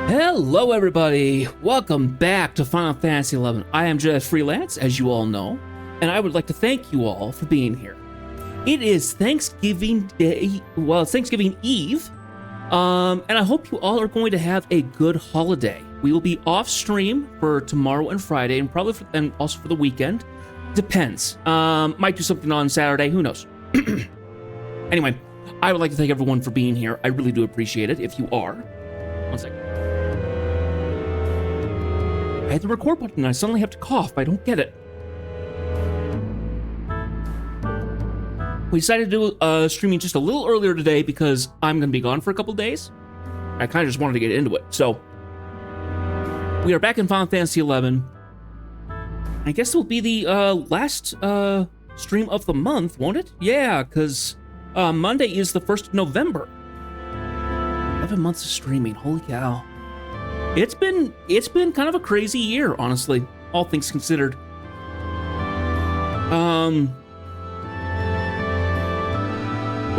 Hello everybody, welcome back to Final Fantasy XI. I am Jedi Freelance, as you all know, and I would like to thank you all for being here. It is Thanksgiving Day, well, it's Thanksgiving Eve, and I hope you all are going to have a good holiday. We will be off stream for tomorrow and Friday, and probably and also for the weekend. Depends. Might do something on Saturday, who knows. Anyway, I would like to thank everyone for being here. I really do appreciate it, if you are. One second. I hit the record button and I suddenly have to cough. I don't get it. We decided to do streaming just a little earlier today because I'm going to be gone for a couple days. I kind of just wanted to get into it. So, we are back in Final Fantasy XI. I guess it will be the last stream of the month, won't it? Yeah, because Monday is the 1st of November. 11 months of streaming, holy cow. It's been kind of a crazy year, honestly, all things considered. Well,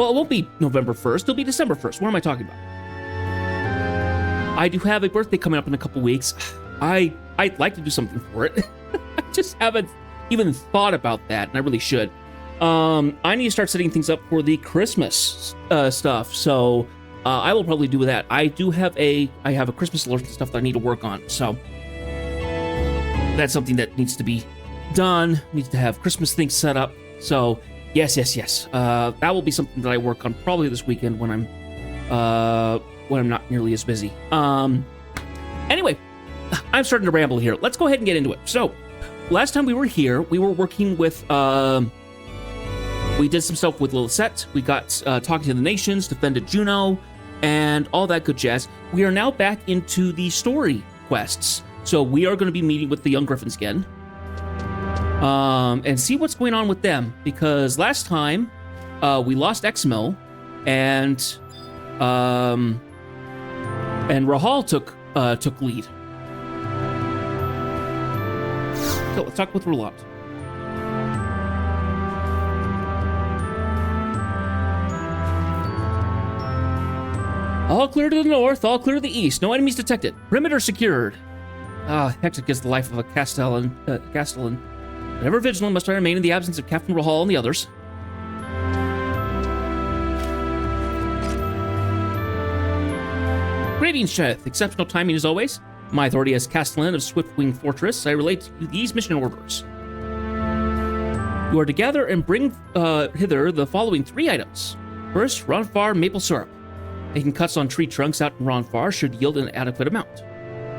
it won't be November 1st, it'll be December 1st. What am I talking about? I do have a birthday coming up in a couple weeks. I'd like to do something for it. I just haven't even thought about that, and I really should. I need to start setting things up for the Christmas stuff, so I will probably do that. I have a Christmas alert and stuff that I need to work on, so that's something that needs to be done. Needs to have Christmas things set up. So yes. That will be something that I work on probably this weekend when I'm not nearly as busy. Anyway, I'm starting to ramble here. Let's go ahead and get into it. So last time we were here, we were working with we did some stuff with Lilith. We got talking to the nations, defended Juno, and all that good jazz. We are now back into the story quests. So we are going to be meeting with the Young Griffins again. And see what's going on with them. Because last time, we lost Exmo, and Rahal took lead. So let's talk with Roland. All clear to the north, all clear to the east. No enemies detected. Perimeter secured. Hectic is the life of a Castellan. Ever vigilant must I remain in the absence of Captain Rahal and the others. Greetings, Sheth. Exceptional timing as always. My authority as Castellan of Swiftwing Fortress, I relate to you these mission orders. You are to gather and bring hither the following 3 items. First, Ronfar maple syrup. Making cuts on tree trunks out in Ronfar should yield an adequate amount.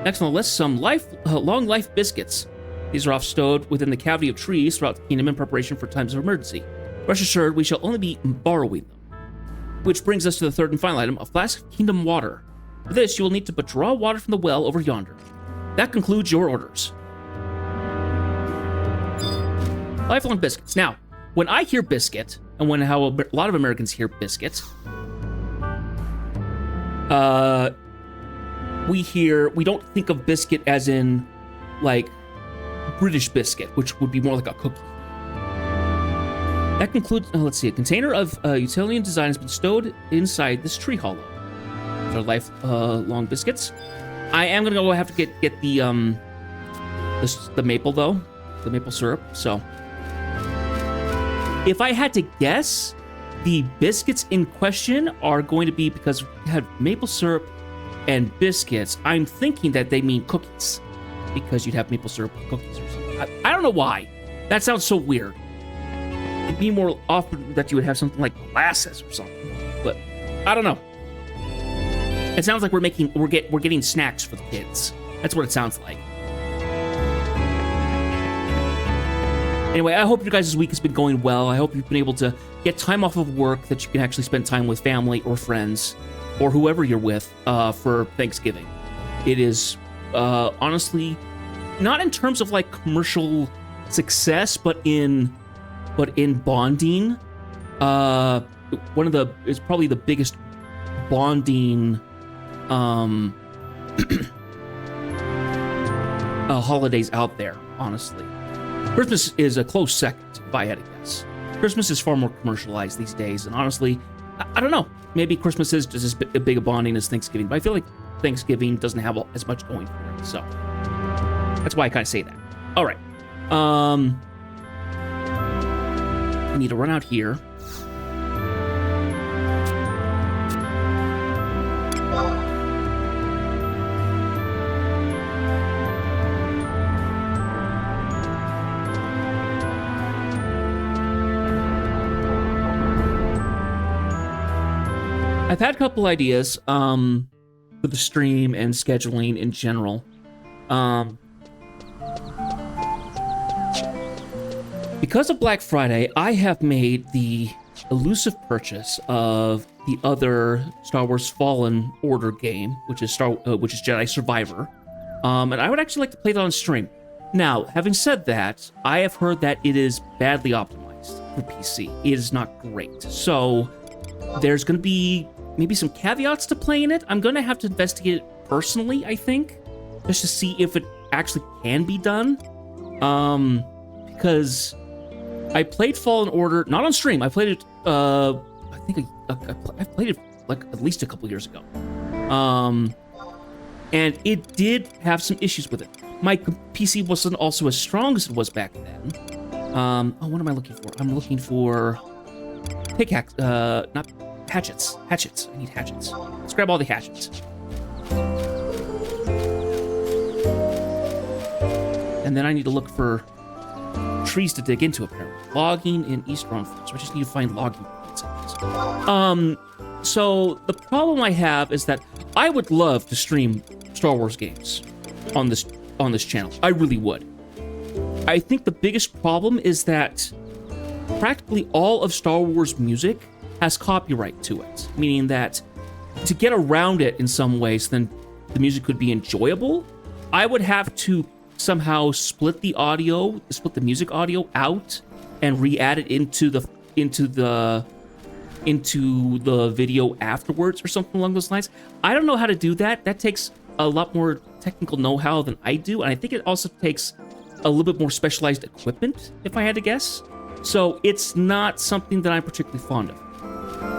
Next on the list, some long life biscuits. These are oft stowed within the cavity of trees throughout the kingdom in preparation for times of emergency. Rest assured, we shall only be borrowing them. Which brings us to the third and final item, a flask of kingdom water. For this, you will need to but draw water from the well over yonder. That concludes your orders. Lifelong biscuits. Now, when I hear biscuit, and how a lot of Americans hear biscuit, we don't think of biscuit as in, like, British biscuit, which would be more like a cookie. That concludes, let's see, a container of utilitarian design has been stowed inside this tree hollow. These are lifelong biscuits. I am gonna go have to get the maple though, the maple syrup. So, if I had to guess, the biscuits in question are going to be because we have maple syrup and biscuits. I'm thinking that they mean cookies, because you'd have maple syrup with cookies or something. I don't know why. That sounds so weird. It'd be more often that you would have something like molasses or something, but I don't know. It sounds like we're getting snacks for the kids. That's what it sounds like. Anyway, I hope your guys' week has been going well. I hope you've been able to get time off of work that you can actually spend time with family or friends or whoever you're with for Thanksgiving. It is honestly not in terms of like commercial success, but in bonding. It's probably the biggest bonding holidays out there, honestly. Christmas is a close second, if I had to guess. Christmas is far more commercialized these days, and honestly, I don't know. maybe Christmas is just as big a bonding as Thanksgiving, but I feel like Thanksgiving doesn't have as much going for it, so that's why I kind of say that. All right. I need to run out here. I've had a couple ideas for the stream and scheduling in general. Because of Black Friday, I have made the elusive purchase of the other Star Wars Fallen Order game, which is Jedi Survivor, and I would actually like to play that on stream. Now, having said that, I have heard that it is badly optimized for PC. It is not great, so there's going to be maybe some caveats to playing it. I'm going to have to investigate it personally, I think, just to see if it actually can be done. Because I played Fallen Order, not on stream. I played it, I think I played it like at least a couple years ago. And it did have some issues with it. My PC wasn't also as strong as it was back then. What am I looking for? I'm looking for pickaxe, not hatchets. Hatchets. I need hatchets. Let's grab all the hatchets. And then I need to look for trees to dig into, apparently. Logging in East Ronford. So I just need to find logging points. So the problem I have is that I would love to stream Star Wars games on this channel. I really would. I think the biggest problem is that practically all of Star Wars music has copyright to it, meaning that to get around it in some ways, then the music could be enjoyable. I would have to somehow split the music audio out and re-add it into the video afterwards or something along those lines. I don't know how to do that. That takes a lot more technical know-how than I do, and I think it also takes a little bit more specialized equipment, if I had to guess. So it's not something that I'm particularly fond of.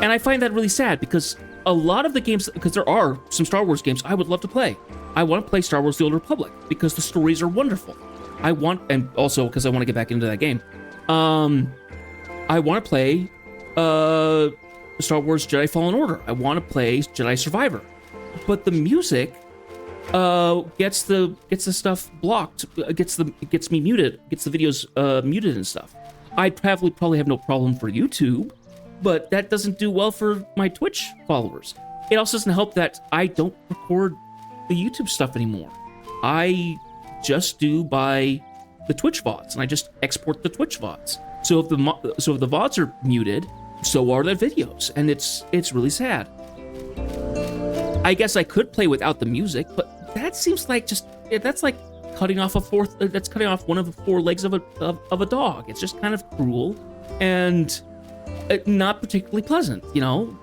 And I find that really sad because a lot of the games, because there are some Star Wars games I would love to play. I want to play Star Wars The Old Republic because the stories are wonderful. And also because I want to get back into that game. I want to play Star Wars Jedi Fallen Order. I want to play Jedi Survivor. But the music gets the stuff blocked, gets me muted, gets the videos muted and stuff. I'd probably have no problem for YouTube, but that doesn't do well for my Twitch followers. It also doesn't help that I don't record the YouTube stuff anymore. I just do by the Twitch VODs, and I just export the Twitch VODs. So if the VODs are muted, so are the videos, and it's really sad. I guess I could play without the music, but that seems like that's like cutting off cutting off one of the four legs of a dog. It's just kind of cruel and not particularly pleasant, you know?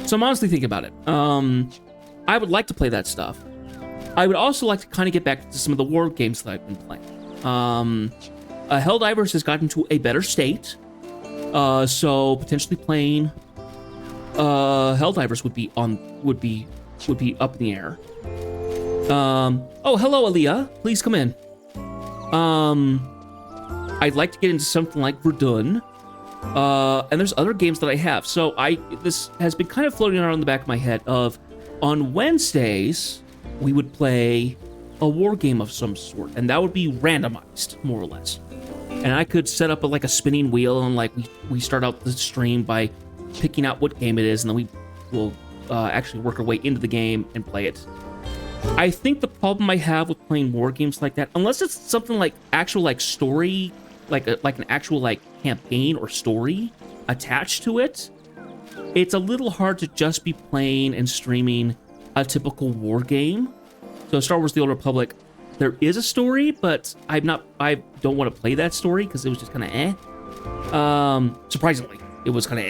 So I'm honestly thinking about it. I would like to play that stuff. I would also like to kind of get back to some of the war games that I've been playing. Helldivers has gotten to a better state, so potentially playing Helldivers would be up in the air. Oh, hello, Aaliyah. Please come in. I'd like to get into something like Verdun. And there's other games that I have. So this has been kind of floating around in the back of my head of, on Wednesdays, we would play a war game of some sort, and that would be randomized, more or less. And I could set up a spinning wheel, and we start out the stream by picking out what game it is, and then we will actually work our way into the game and play it. I think the problem I have with playing war games like that, unless it's something like actual story, like an actual campaign or story attached to it, it's a little hard to just be playing and streaming a typical war game. So Star Wars The Old Republic, there is a story, but I don't want to play that story because it was just kind of surprisingly, it was kind of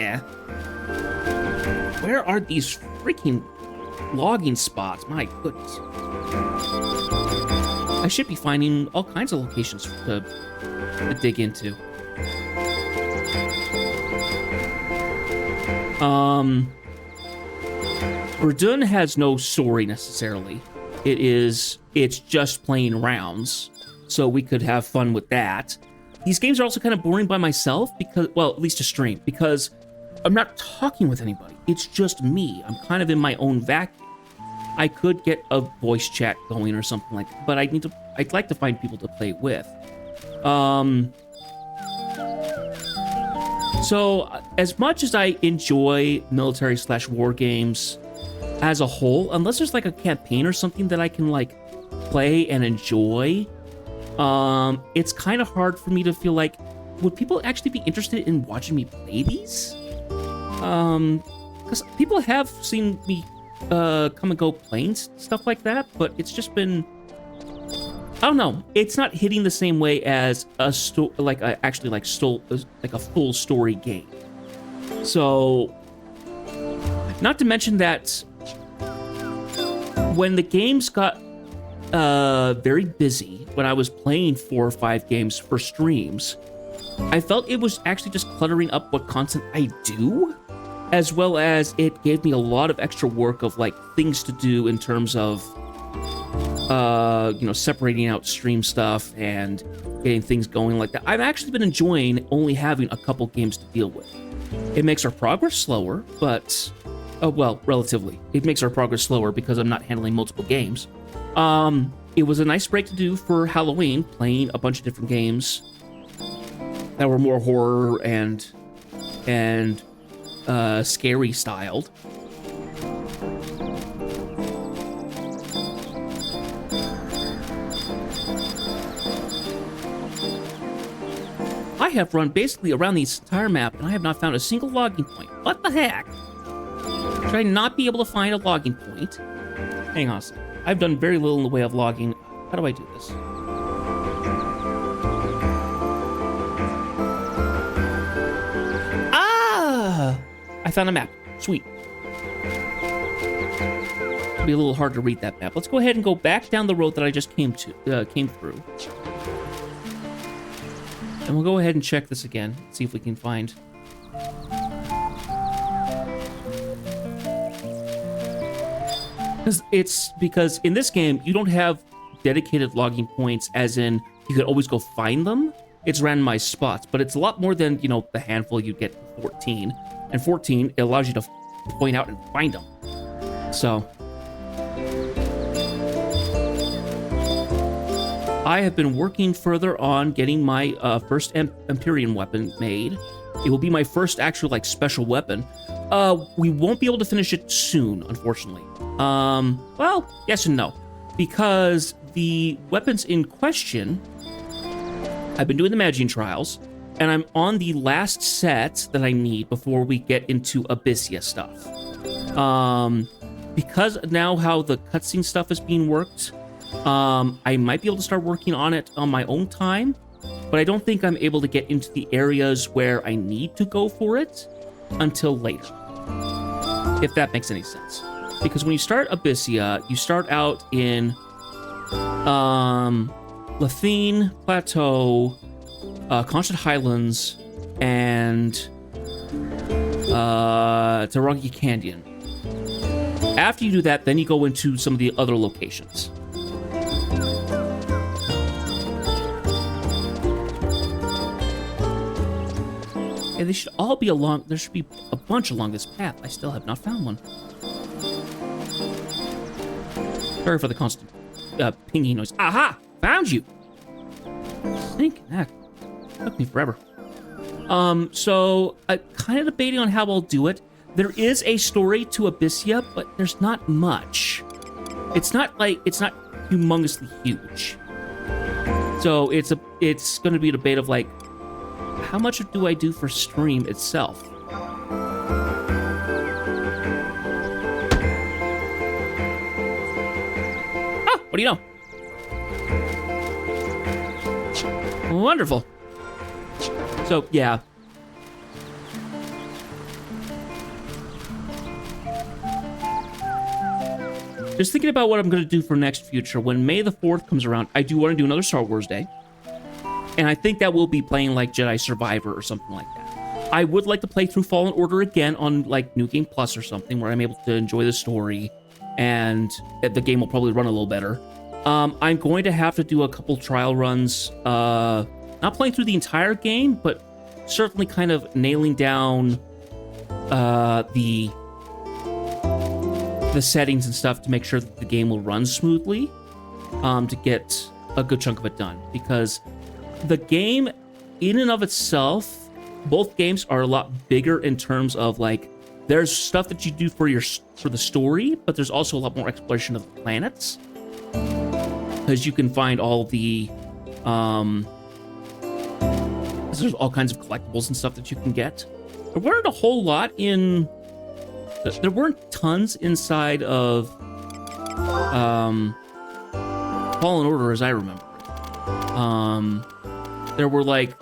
Where are these freaking logging spots? My goodness. I should be finding all kinds of locations to dig into. Verdun has no story necessarily. It's just playing rounds, so we could have fun with that. These games are also kind of boring by myself because, well, at least to stream, because I'm not talking with anybody. It's just me. I'm kind of in my own vacuum. I could get a voice chat going or something like that, but I'd like to find people to play with. So as much as I enjoy military/war games as a whole, unless there's like a campaign or something that I can like play and enjoy, it's kind of hard for me to feel like, would people actually be interested in watching me play these? Because people have seen me come and go playing stuff like that, but it's just been, I don't know, it's not hitting the same way as a like a full story game. So, not to mention that when the games got very busy, when I was playing 4 or 5 games for streams, I felt it was actually just cluttering up what content I do, as well as it gave me a lot of extra work of like things to do in terms of separating out stream stuff and getting things going like that. I've actually been enjoying only having a couple games to deal with. It makes our progress slower, but relatively. It makes our progress slower because I'm not handling multiple games. It was a nice break to do for Halloween, playing a bunch of different games that were more horror and scary styled. I have run basically around the entire map, and I have not found a single logging point. What the heck? Should I not be able to find a logging point? Hang on a second. I've done very little in the way of logging. How do I do this? Ah! I found a map. Sweet. It'll be a little hard to read that map. Let's go ahead and go back down the road that I just came through. And we'll go ahead and check this again, see if we can find. Because in this game, you don't have dedicated logging points, as in you could always go find them. It's randomized spots, but it's a lot more than, the handful you get in 14. And 14, it allows you to point out and find them. So I have been working further on getting my first Empyrean weapon made. It will be my first actual special weapon. We won't be able to finish it soon, unfortunately. Well, yes and no. Because the weapons in question, I've been doing the Magian trials, and I'm on the last set that I need before we get into Abyssia stuff. Because now how the cutscene stuff is being worked, I might be able to start working on it on my own time, but I don't think I'm able to get into the areas where I need to go for it until later, if that makes any sense. Because when you start Abyssia, you start out in Lathine Plateau, Constant Highlands, and Tarangi Canyon. After you do that, then you go into some of the other locations. And they should all be along. There should be a bunch along this path. I still have not found one. Sorry for the constant pinging noise. Aha! Found you! Thinking that took me forever. So I'm kind of debating on how I'll do it. There is a story to Abyssia, but there's not much. It's not humongously huge. So it's going to be a debate of how much do I do for stream itself? Oh, what do you know? Wonderful. So, yeah. Just thinking about what I'm going to do for next future. When May the 4th comes around, I do want to do another Star Wars Day. And I think that we'll be playing Jedi Survivor or something like that. I would like to play through Fallen Order again on like New Game Plus or something where I'm able to enjoy the story and the game will probably run a little better. I'm going to have to do a couple trial runs, not playing through the entire game, but certainly kind of nailing down the settings and stuff to make sure that the game will run smoothly, to get a good chunk of it done. Because the game, in and of itself, both games are a lot bigger in terms of like, there's stuff that you do for the story, but there's also a lot more exploration of the planets, because you can find all the there's all kinds of collectibles and stuff that you can get. There weren't a whole lot in. There weren't tons inside of Fallen Order, as I remember. There were like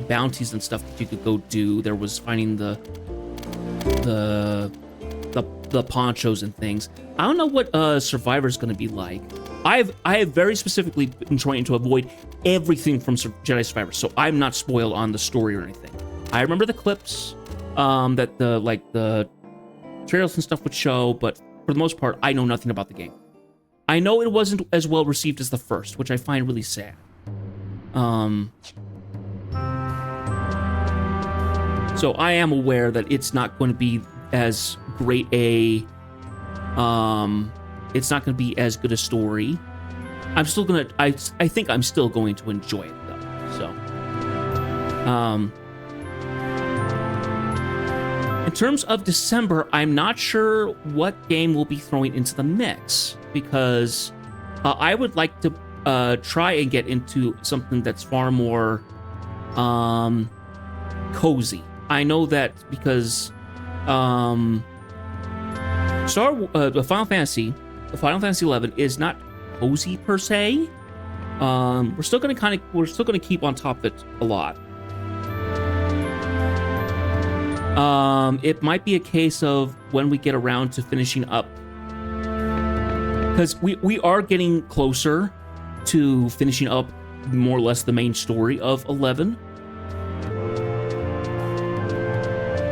bounties and stuff that you could go do. There was finding the ponchos and things. I don't know what Survivor's going to be like. I have very specifically been trying to avoid everything from Jedi Survivor, so I'm not spoiled on the story or anything. I remember the clips that the trailers and stuff would show, but for the most part, I know nothing about the game. I know it wasn't as well received as the first, which I find really sad. So I am aware that it's not going to be as great a, it's not going to be as good a story. I'm still gonna, I think I'm still going to enjoy it though. So, in terms of December, I'm not sure what game we'll be throwing into the mix, because I would like to try and get into something that's far more cozy. I know that because the Final Fantasy 11 is not cozy per se. We're still gonna keep on top of it a lot. It might be a case of when we get around to finishing up, because we are getting closer to finishing up more or less the main story of 11.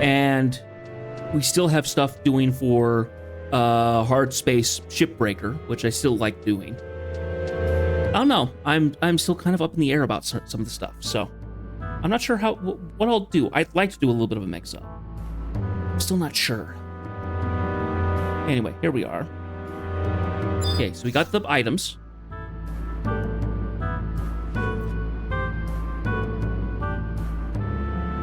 And we still have stuff doing for Hard Space Shipbreaker, which I still like doing. I don't know. I'm still kind of up in the air about some of the stuff, so I'm not sure what I'll do. I'd like to do a little bit of a mix-up. I'm still not sure. Anyway, here we are. Okay, so we got the items.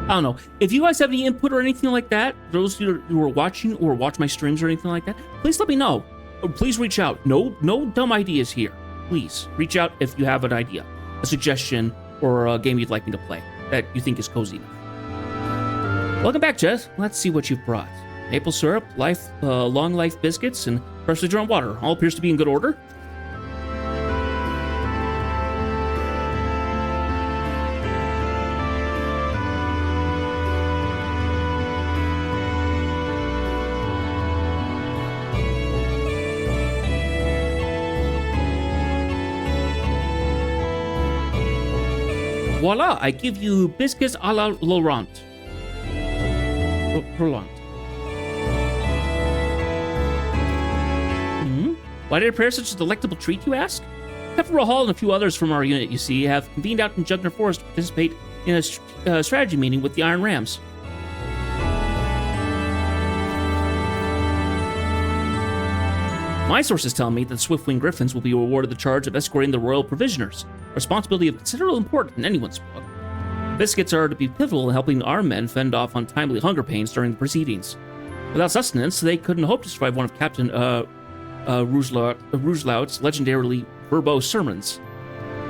I don't know. If you guys have any input or anything like that, those who are watching or watch my streams or anything like that, please let me know. Or please reach out. No dumb ideas here. Please reach out if you have an idea, a suggestion, or a game you'd like me to play that you think is cozy enough. Welcome back, Jess. Let's see what you've brought. Maple syrup, long life biscuits, and freshly drawn water. All appears to be in good order. Voila, I give you biscuits a la Laurent. Why did it prepare such a delectable treat, you ask? Pepperell Hall and a few others from our unit, you see, have convened out in Jugner Forest to participate in a strategy meeting with the Iron Rams. My sources tell me that the Swiftwing Griffins will be awarded the charge of escorting the royal provisioners, a responsibility of considerable importance in anyone's book. Biscuits are to be pivotal in helping our men fend off untimely hunger pains during the proceedings. Without sustenance, they couldn't hope to survive one of Captain Rougelout's legendarily verbose sermons.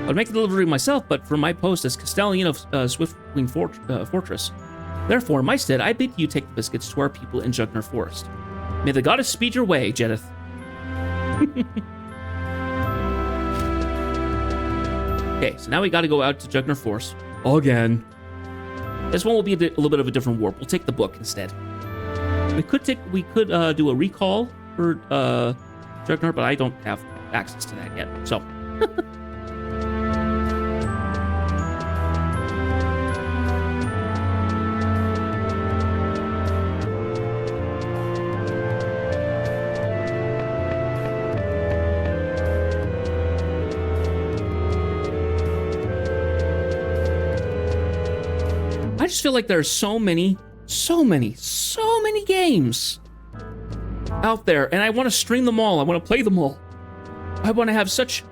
I'd make the delivery myself, but from my post as Castellan of Swiftwing Fortress. Therefore, in my stead, I bid you take the biscuits to our people in Jugner Forest. May the goddess speed your way, Jedith. Okay, so now we got to go out to Jugner Forest again. This one will be a little bit of a different warp. We'll take the book instead. We could do a recall for Jugner, but I don't have access to that yet. So. just feel like there are so many games out there, and I want to stream them all. I want to play them all. I want to have such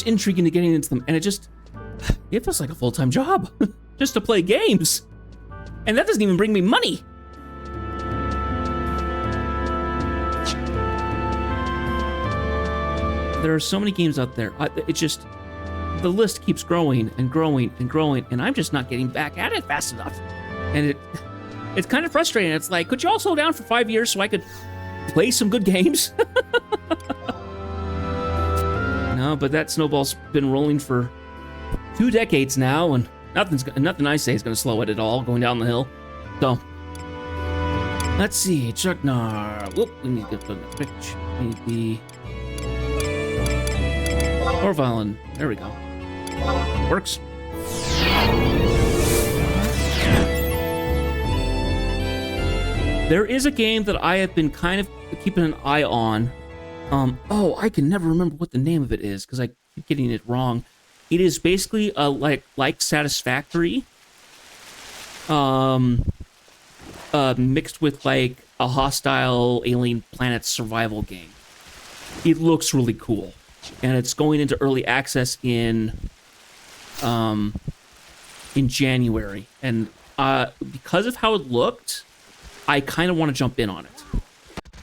intrigue into getting into them, and it feels like a full-time job just to play games, and that doesn't even bring me money. There are so many games out there. The list keeps growing and growing and growing, and I'm just not getting back at it fast enough. And it's kind of frustrating. It's like, could you all slow down for 5 years so I could play some good games? No, but that snowball's been rolling for 2 decades now, and nothing I say is going to slow it at all going down the hill. So, let's see. Chucknar. Whoop, we need to get the pitch. We need the Orvalin. There we go. Works. There is a game that I have been kind of keeping an eye on. I can never remember what the name of it is because I keep getting it wrong. It is basically a like Satisfactory, mixed with like a hostile alien planet survival game. It looks really cool, and it's going into early access in January. And because of how it looked, I kind of want to jump in on it.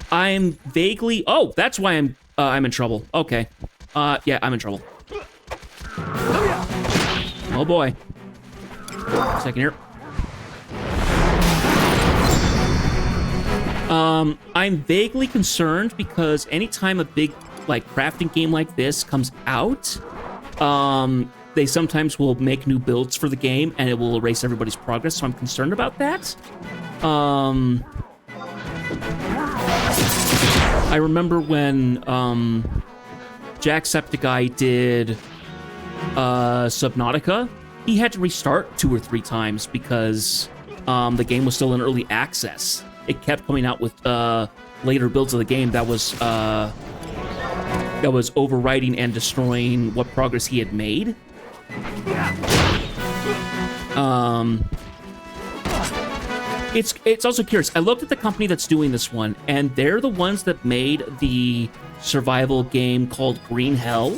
I'm vaguely... Oh, that's why I'm in trouble. Okay. Yeah, I'm in trouble. Oh boy. Second here. I'm vaguely concerned because anytime a big, like, crafting game like this comes out, they sometimes will make new builds for the game and it will erase everybody's progress, so I'm concerned about that. I remember when Jacksepticeye did Subnautica, he had to restart 2 or 3 times because the game was still in early access. It kept coming out with later builds of the game that was overwriting and destroying what progress he had made. It's also curious. I looked at the company that's doing this one, and they're the ones that made the survival game called Green Hell.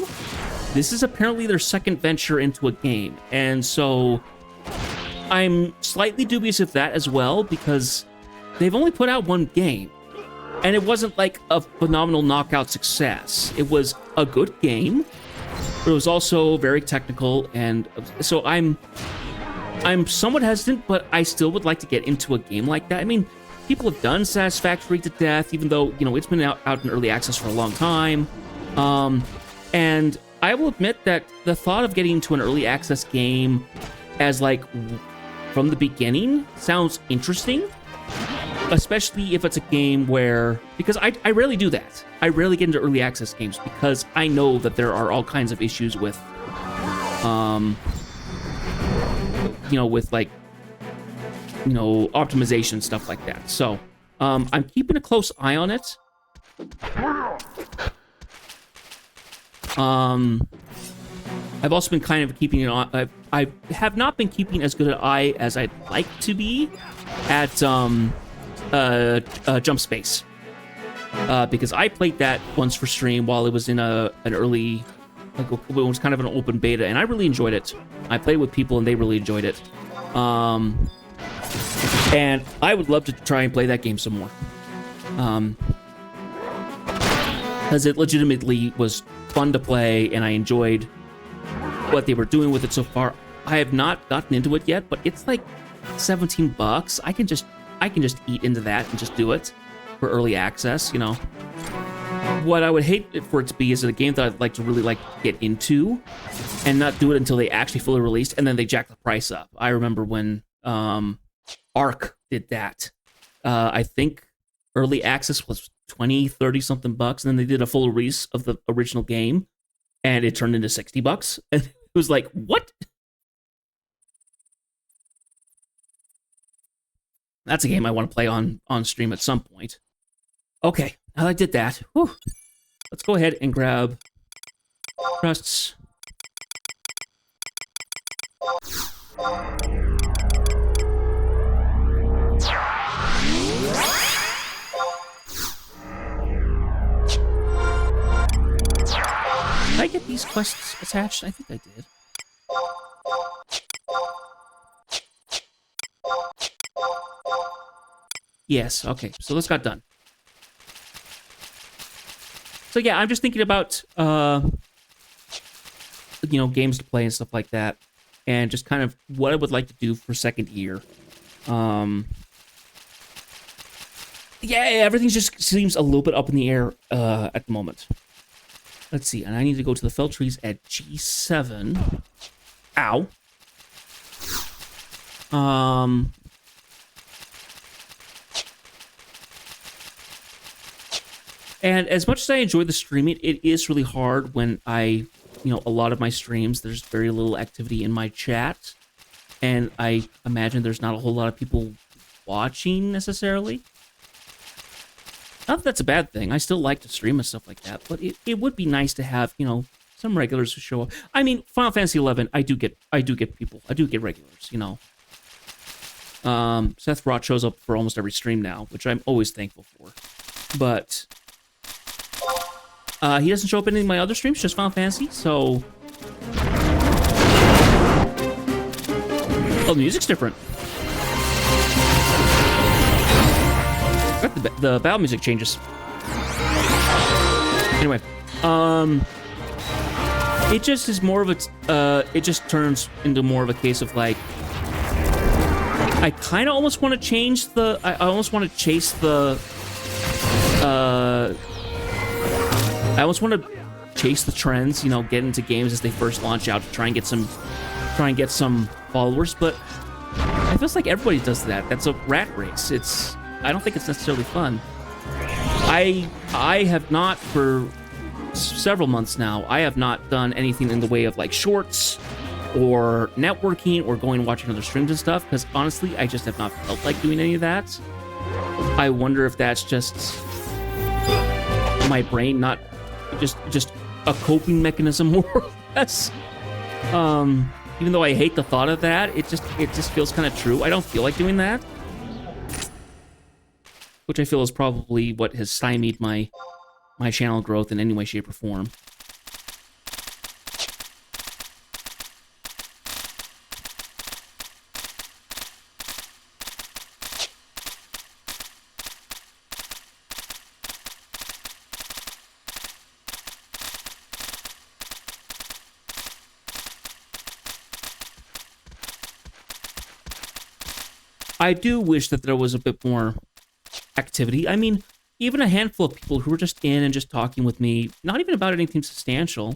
This is apparently their second venture into a game, and so I'm slightly dubious of that as well, because they've only put out 1 game, and it wasn't like a phenomenal knockout success. It was a good game, but it was also very technical, and so I'm somewhat hesitant, but I still would like to get into a game like that. I mean, people have done Satisfactory to death, even though, you know, it's been out in early access for a long time. And I will admit that the thought of getting into an early access game as, like, from the beginning sounds interesting, especially if it's a game where... Because I rarely do that. I rarely get into early access games because I know that there are all kinds of issues with... with like, optimization, stuff like that. So, I'm keeping a close eye on it. I've also been kind of keeping it on. I have not been keeping as good an eye as I'd like to be at Jump Space, because I played that once for stream while it was in an early. Like, it was kind of an open beta, and I really enjoyed it. I played with people, and they really enjoyed it. And I would love to try and play that game some more. Because it legitimately was fun to play, and I enjoyed what they were doing with it so far. I have not gotten into it yet, but it's like $17. I can just eat into that and just do it for early access, What I would hate for it to be is a game that I'd like to really get into and not do it until they actually fully released and then they jack the price up. I remember when Ark did that. I think early access was 20, 30 something bucks, and then they did a full release of the original game and it turned into $60. And it was like, what? That's a game I want to play on stream at some point. Okay, I did that. Whew. Let's go ahead and grab crusts. Did I get these quests attached? I think I did. Yes, okay. So this got done. So yeah, I'm just thinking about, games to play and stuff like that. And just kind of what I would like to do for second year. Yeah, everything just seems a little bit up in the air at the moment. Let's see, and I need to go to the fell trees at G7. Ow. And as much as I enjoy the streaming, it is really hard when a lot of my streams, there's very little activity in my chat. And I imagine there's not a whole lot of people watching necessarily. Not that that's a bad thing. I still like to stream and stuff like that, but it would be nice to have, some regulars who show up. I mean, Final Fantasy 11, I do get people. I do get regulars, Seth Roth shows up for almost every stream now, which I'm always thankful for. But he doesn't show up in any of my other streams, just Final Fantasy, so... Oh, the music's different. The battle music changes. Anyway, it just is more of a, it just turns into more of a case of like, I kind of almost want to change the, I almost want to chase the, I almost want to chase the trends, get into games as they first launch out to try and get some followers, but I feel like everybody does that. That's a rat race. I don't think it's necessarily fun. I have not, for several months now, I have not done anything in the way of like shorts or networking or going and watching other streams and stuff, because honestly, I just have not felt like doing any of that. I wonder if that's just my brain not just a coping mechanism more or less. Even though I hate the thought of that, it just feels kind of true. I don't feel like doing that. Which I feel is probably what has stymied my channel growth in any way, shape, or form. I do wish that there was a bit more activity. I mean, even a handful of people who were just in and just talking with me, not even about anything substantial,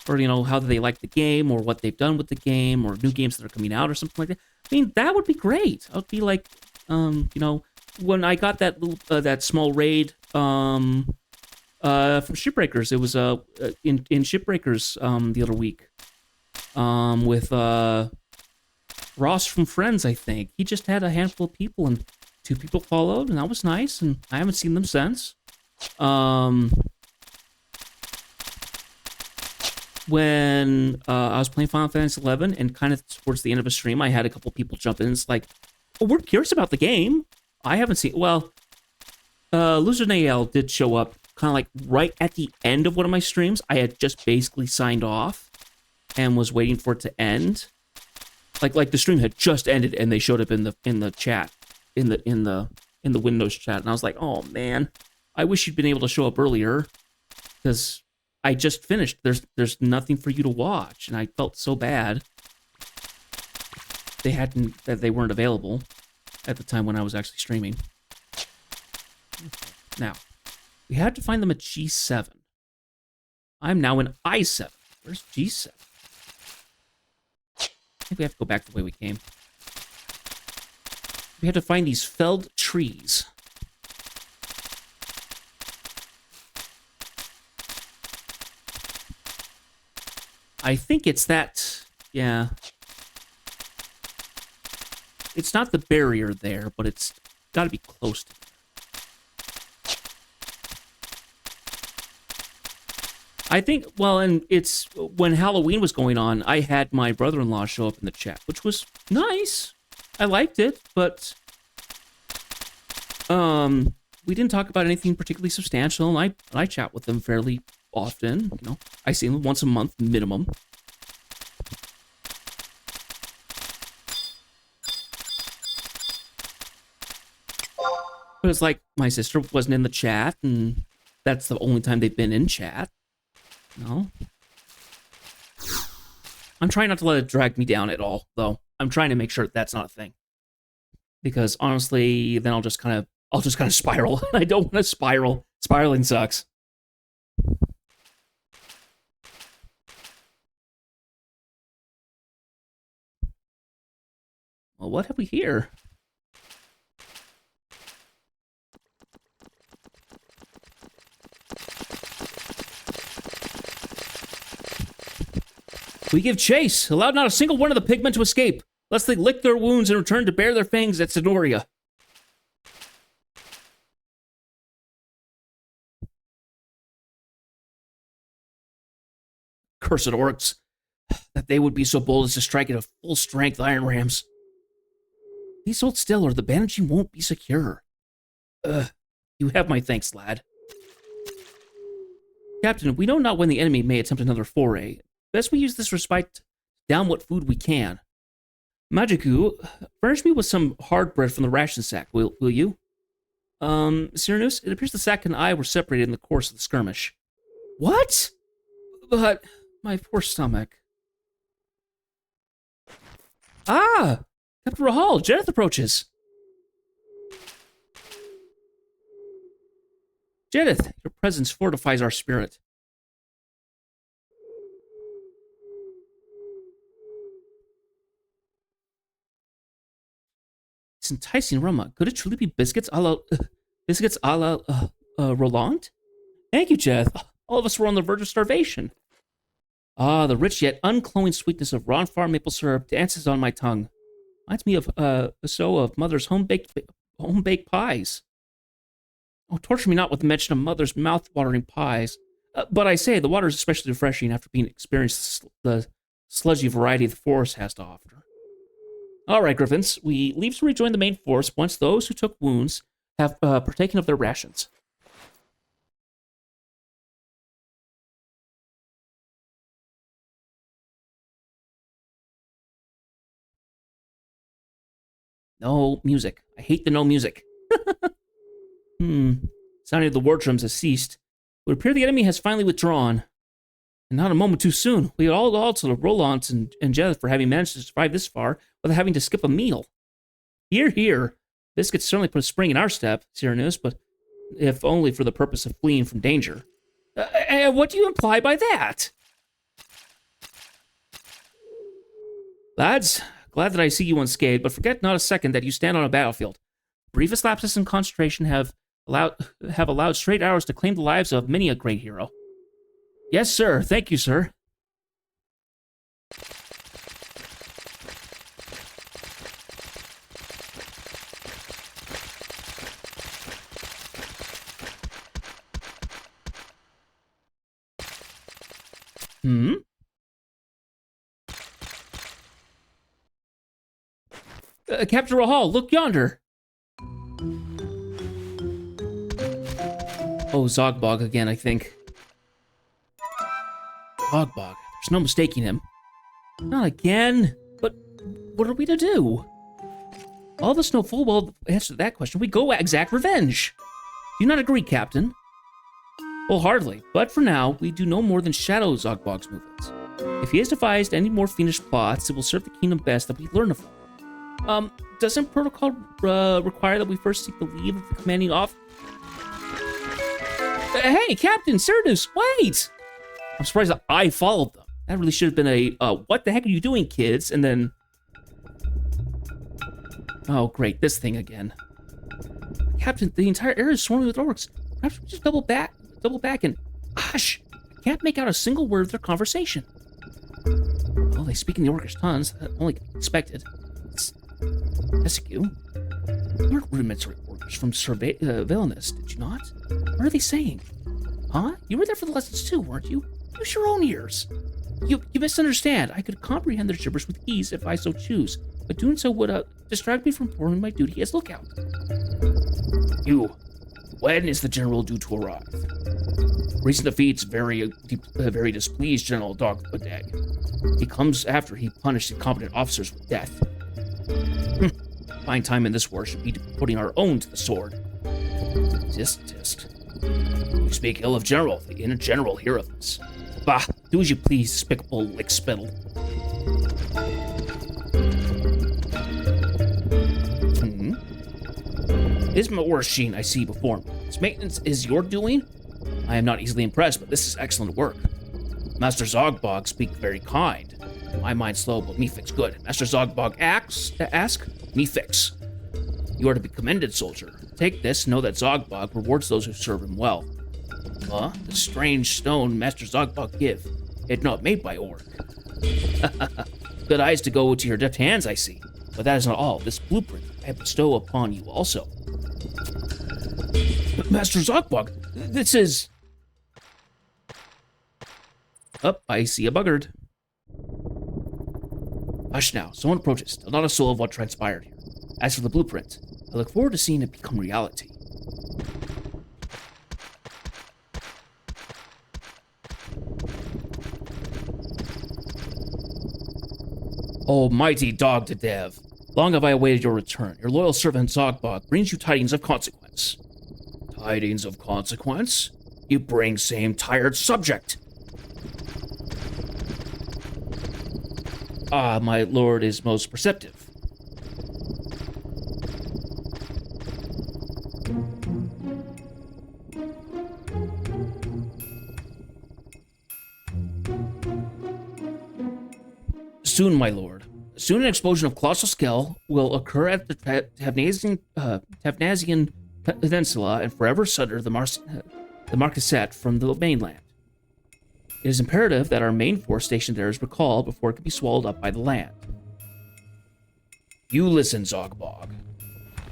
or, how they like the game, or what they've done with the game, or new games that are coming out, or something like that. I mean, that would be great. I would be like, when I got that little, that small raid, from Shipbreakers, it was, in Shipbreakers, the other week, with, Ross from Friends, I think. He just had a handful of people, and 2 people followed, and that was nice, and I haven't seen them since. When I was playing Final Fantasy 11, and kind of towards the end of a stream, I had a couple people jump in, and it's like, oh, we're curious about the game. I haven't seen... Well, Loser Nael did show up kind of like right at the end of one of my streams. I had just basically signed off and was waiting for it to end. Like the stream had just ended, and they showed up in the chat, in the Windows chat, and I was like, oh man, I wish you'd been able to show up earlier, because I just finished. There's nothing for you to watch, and I felt so bad. That they weren't available at the time when I was actually streaming. Now, we had to find them at G7. I'm now in I7. Where's G7? I think we have to go back the way we came. We had to find these felled trees. I think it's that... Yeah. It's not the barrier there, but it's got to be close to I think, well, and it's when Halloween was going on, I had my brother-in-law show up in the chat, which was nice. I liked it, but we didn't talk about anything particularly substantial, and I chat with them fairly often. You know, I see them once a month minimum. But it's like my sister wasn't in the chat, and that's the only time they've been in chat. No. I'm trying not to let it drag me down at all, though. I'm trying to make sure that's not a thing. Because honestly, then I'll just kind of spiral. I don't want to spiral. Spiraling sucks. Well, what have we here? We give chase, allowed not a single one of the pigmen to escape, lest they lick their wounds and return to bare their fangs at Sonoria. Cursed orcs, that they would be so bold as to strike at a full strength iron rams. Please hold still, or the bandaging won't be secure. You have my thanks, lad. Captain, we know not when the enemy may attempt another foray. Best we use this respite to down what food we can. Magiku, furnish me with some hard bread from the ration sack, will you? Cyrnus, it appears the sack and I were separated in the course of the skirmish. What? But my poor stomach. Ah! Captain Rahal, Jeneth approaches. Jeneth, your presence fortifies our spirit. It's enticing aroma. Could it truly be biscuits a la Roland? Thank you, Jeneth. All of us were on the verge of starvation. Ah, the rich yet uncloying sweetness of Ron Farm maple syrup dances on my tongue. Reminds me of of Mother's home-baked pies. Oh, torture me not with the mention of Mother's mouth-watering pies. But I say, the water is especially refreshing after being experienced the sludgy variety the forest has to offer. All right, Griffins, we leave to rejoin the main force once those who took wounds have partaken of their rations. No music. I hate the no music. Sounding of the war drums has ceased. It would appear the enemy has finally withdrawn. And not a moment too soon. We all to the Rollants and Jeneth for having managed to survive this far without having to skip a meal. Hear, hear. Biscuits certainly put a spring in our step, Cyrnus, but if only for the purpose of fleeing from danger. What do you imply by that? Lads, glad that I see you unscathed, but forget not a second that you stand on a battlefield. Briefest lapses in concentration have allowed straight arrows to claim the lives of many a great hero. Yes, sir. Thank you, sir. Captain Rahal, look yonder. Oh, Zogbog again, I think. Zogbog. There's no mistaking him. Not again. But what are we to do? All of us know full well the answer to that question. We go exact revenge. Do you not agree, Captain? Wholeheartedly. But for now, we do no more than shadow Zogbog's movements. If he has devised any more fiendish plots, it will serve the kingdom best that we learn of them. Doesn't protocol require that we first seek the leave of the commanding officer? Hey, Captain, Cyrnus, wait! I'm surprised that I followed them. That really should have been a, what the heck are you doing, kids? And then... Oh, great, this thing again. Captain, the entire area is swarming with orcs. Perhaps we just double back and... Hush! I can't make out a single word of their conversation. Well, they speak in the orcish tongues. Only expected. It's... Essecu. You learned rudimentary orders from Villainous, did you not? What are they saying? Huh? You were there for the lessons too, weren't you? Use your own ears. You misunderstand. I could comprehend their gibberish with ease if I so choose, but doing so would distract me from performing my duty as lookout. When is the general due to arrive? Recent defeats very displeased General Dogfadag. He comes after he punished incompetent officers with death. Fine time in this war should be putting our own to the sword. Tisk. You speak ill of General. The inner general hear of this. Bah, do as you please, despicable lickspittle. This is my war sheen I see before me. This maintenance is your doing? I am not easily impressed, but this is excellent work. Master Zogbog speak very kind. My mind slow, but me fix good. Master Zogbog ask, me fix. You are to be commended, soldier. Take this, know that Zogbog rewards those who serve him well. The strange stone Master Zogbog give. It not made by orc. Good eyes to go to your deft hands, I see. But that is not all. This blueprint I bestow upon you also. But Master Zogbog, this is... I see a buggard. Hush now, someone approaches. Tell not a soul of what transpired here. As for the blueprint, I look forward to seeing it become reality. Oh, mighty dog to Dev. Long have I awaited your return. Your loyal servant Zogbog brings you tidings of consequence. Tidings of consequence? You bring same tired subject. Ah, my lord is most perceptive. Soon, my lord. Soon an explosion of colossal scale will occur at the Tavnazian Peninsula and forever sunder the Marquisate from the mainland. It is imperative that our main force stationed there is recalled before it can be swallowed up by the land. You listen, Zogbog.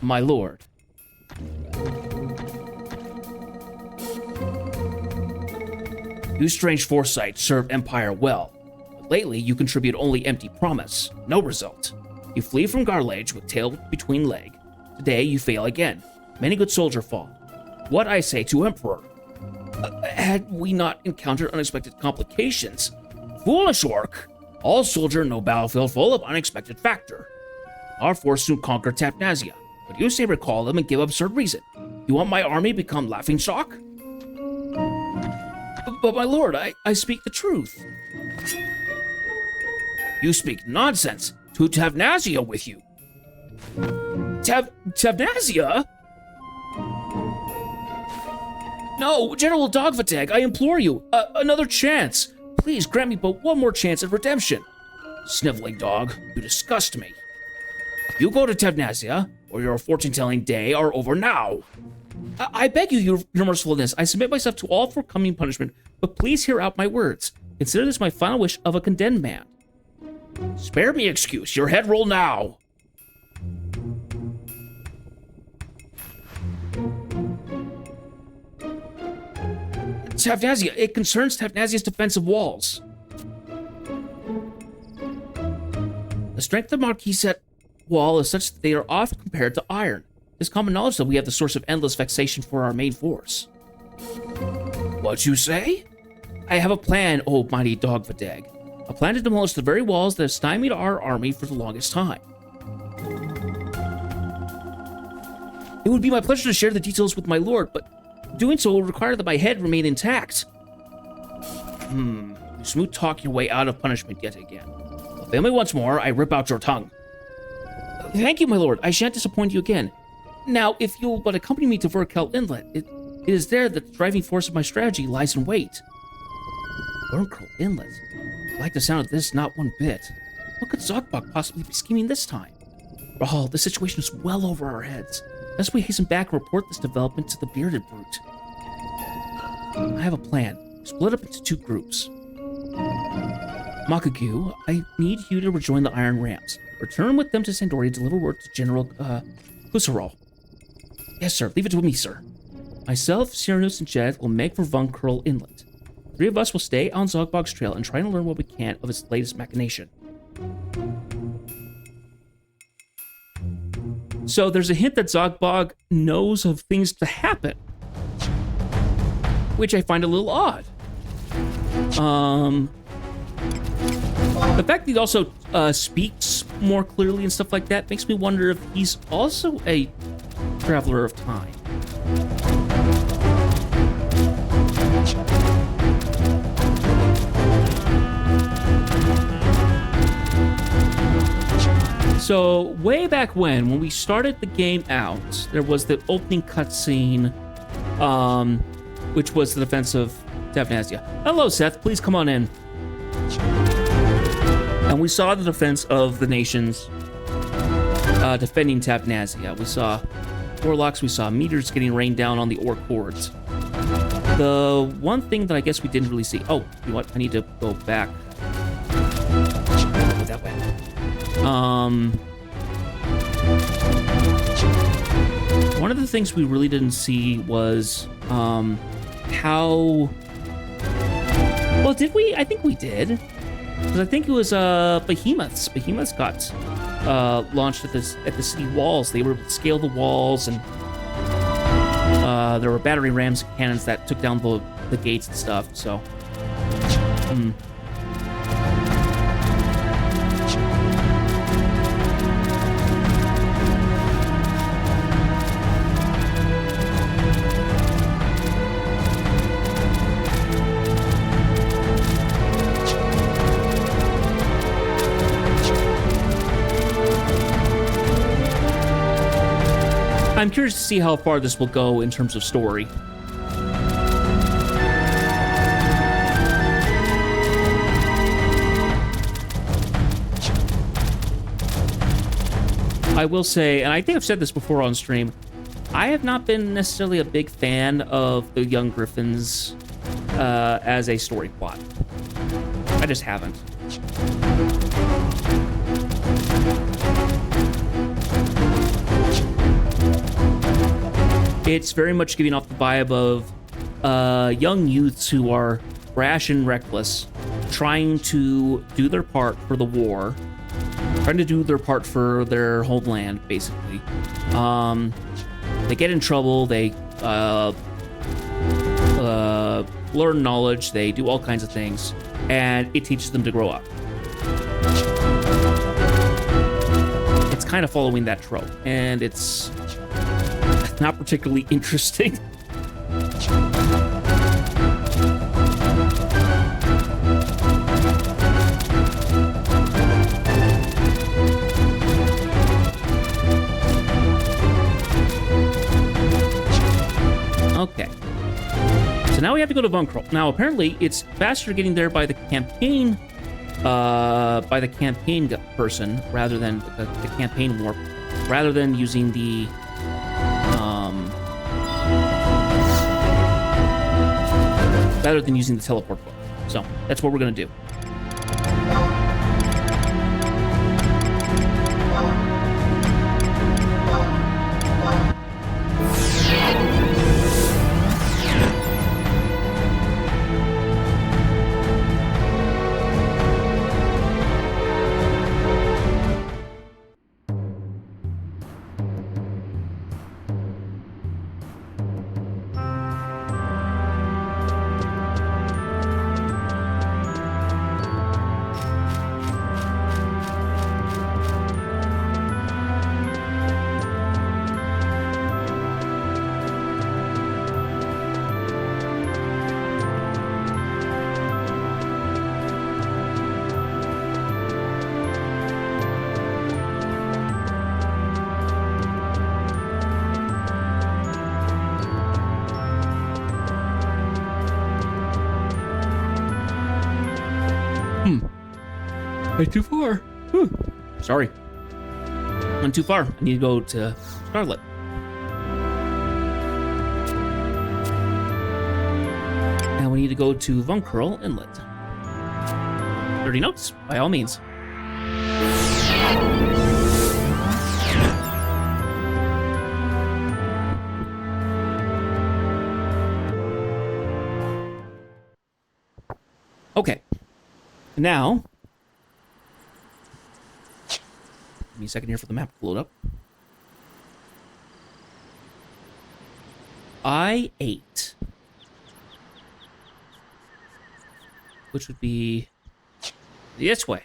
My lord. You strange foresight serve Empire well. Lately, you contribute only empty promise, no result. You flee from Garlage with tail between leg. Today, you fail again. Many good soldier fall. What I say to Emperor? Had we not encountered unexpected complications? Foolish orc! All soldier, no battlefield full of unexpected factor. Our force soon conquer Tapnazia, but you say recall them and give absurd reason. You want my army become laughingstock? But my lord, I speak the truth. You speak nonsense. To Tavnazia with you. Tavnazia? No, General Dogvatag, I implore you, another chance. Please grant me but one more chance at redemption. Sniveling dog, you disgust me. You go to Tavnazia, or your fortune-telling day are over now. I beg you, your mercifulness, I submit myself to all forthcoming punishment, but please hear out my words. Consider this my final wish of a condemned man. Spare me excuse, your head roll now. Tavnazia, it concerns Tavnazia's defensive walls. The strength of the Marquisate wall is such that they are often compared to iron. It is common knowledge that we have the source of endless vexation for our main force. What you say? I have a plan, oh mighty Dogvatag. A plan to demolish the very walls that have stymied our army for the longest time. It would be my pleasure to share the details with my lord, but doing so will require that my head remain intact. You smooth talk your way out of punishment yet again. Fail me once more, I rip out your tongue. Thank you, my lord. I shan't disappoint you again. Now, if you'll but accompany me to Verkel Inlet, it is there that the driving force of my strategy lies in wait. Verkel Inlet? I like the sound of this not one bit. What could Zogbog possibly be scheming this time? Rahal, the situation is well over our heads. Lest we hasten back and report this development to the bearded brute. I have a plan. Split up into two groups. Makagu, I need you to rejoin the Iron Rams. Return with them to Sandoria and deliver word to General Husserl. Yes, sir. Leave it to me, sir. Myself, Cyrus, and Jed will make for Von Curl Inlet. Three of us will stay on Zogbog's trail and try to learn what we can of its latest machination. So there's a hint that Zogbog knows of things to happen, which I find a little odd. The fact that he also speaks more clearly and stuff like that makes me wonder if he's also a traveler of time. So way back when we started the game out, there was the opening cutscene, which was the defense of Tavnazia. Hello, Seth. Please come on in. And we saw the defense of the nations defending Tavnazia. We saw warlocks. We saw meteors getting rained down on the orc hordes. The one thing that I guess we didn't really see. Oh, you know what? I need to go back. Go that way. One of the things we really didn't see was how. Well, did we? I think we did. Because I think it was behemoths. Behemoths got launched at the city walls. They were able to scale the walls, and there were battery rams and cannons that took down the gates and stuff. So. I'm curious to see how far this will go in terms of story. I will say, and I think I've said this before on stream, I have not been necessarily a big fan of the Young Griffins as a story plot. I just haven't. It's very much giving off the vibe of young youths who are brash and reckless, trying to do their part for the war, trying to do their part for their homeland, basically. They get in trouble, they learn knowledge, they do all kinds of things, and it teaches them to grow up. It's kind of following that trope, and it's not particularly interesting. Okay. So now we have to go to Vunkrul. Now apparently it's faster getting there by the campaign person rather than the campaign warp, rather than using the teleport book. So that's what we're gonna do. Way too far. Whew. Sorry. Went too far. I need to go to Scarlet. And we need to go to Vunkrul Inlet. 30 notes, by all means. Okay. Now, give me a second here for the map to load up. I-8. Which would be this way.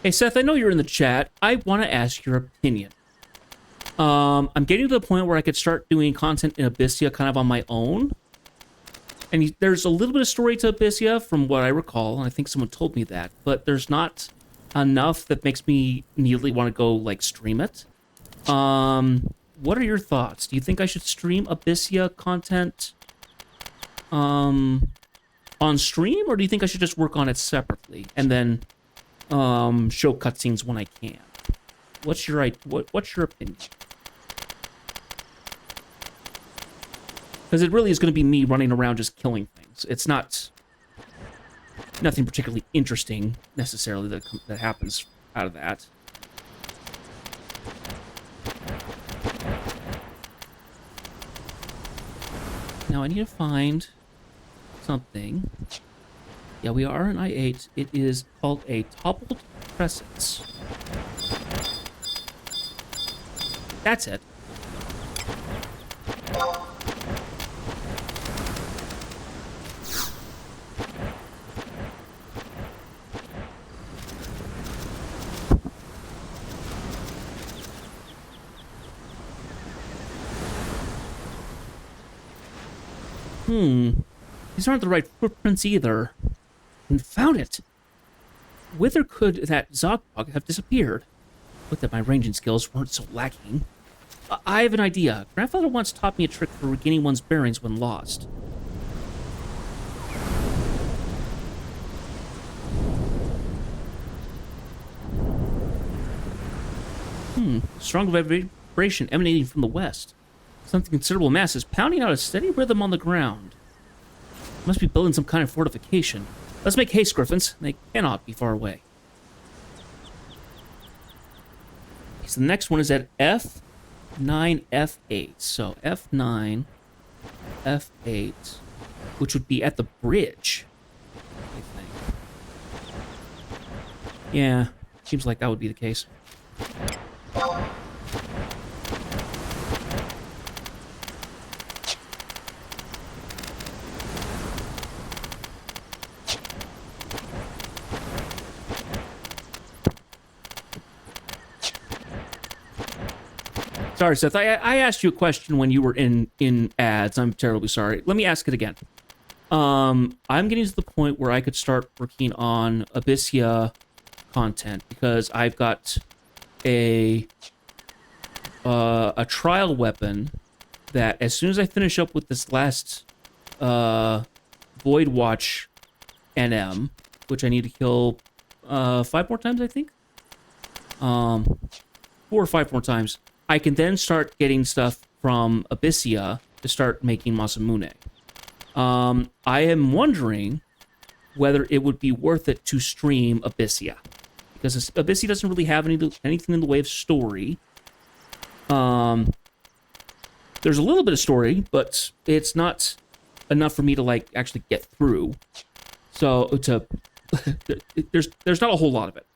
Hey, Seth, I know you're in the chat. I want to ask your opinion. I'm getting to the point where I could start doing content in Abyssia kind of on my own. And there's a little bit of story to Abyssia from what I recall, and I think someone told me that, but there's not enough that makes me immediately want to go, like, stream it. What are your thoughts? Do you think I should stream Abyssia content on stream, or do you think I should just work on it separately and then show cutscenes when I can? What's your opinion? Because it really is going to be me running around just killing things. It's nothing particularly interesting necessarily that happens out of that. Now I need to find something. Yeah, we are in I-8. It is called a toppled crescent. That's it. These aren't the right footprints either. And found it. Whither could that Zogpog have disappeared? Look that my ranging skills weren't so lacking. I have an idea. Grandfather once taught me a trick for regaining one's bearings when lost. Strong vibration emanating from the west. Something considerable mass is pounding out a steady rhythm on the ground. Must be building some kind of fortification. Let's make haste, Griffins. They cannot be far away. Okay, so the next one is at F9, F8. So F9, F8, which would be at the bridge, I think. Yeah, seems like that would be the case. Sorry, Seth. I asked you a question when you were in ads. I'm terribly sorry. Let me ask it again. I'm getting to the point where I could start working on Abyssia content because I've got a trial weapon that as soon as I finish up with this last Void Watch NM, which I need to kill 5 more times, I think. 4 or 5 more times. I can then start getting stuff from Abyssia to start making Masamune. I am wondering whether it would be worth it to stream Abyssia. Because Abyssia doesn't really have anything in the way of story. There's a little bit of story, but it's not enough for me to, like, actually get through. So, there's not a whole lot of it,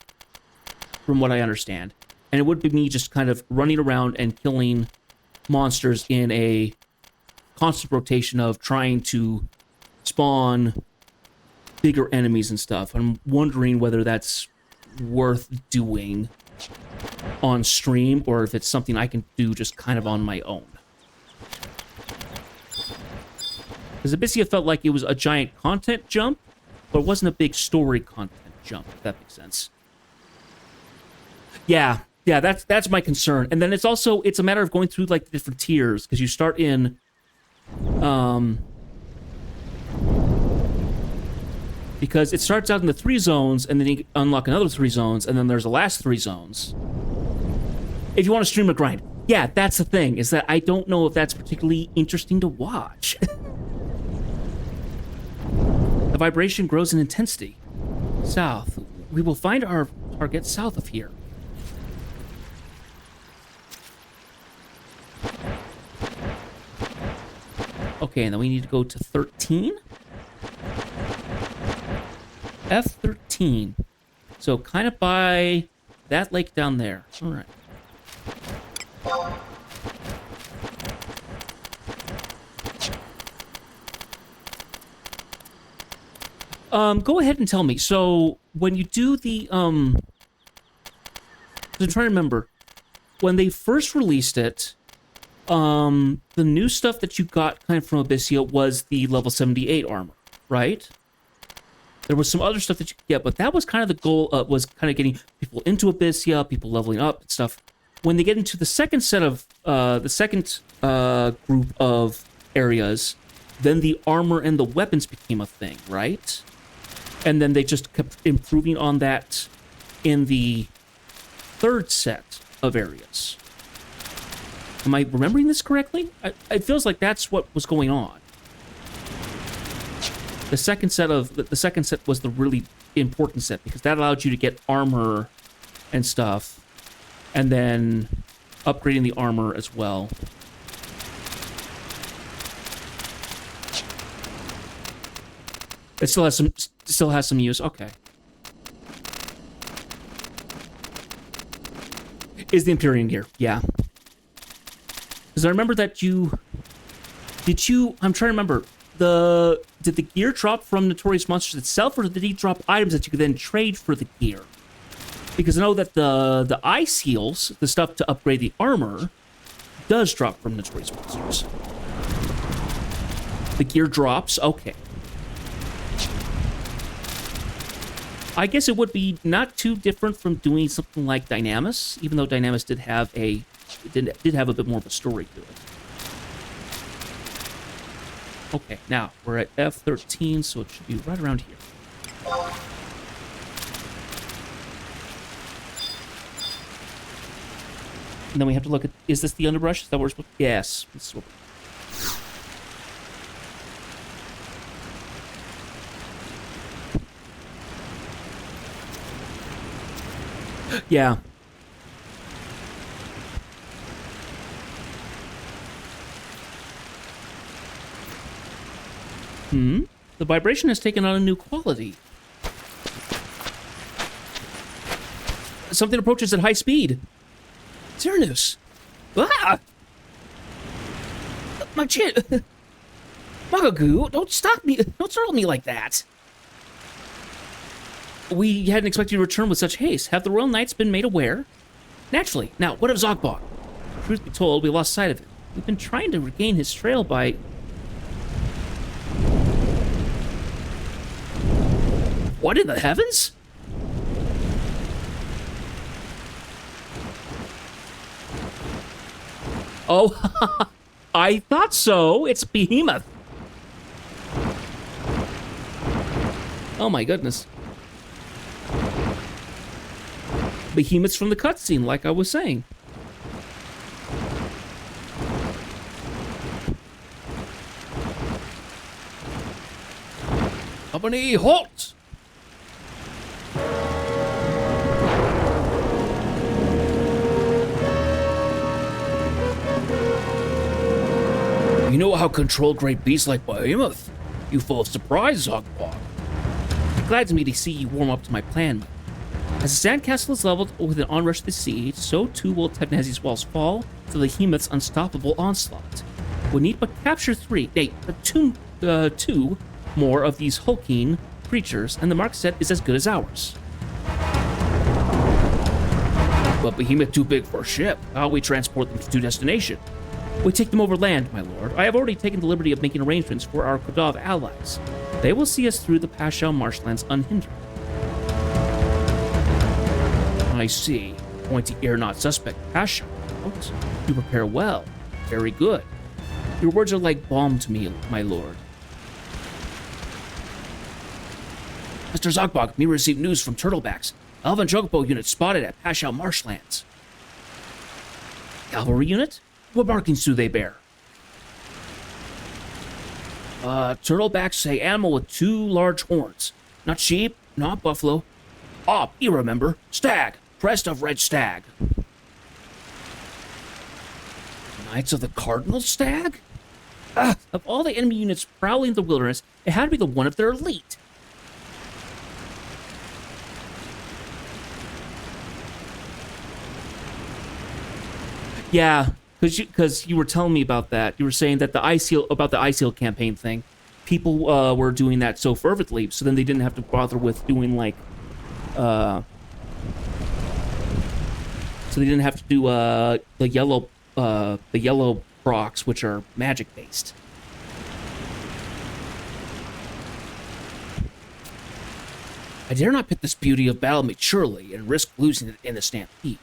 from what I understand. And it would be me just kind of running around and killing monsters in a constant rotation of trying to spawn bigger enemies and stuff. I'm wondering whether that's worth doing on stream or if it's something I can do just kind of on my own. Because Abyssia felt like it was a giant content jump, but it wasn't a big story content jump, if that makes sense. Yeah, that's my concern. And then it's a matter of going through, like, the different tiers, because you start in, Because it starts out in the 3 zones, and then you unlock another 3 zones, and then there's the last 3 zones. If you want to stream a grind. Yeah, that's the thing, is that I don't know if that's particularly interesting to watch. The vibration grows in intensity. South. We will find our target south of here. Okay, and then we need to go to 13. F13. So kind of by that lake down there. All right. Go ahead and tell me. So when you do the I'm trying to remember when they first released it. The new stuff that you got kind of from Abyssea was the level 78 armor, right? There was some other stuff that you could get, but that was kind of the goal, was kind of getting people into Abyssea, people leveling up and stuff. When they get into the second set of, group of areas, then the armor and the weapons became a thing, right? And then they just kept improving on that in the third set of areas. Am I remembering this correctly? It feels like that's what was going on. The second set was the really important set because that allowed you to get armor and stuff, and then upgrading the armor as well. It still has some use. Okay. Is the Empyrean gear? Yeah. Because I remember that I'm trying to remember, did the gear drop from Notorious Monsters itself, or did he drop items that you could then trade for the gear? Because I know that the eye seals, the stuff to upgrade the armor, does drop from Notorious Monsters. The gear drops? Okay. I guess it would be not too different from doing something like Dynamis, even though Dynamis did have a bit more of a story to it. Okay, now we're at F13, so it should be right around here. And then we have to look at, is this the underbrush? Is that what we're supposed to? Yes. This is what yeah. The vibration has taken on a new quality. Something approaches at high speed. Cernus! Ah! My chin! Magagu, don't stop me! Don't startle me like that! We hadn't expected you to return with such haste. Have the Royal Knights been made aware? Naturally. Now, what of Zogbog? Truth be told, we lost sight of him. We've been trying to regain his trail by... What in the heavens? Oh, I thought so. It's Behemoth. Oh my goodness. Behemoth's from the cutscene, like I was saying. Company, halt! You know how to control great beasts like Behemoth? You full of surprise, Zogbog. I'm glad to see you warm up to my plan. As the sandcastle is leveled with an onrush to the sea, so too will Tecnezi's walls fall to the Behemoth's unstoppable onslaught. We need but capture two more of these hulking creatures, and the mark set is as good as ours. But Behemoth too big for a ship. How we transport them to destination? We take them over land, my lord. I have already taken the liberty of making arrangements for our Kodav allies. They will see us through the Pashao marshlands unhindered. I see. Pointy ear not suspect. Pashao. You prepare well. Very good. Your words are like balm to me, my lord. Mr. Zogbog, me received news from Turtlebacks. Elven Chocobo unit spotted at Pashow Marshlands. Cavalry unit? What markings do they bear? Turtlebacks say animal with 2 large horns. Not sheep, not buffalo. Ah, you remember. Stag. Crest of red stag. Knights of the Cardinal Stag? Of all the enemy units prowling the wilderness, it had to be the one of their elite. Yeah, because you were telling me about that. You were saying that the ISEAL campaign thing, people were doing that so fervently, so then they didn't have to bother with doing like, so they didn't have to do the yellow procs, which are magic based. I dare not pit this beauty of battle maturely and risk losing it in the stampede.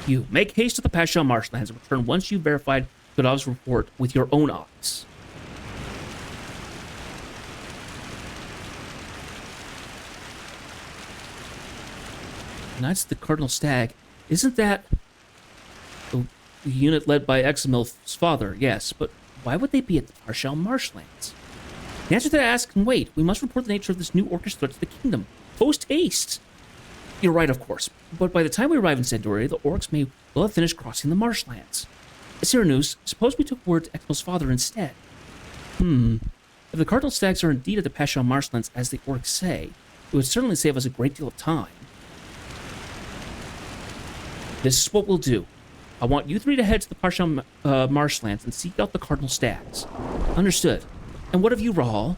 You make haste to the Pashow Marshlands and return once you've verified Godov's report with your own eyes. Knights of the Cardinal Stag. Isn't that the unit led by Examil's father? Yes, but why would they be at the Pashow Marshlands? The answer to that ask can wait. We must report the nature of this new orcish threat to the kingdom. Post haste. You're right, of course. But by the time we arrive in Sandoria, the orcs may well have finished crossing the marshlands. Cyranus, suppose we took word to Exmo's father instead. If the Cardinal Stags are indeed at the Pashow Marshlands, as the orcs say, it would certainly save us a great deal of time. This is what we'll do. I want you 3 to head to the Pashow Marshlands and seek out the Cardinal Stags. Understood. And what of you, Rahal?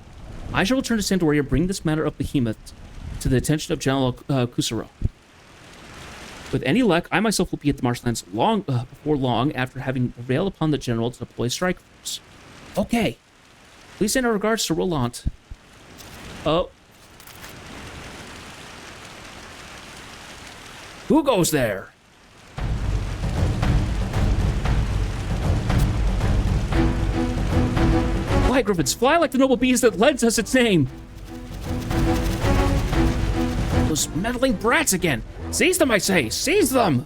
I shall return to Sandoria and bring this matter of Behemoth to the attention of General Kusaro. With any luck, I myself will be at the marshlands before long after having prevailed upon the general to deploy strike force. Okay. Please send our regards to Roland. Oh. Who goes there? Fly, Griffins, fly like the noble bees that lends us its name. Those meddling brats again. Seize them, I say! Seize them!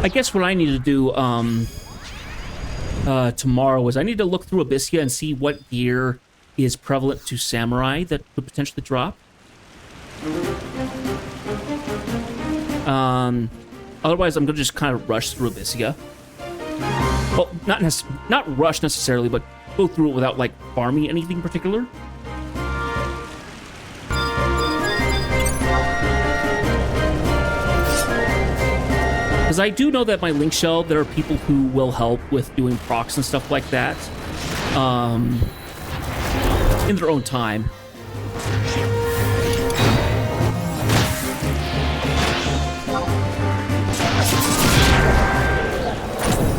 I guess what I need to do tomorrow is I need to look through Abyssia and see what gear is prevalent to samurai that could potentially drop. Otherwise, I'm gonna just kind of rush through Abyssia. Well, not rush necessarily, but go through it without like farming anything in particular. Because I do know that my link shell, there are people who will help with doing procs and stuff like that, in their own time.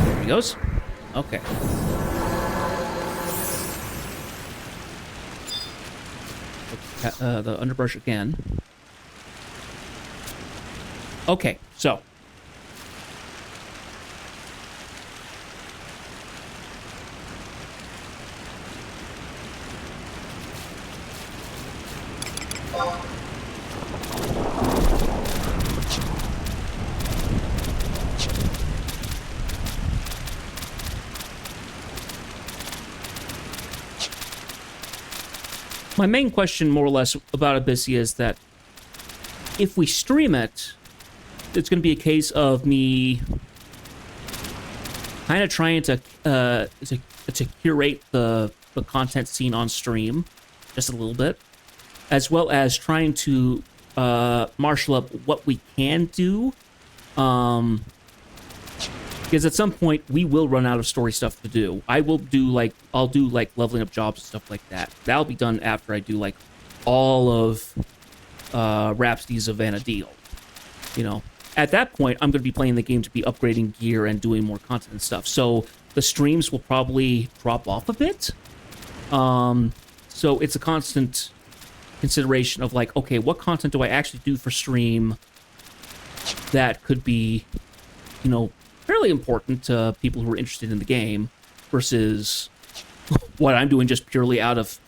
There he goes. Okay. The underbrush again. Okay, so. My main question, more or less, about Abyssia is that if we stream it, it's going to be a case of me kind of trying to curate the content seen on stream just a little bit, as well as trying to marshal up what we can do Because at some point we will run out of story stuff to do. I'll do like leveling up jobs and stuff like that. That'll be done after I do like all of Rhapsodies of Vana'diel. You know, at that point I'm going to be playing the game to be upgrading gear and doing more content and stuff. So the streams will probably drop off a bit. So it's a constant consideration of like, okay, what content do I actually do for stream that could be, you know, fairly important to people who are interested in the game versus what I'm doing just purely out of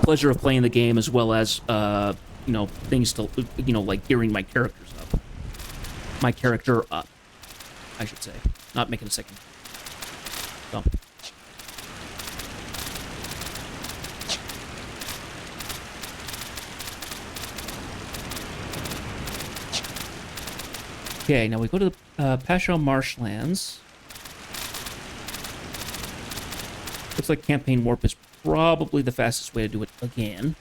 pleasure of playing the game, as well as you know, things to, you know, like gearing my character up, I should say, not making a second. So. Okay, now we go to the Pashel Marshlands. Looks like Campaign Warp is probably the fastest way to do it again.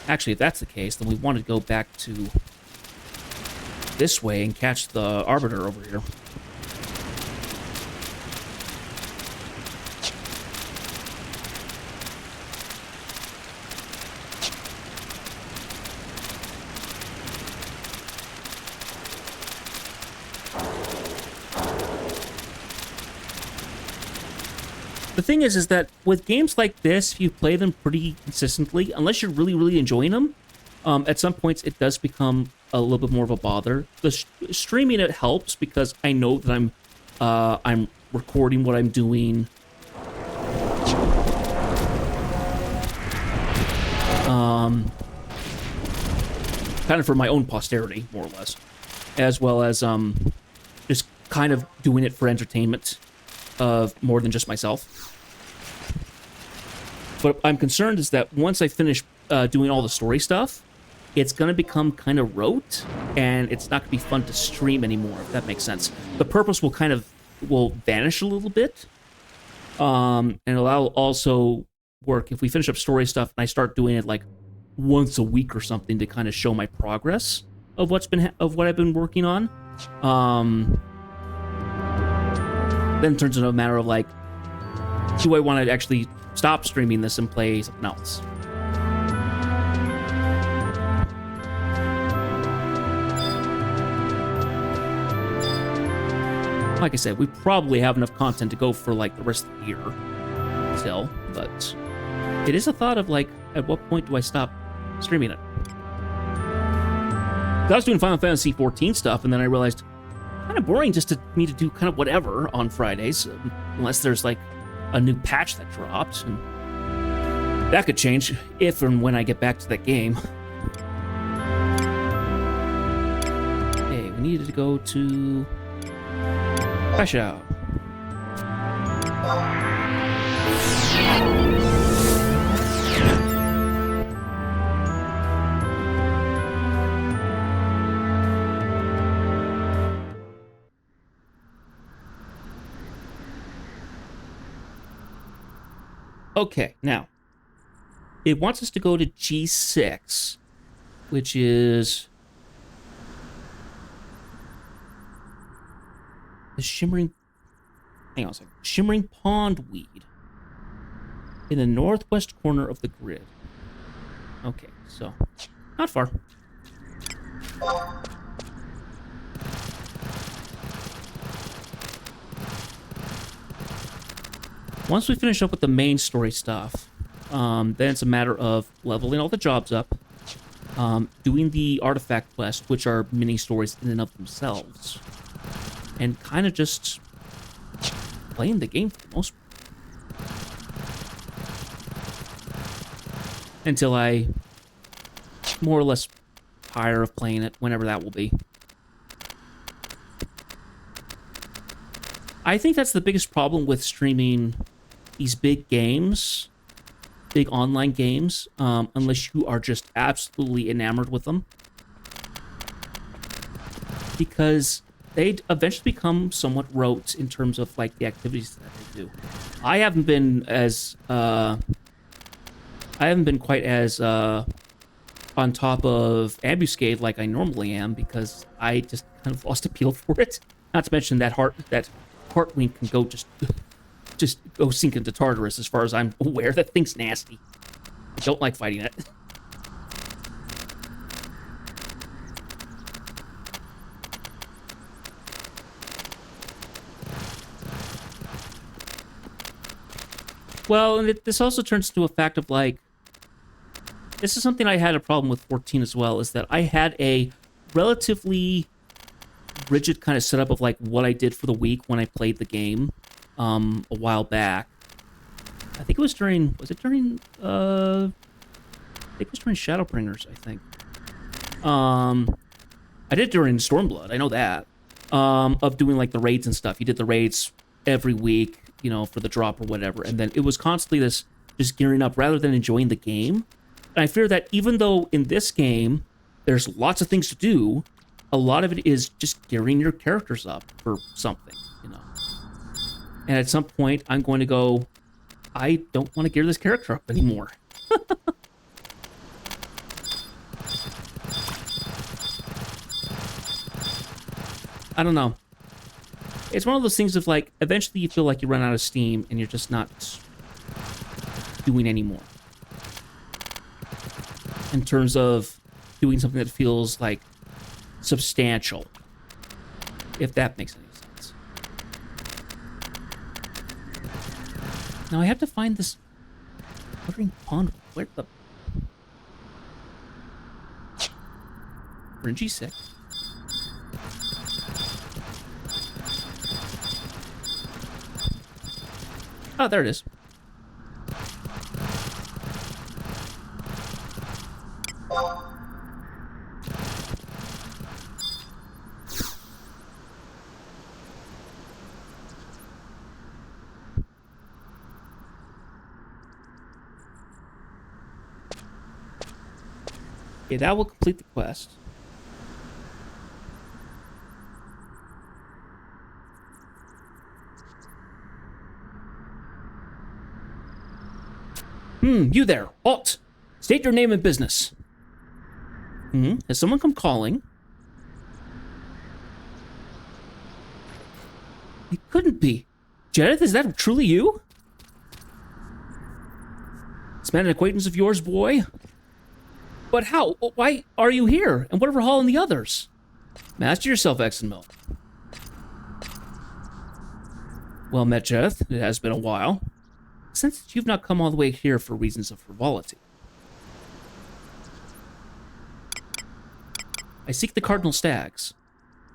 Actually, if that's the case, then we want to go back to this way and catch the Arbiter over here. The thing is that with games like this, if you play them pretty consistently, unless you're really, really enjoying them, at some points it does become a little bit more of a bother. The streaming it helps because I know that I'm recording what I'm doing. Kind of for my own posterity, more or less, as well as just kind of doing it for entertainment of more than just myself. But I'm concerned is that once I finish doing all the story stuff, it's going to become kind of rote, and it's not going to be fun to stream anymore, if that makes sense. The purpose will vanish a little bit, and it'll also work if we finish up story stuff and I start doing it like once a week or something to kind of show my progress of what I've been working on. Then it turns into a matter of like, do I want to actually stop streaming this and play something else? Like I said, we probably have enough content to go for like the rest of the year still, but it is a thought of like, at what point do I stop streaming it? I was doing Final Fantasy XIV stuff, and then I realized kind of boring just to me to do kind of whatever on Fridays, unless there's like a new patch that drops, and that could change if and when I get back to that game. Okay, we needed to go to Pashel. Okay, now, it wants us to go to G6, which is the Shimmering Pondweed in the northwest corner of the grid. Okay, so, not far. Once we finish up with the main story stuff, then it's a matter of leveling all the jobs up, doing the artifact quests, which are mini stories in and of themselves, and kind of just playing the game for the most part. Until I more or less tire of playing it, whenever that will be. I think that's the biggest problem with streaming these big games, big online games, unless you are just absolutely enamored with them. Because they eventually become somewhat rote in terms of like the activities that they do. I haven't been quite as on top of Ambuscade like I normally am, because I just kind of lost appeal for it. Not to mention that Heartwing can go just go sink into Tartarus. As far as I'm aware, that thing's nasty. I don't like fighting it. Well, and this also turns to a fact of, like, this is something I had a problem with 14 as well, is that I had a relatively rigid kind of setup of, like, what I did for the week when I played the game a while back. I think it was during, I think it was during Shadowbringers, I think. I did it during Stormblood, I know that, of doing, like, the raids and stuff. You did the raids every week, you know, for the drop or whatever. And then it was constantly this just gearing up rather than enjoying the game. And I fear that even though in this game, there's lots of things to do, a lot of it is just gearing your characters up for something, you know. And at some point, I'm going to go, I don't want to gear this character up anymore. I don't know. It's one of those things of, like, eventually you feel like you run out of steam and you're just not doing anymore. In terms of doing something that feels, like, substantial. If that makes any sense. Now I have to find this watering pond. Where the... Renji sick. Oh, there it is. Okay, that will complete the quest. You there. Halt! State your name and business. Has someone come calling? It couldn't be. Jedith, is that truly you? This man an acquaintance of yours, boy? But how? Why are you here? And what of Rahal and the others? Master yourself, Exenmil. Well met, Jedith. It has been a while. Since you've not come all the way here for reasons of frivolity. I seek the Cardinal Stags.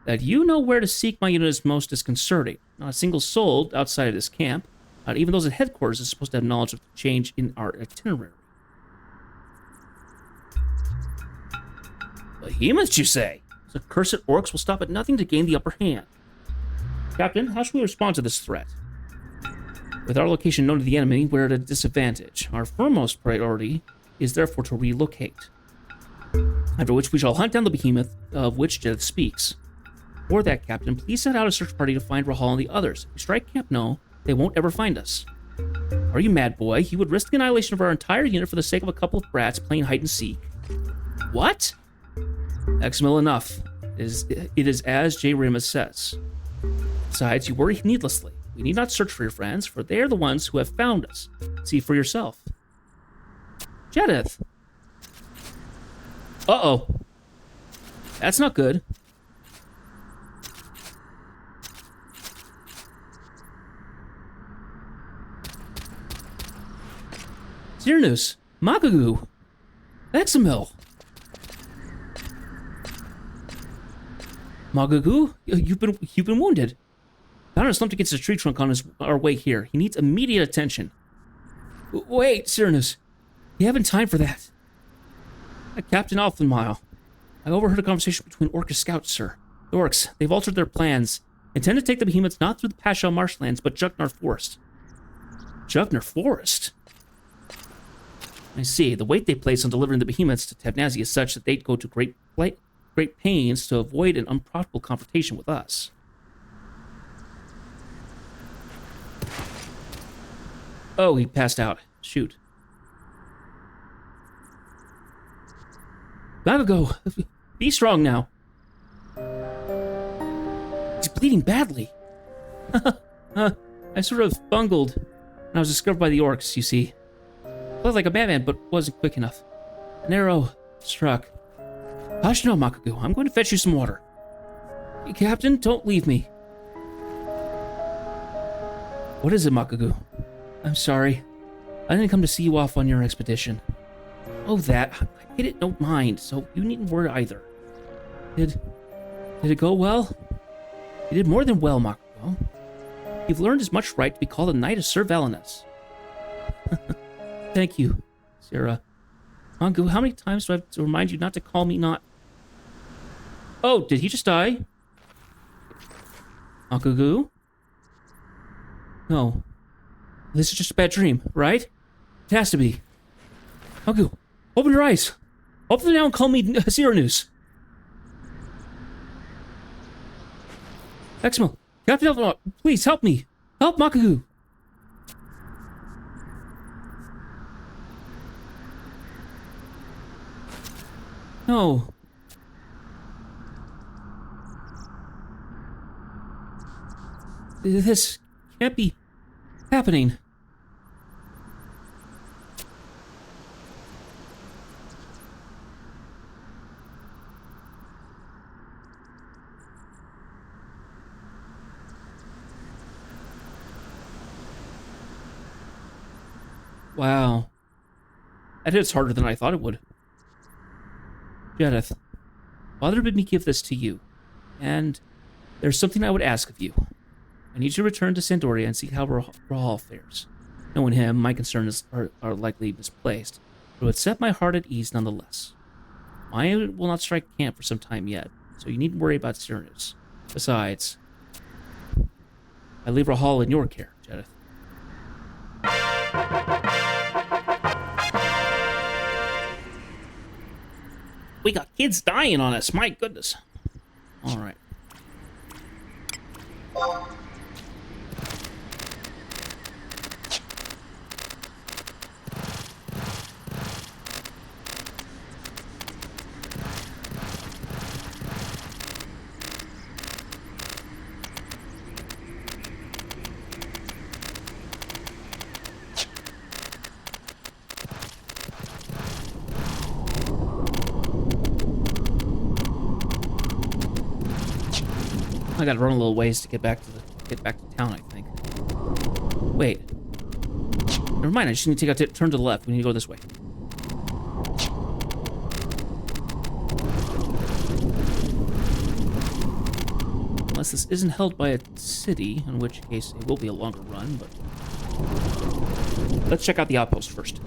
That you know where to seek my unit is most disconcerting. Not a single soul outside of this camp, not even those at headquarters, is supposed to have knowledge of the change in our itinerary. Behemoths, you say? The cursed orcs will stop at nothing to gain the upper hand. Captain, how should we respond to this threat? With our location known to the enemy, we're at a disadvantage. Our foremost priority is therefore to relocate. After which we shall hunt down the behemoth of which Jedith speaks. For that, Captain, please send out a search party to find Rahal and the others. If we strike Camp No, they won't ever find us. Are you mad, boy? You would risk the annihilation of our entire unit for the sake of a couple of brats playing hide and seek. What? Exenmil, enough. It is as J. Rimas says. Besides, you worry needlessly. We need not search for your friends, for they are the ones who have found us. See for yourself. Jedith! Uh-oh. That's not good. Cyrnus! Magagu! Exenmil! Magagu, you've been wounded. Found him slumped against a tree trunk on our way here. He needs immediate attention. Wait, Cyrnus. You haven't time for that. Captain Alphenmile. I overheard a conversation between Orcish scouts, sir. The orcs, they've altered their plans. Intend to take the behemoths not through the Pashel marshlands, but Jugnar Forest. Jugnar Forest? I see. The weight they place on delivering the behemoths to Tevnazi is such that they'd go to great pains to avoid an unprofitable confrontation with us. Oh, he passed out. Shoot. Gotta go. Be strong now. bleeding badly. I sort of bungled, and I was discovered by the orcs, you see. Played like a madman, but wasn't quick enough. An arrow struck. Hush now, Makagu. I'm going to fetch you some water. Captain, don't leave me. What is it, Makagu? I'm sorry. I didn't come to see you off on your expedition. Oh, that. I hit it, don't mind, so you needn't worry either. Did it go well? You did more than well, Makagu. You've learned as much right to be called a knight as Sir Valenus. Thank you, Sarah. Makagu, how many times do I have to remind you not to call me not... Oh, did he just die? Makagu? No. This is just a bad dream, right? It has to be. Makagu, open your eyes. Open them now and call me Cyranoos. Exmo, Captain Elfmont, please help me. Help Makagu. No. This can't be happening. Wow. That hits harder than I thought it would. Jedith, Father bid me give this to you, and there's something I would ask of you. I need you to return to Sandoria and see how Rahal fares. Knowing him, my concerns are likely misplaced, but it would set my heart at ease nonetheless. I will not strike camp for some time yet, so you needn't worry about Cyranoos. Besides, I leave Rahal in your care, Jedith. We got kids dying on us, my goodness. All right. I gotta run a little ways to get back to town, I think. Wait. Never mind, I just need to take a turn to the left. We need to go this way. Unless this isn't held by a city, in which case it will be a longer run, but... Let's check out the outpost first.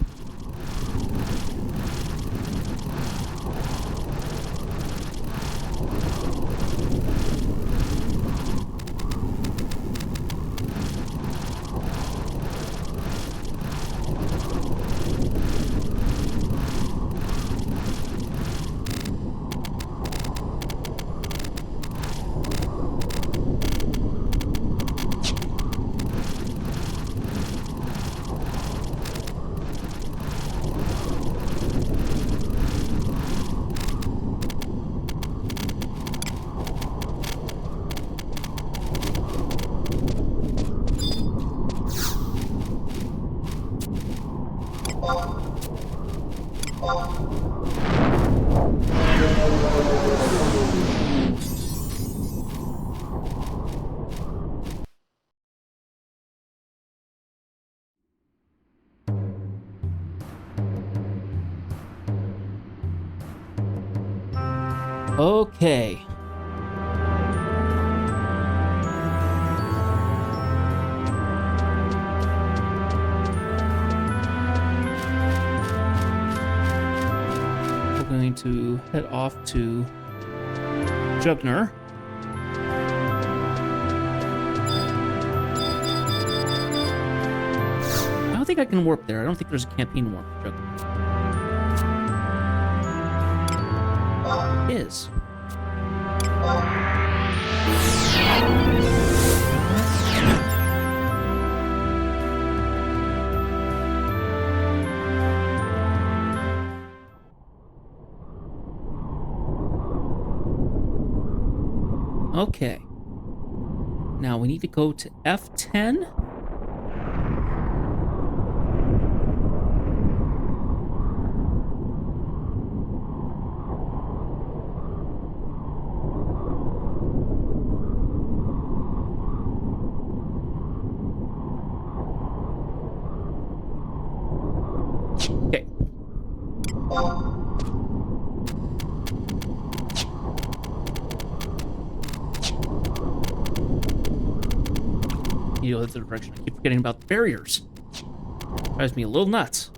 Okay. We're going to head off to Jugner. I don't think I can warp there. I don't think there's a campaign warp for Jugner. Is. Okay. Now we need to go to F10. Okay. You know, that's the direction. I keep forgetting about the barriers. Drives me a little nuts.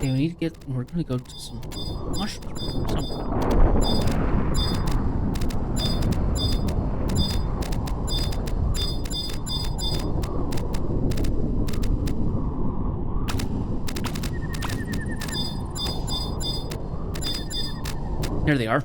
Okay, we need to get. We're gonna go to some mushrooms or something. There they are.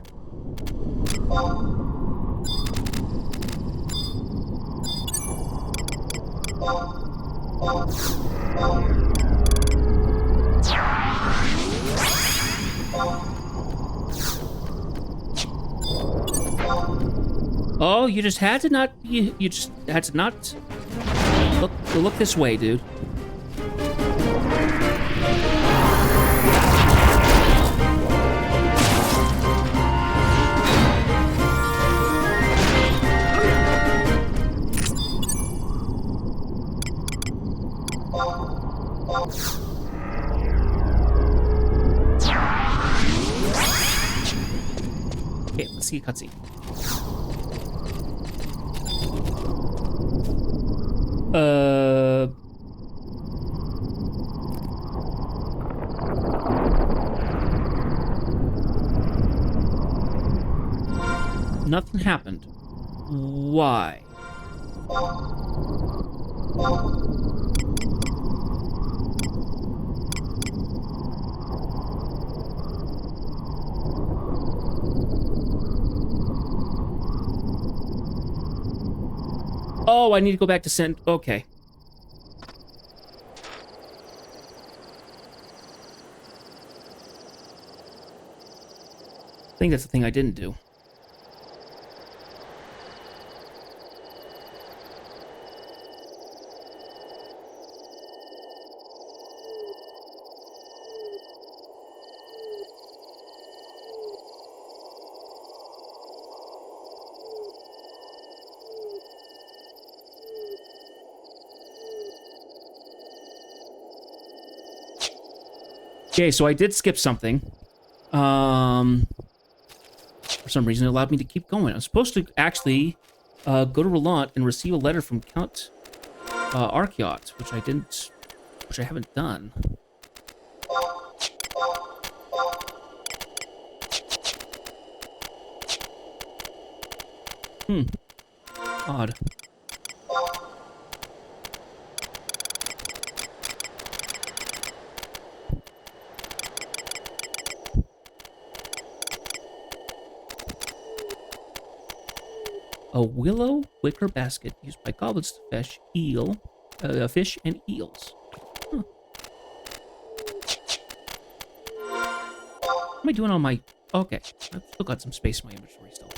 Oh, you just had to not. You just had to not look this way, dude. Okay, let's see a cutscene. Nothing happened. Why? Oh, I need to go back to send. Okay. I think that's the thing I didn't do. Okay, so I did skip something. For some reason, it allowed me to keep going. I'm supposed to actually go to Roland and receive a letter from Count Archeot, which I haven't done. Odd. A willow wicker basket used by goblins to fish and eels. Huh. What am I doing on my... Okay, I've still got some space in my inventory still.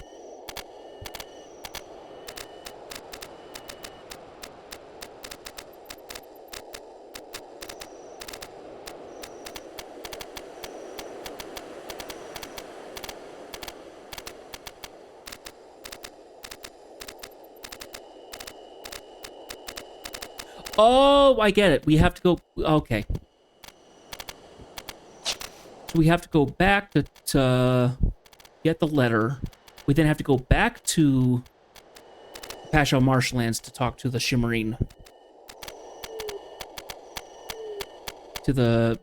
Oh, I get it. We have to go... Okay. So we have to go back to get the letter. We then have to go back to Pasho Marshlands to talk to the Shimmering. To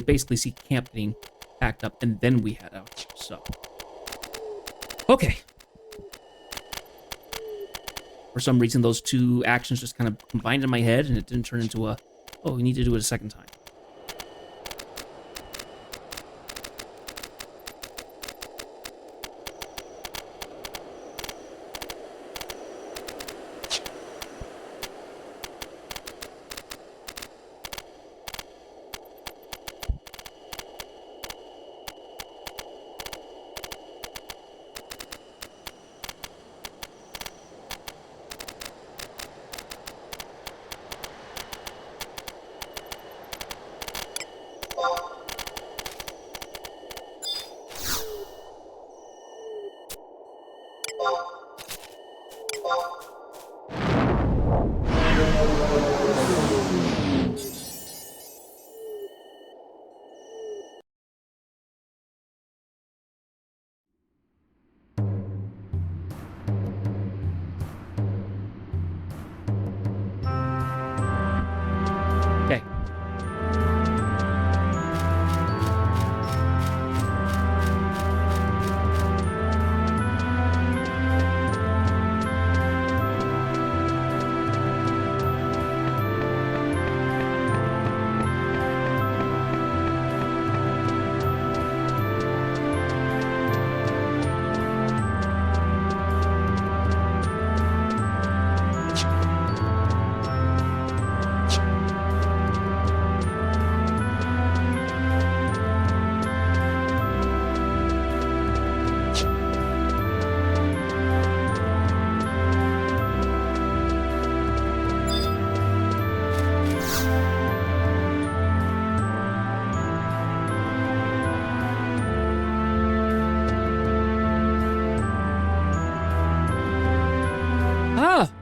basically see camp getting packed up, and then we head out. So... Okay. For some reason, those two actions just kind of combined in my head, and it didn't turn into a, oh, we need to do it a second time. Okay.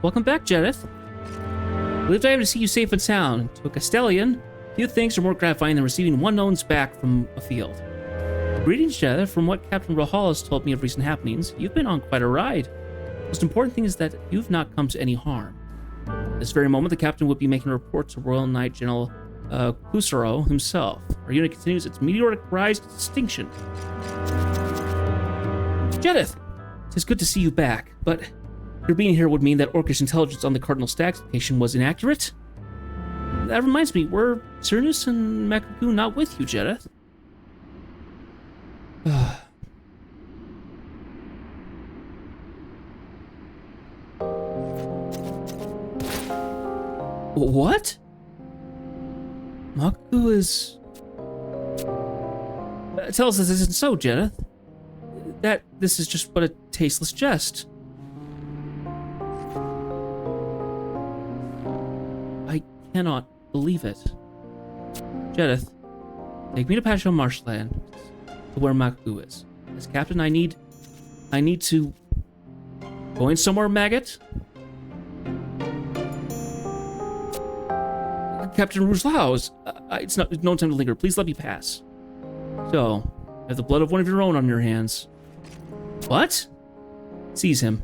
Welcome back, Jareth. Believed I am to see you safe and sound. To a Castellan, few things are more gratifying than receiving one known's back from a field. Greetings, Jareth. From what Captain Rahal has told me of recent happenings, you've been on quite a ride. The most important thing is that you've not come to any harm. At this very moment, the captain would be making a report to Royal Knight General Kusaro himself. Our unit continues its meteoric rise to distinction. Jareth, it is good to see you back, but your being here would mean that Orcish intelligence on the Cardinal Stag's location was inaccurate? That reminds me, were Cernus and Makaku not with you, Jareth? What? Makaku is... tell us this isn't so, Jareth. That this is just but a tasteless jest. I cannot believe it. Jareth, take me to Pasho Marshland, to where Makaku is. As captain, I need to go in somewhere, maggot. Captain Rougelau's. It's no time to linger. Please let me pass. So, you have the blood of one of your own on your hands. What? Seize him.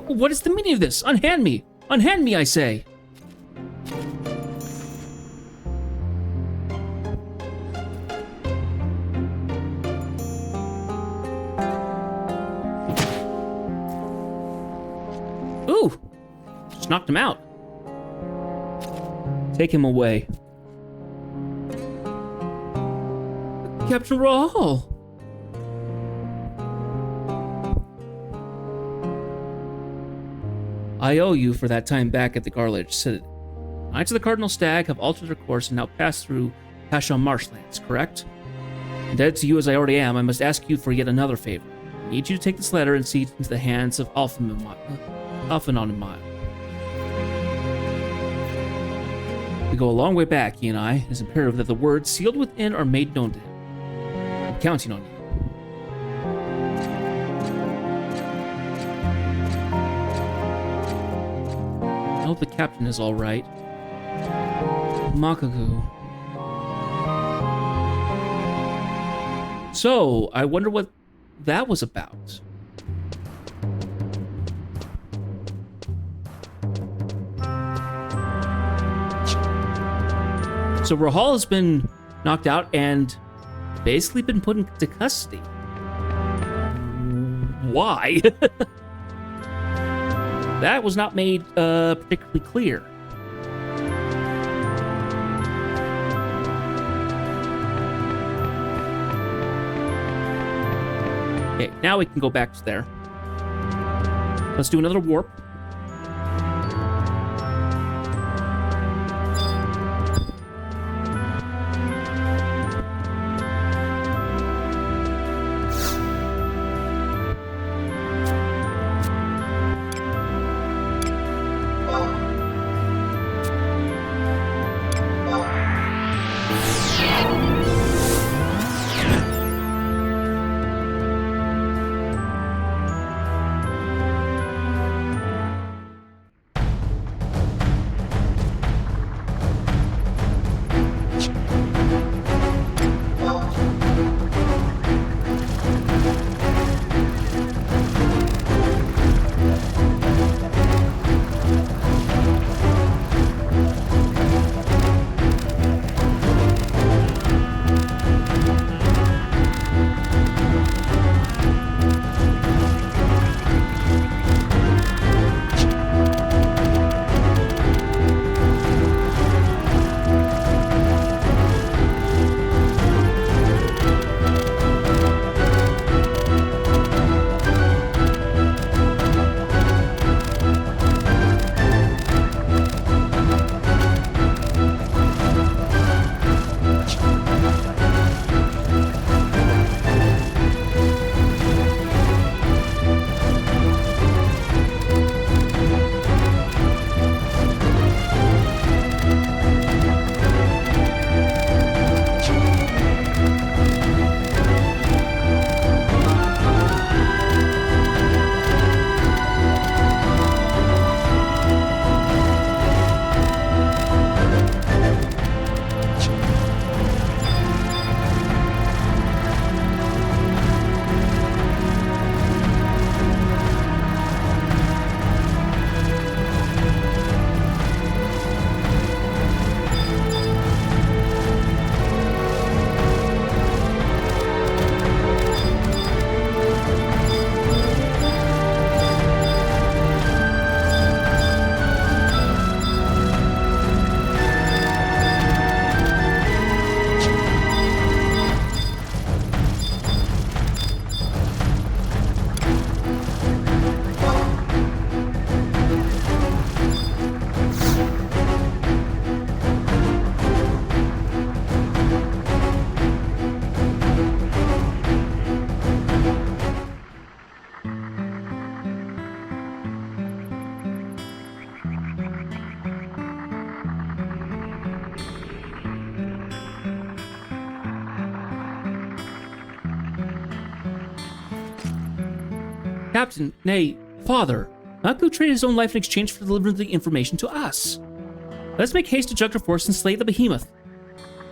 What is the meaning of this? Unhand me! Unhand me, I say! just knocked him out. Take him away. Captain Rahal. I owe you for that time back at the Garledge Citadel. Knights of the Cardinal Stag have altered their course and now pass through Pashon marshlands, correct? Dead to you as I already am, I must ask you for yet another favor. I need you to take this letter and see it into the hands of Alphanon Mile. We go a long way back, he and I. It is imperative that the words sealed within are made known to him. I'm counting on you. I hope the captain is all right. Makaku. So, I wonder what that was about. So Rahal has been knocked out and basically been put into custody. Why? That was not made particularly clear. Okay, now we can go back to there. Let's do another warp. Captain, nay, father, Maku traded his own life in exchange for delivering the information to us. Let's make haste to jug our force and slay the behemoth.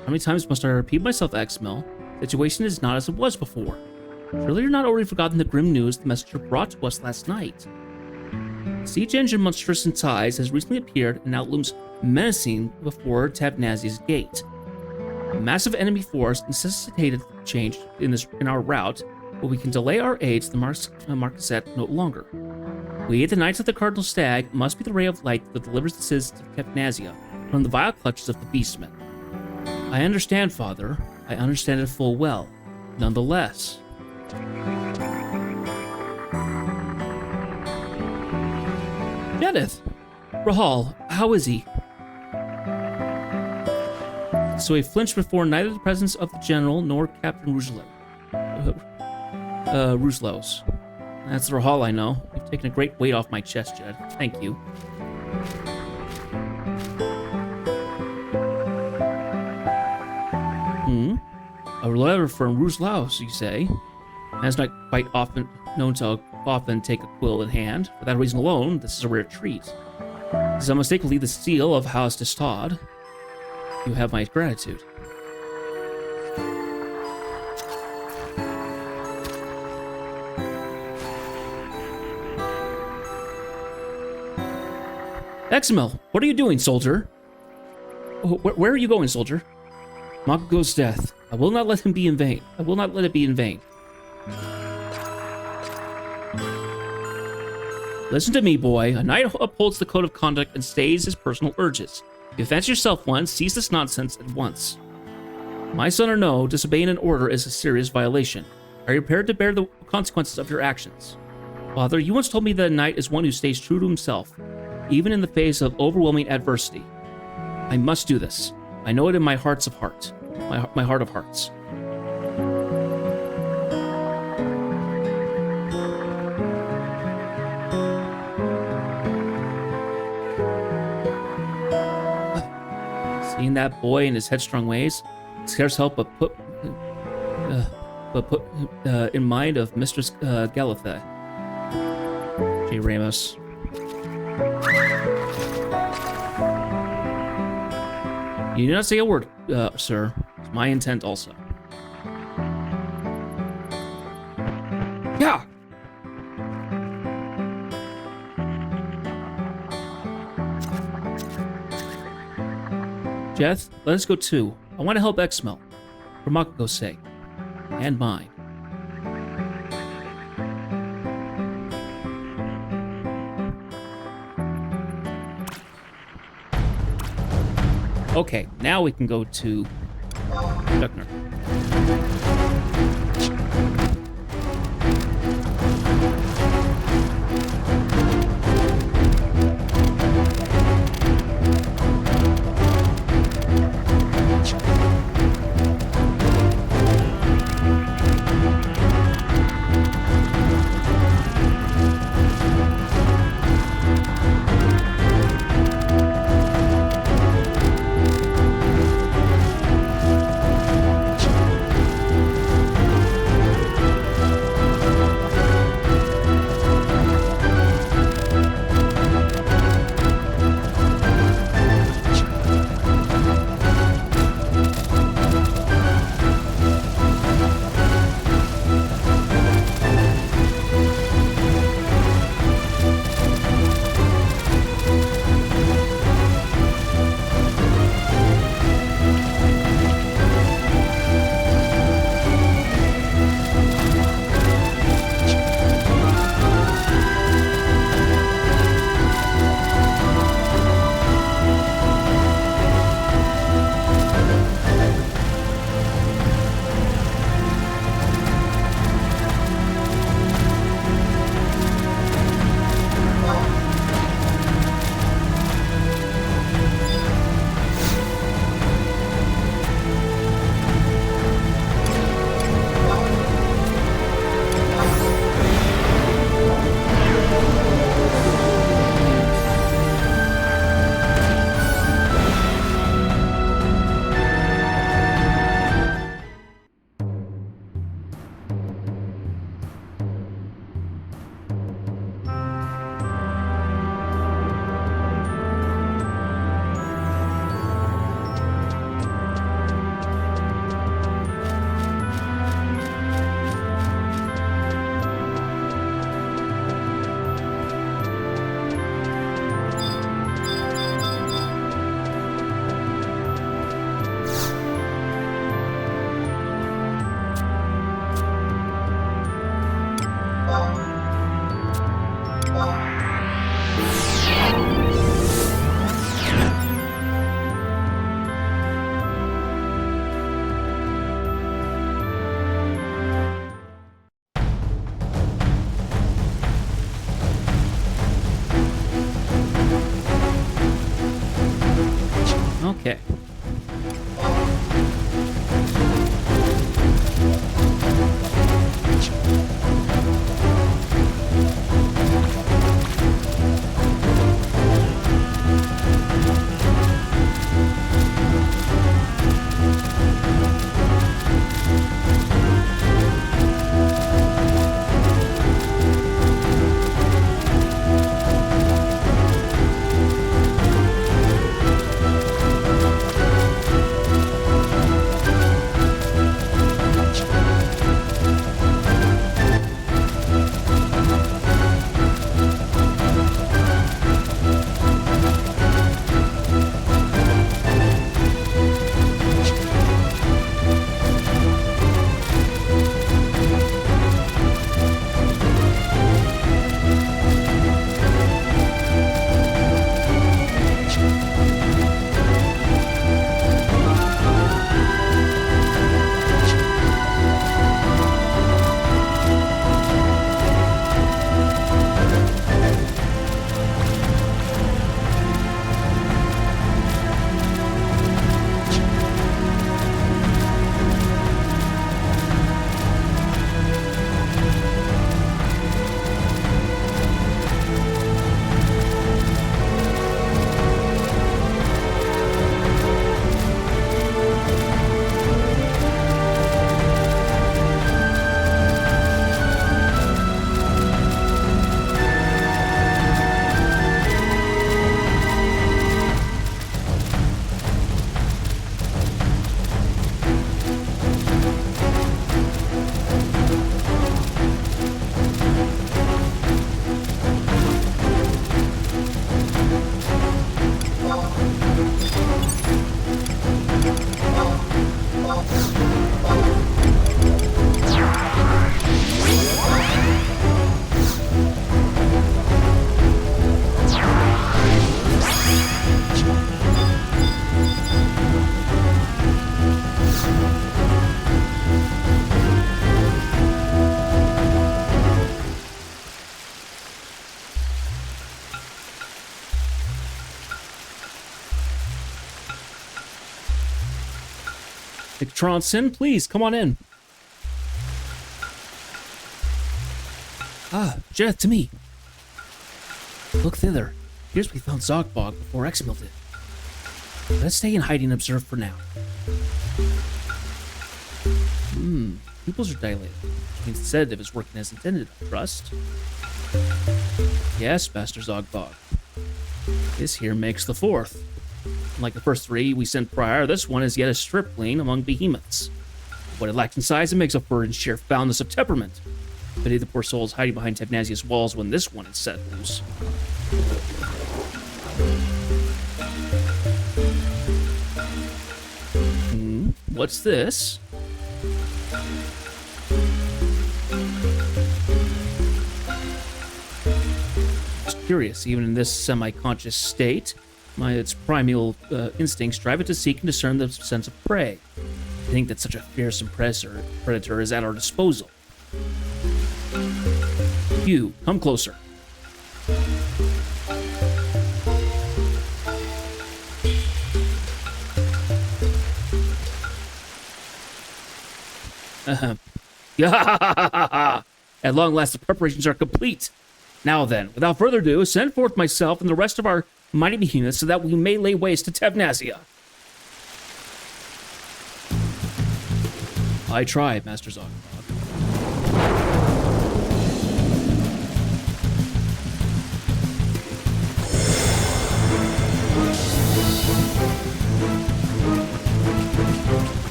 How many times must I repeat myself, Axmil? The situation is not as it was before. Surely you're not already forgotten the grim news the messenger brought to us last night. The siege engine monstrous in size has recently appeared and now looms menacing before Tabnazi's gate. A massive enemy force necessitated change in our route, but we can delay our aid to the Marquisate no longer. We, the Knights of the Cardinal Stag, must be the ray of light that delivers the citizens of Capnasia from the vile clutches of the Beastmen. I understand, Father. I understand it full well. Nonetheless. Jedith! Rahal, how is he? So he flinched before neither the presence of the General nor Captain Rousselos. That's Rahal I know. You've taken a great weight off my chest, Jed. Thank you. A letter from Rousselos, you say? Man's not quite often known to often take a quill in hand. For that reason alone, this is a rare treat. This is unmistakably the seal of House Distad. You have my gratitude. Examel, what are you doing, soldier? Where are you going, soldier? Makogo's death. I will not let him be in vain. I will not let it be in vain. Listen to me, boy. A knight upholds the code of conduct and stays his personal urges. If you fancy yourself one, cease this nonsense at once. My son or no, disobeying an order is a serious violation. Are you prepared to bear the consequences of your actions? Father, you once told me that a knight is one who stays true to himself, even in the face of overwhelming adversity. I must do this. I know it in my heart of hearts. My heart of hearts. Seeing that boy and his headstrong ways, scarce help but put in mind of Mistress Galitha. J. Ramos. You do not say a word, sir. It's my intent also. Yeah. Jeth, let us go too. I want to help Exmel, for Makogo's sake, and mine. Okay, now we can go to Duckner. Tronson. Please, come on in. Ah, Jedith, to me. Look thither. Here's we found Zogbog before Examil did. Let's stay in hiding and observe for now. Pupils are dilated. Which means the sedative is working as intended, I trust. Yes, Master Zogbog. This here makes the fourth. Unlike the first three we sent prior, this one is yet a stripling among behemoths. What it lacked in size, it makes up for in sheer foulness of temperament. Pity the poor souls hiding behind Technasia's walls when this one is set loose. What's this? It's curious, even in this semi-conscious state, its primeval instincts drive it to seek and discern the sense of prey. I think that such a fearsome predator is at our disposal. You, come closer. At long last, the preparations are complete. Now then, without further ado, send forth myself and the rest of our mighty behemoths so that we may lay waste to Tecnasia. I tried, Master Zogbog.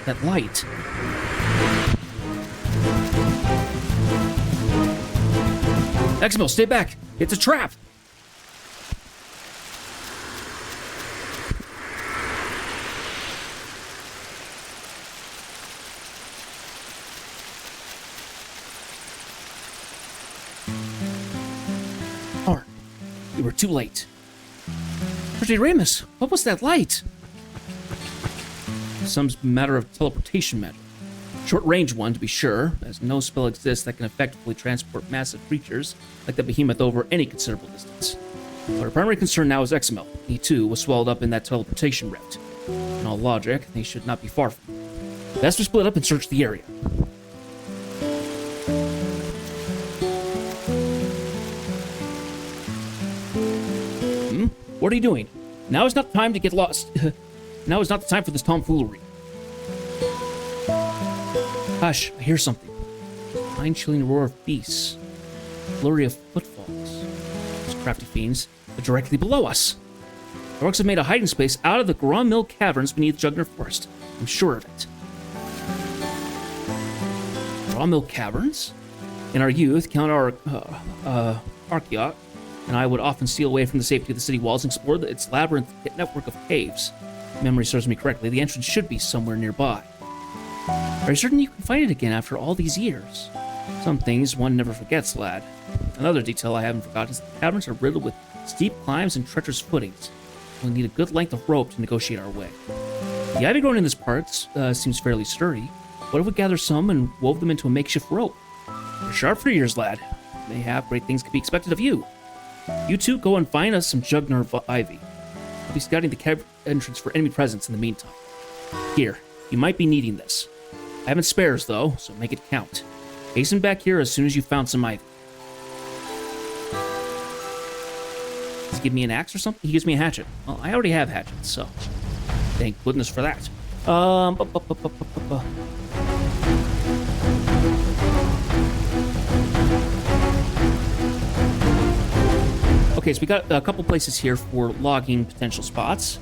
That light. Examil, stay back! It's a trap! Darn. We were too late. Pretty Ramus, what was that light? Some matter of teleportation magic. Short-range one, to be sure, as no spell exists that can effectively transport massive creatures like the behemoth over any considerable distance. But our primary concern now is Examil. He, too, was swallowed up in that teleportation rift. In all logic, they should not be far from him. Best to split up and search the area. What are you doing? Now is not the time to get lost. Now is not the time for this tomfoolery. Hush, I hear something. Mind-chilling roar of beasts. Flurry of footfalls. Those crafty fiends are directly below us. The orcs have made a hiding space out of the Grand Mill caverns beneath Jugner Forest. I'm sure of it. Grand Mill caverns? In our youth, Count Archeot and I would often steal away from the safety of the city walls and explore its labyrinth network of caves. If memory serves me correctly, the entrance should be somewhere nearby. Are you certain you can find it again after all these years? Some things one never forgets, lad. Another detail I haven't forgotten is that the caverns are riddled with steep climbs and treacherous footings. We'll need a good length of rope to negotiate our way. The ivy growing in this part seems fairly sturdy. What if we gather some and wove them into a makeshift rope? You're sharp for years, lad. Mayhap great things could be expected of you. You two go and find us some Jugner ivy. I'll be scouting the cave entrance for enemy presence in the meantime. Here, you might be needing this. I haven't spares, though, so make it count. Hasten back here as soon as you've found some ivy. Does he give me an axe or something? He gives me a hatchet. Well, I already have hatchets, so thank goodness for that. Okay, so we got a couple places here for logging potential spots.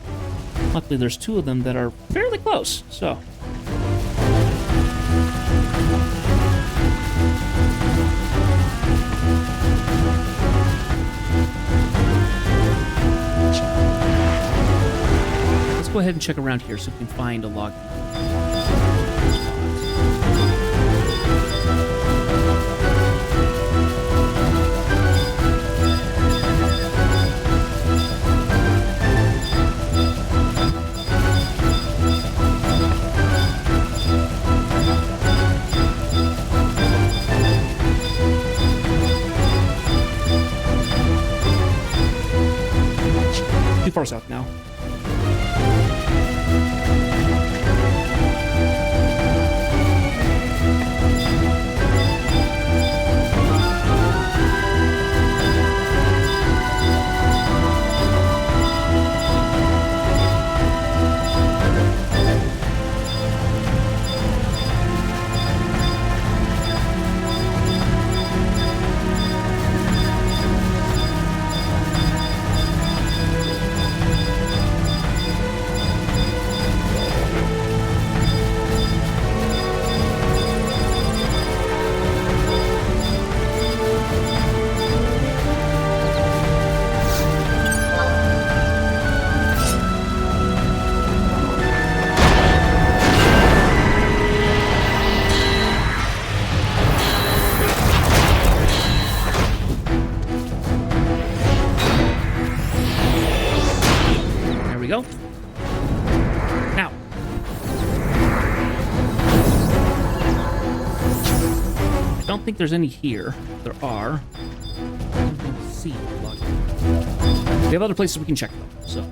Luckily, there's two of them that are fairly close, so. Let's go ahead and check around here so we can find a logging spot. Too far south now. don't think there's any here. There are. Let's see. We have other places we can check though, so.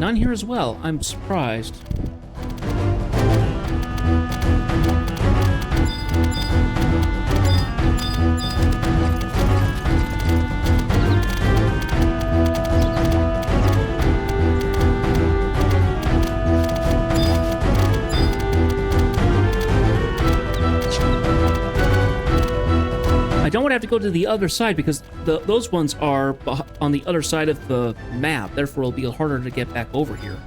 None here as well. I'm surprised. I don't want to have to go to the other side because those ones are on the other side of the map. Therefore, it'll be harder to get back over here.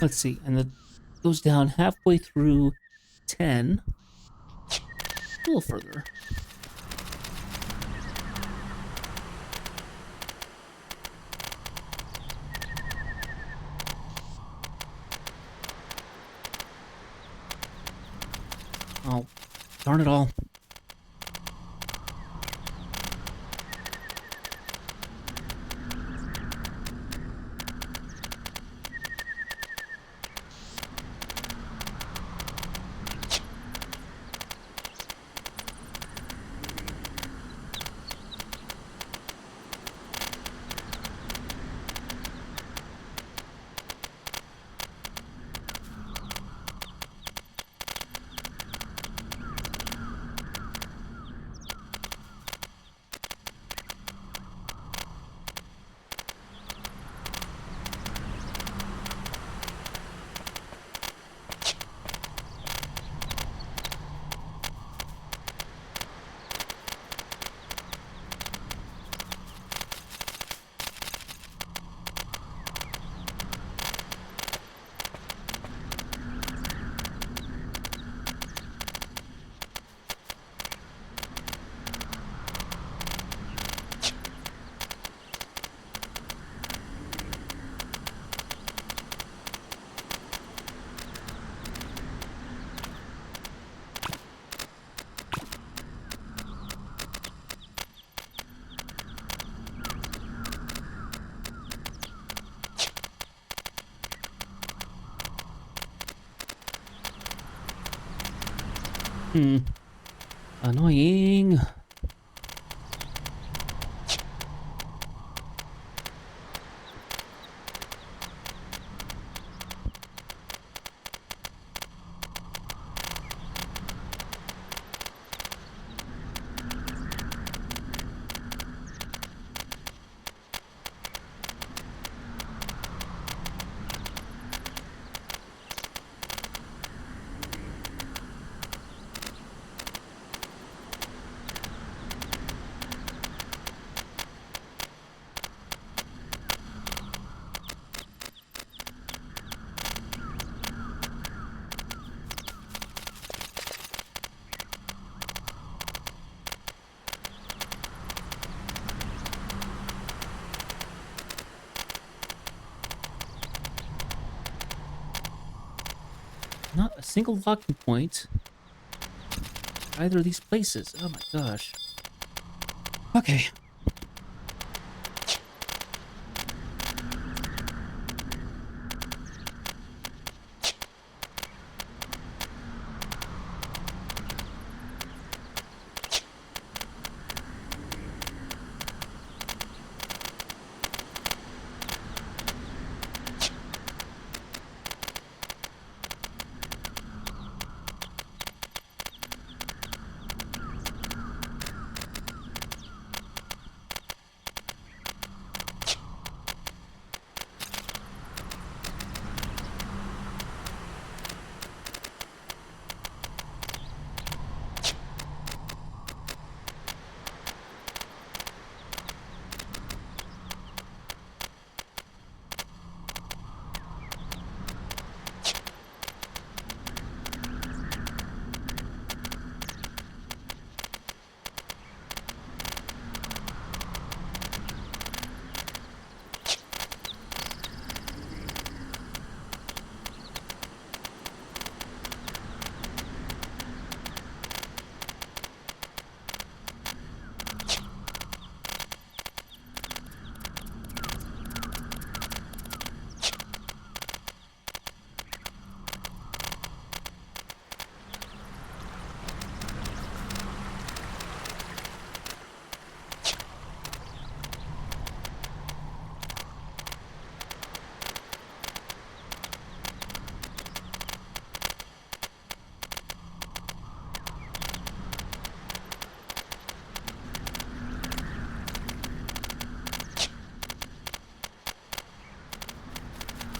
Let's see, and it goes down halfway through 10. A little further. Oh, darn it all. Annoying. Not a single locking point. Either of these places. Oh my gosh. Okay.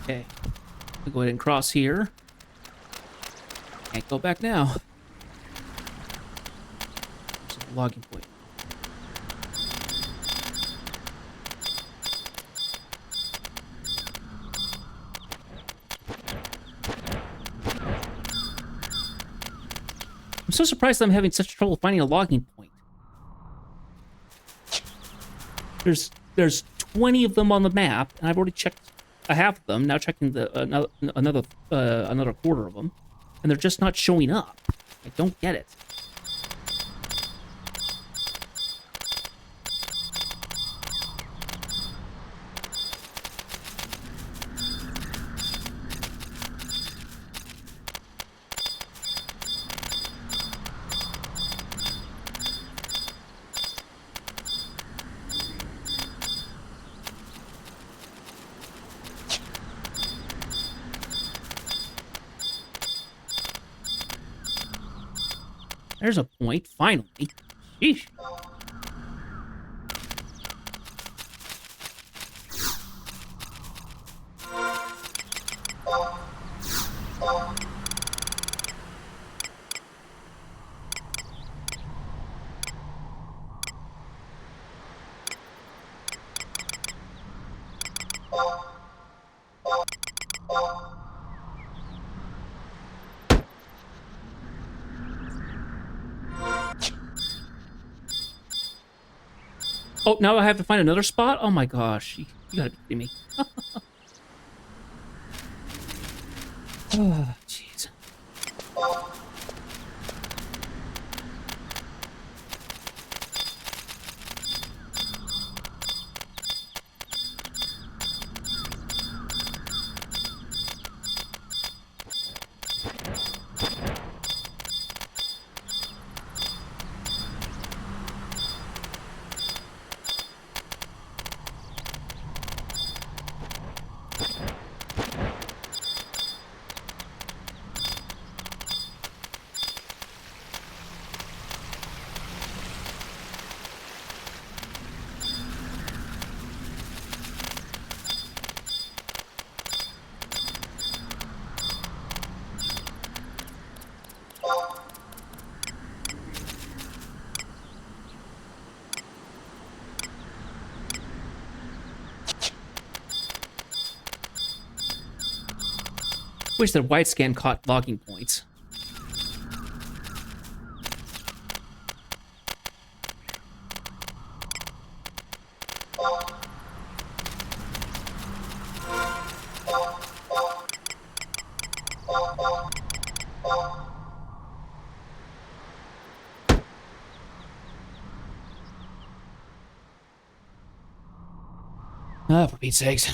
Okay. I'll go ahead and cross here. Can't go back now. There's a logging point. I'm so surprised I'm having such trouble finding a logging point. There's 20 of them on the map, and I've already checked a half of them. Now checking the another quarter of them, and they're just not showing up. I don't get it. There's a point, finally. Sheesh. Oh, now I have to find another spot? Oh my gosh. You gotta be kidding me. Oh, jeez. Wish that white scan caught logging points. Ah, for Pete's sakes.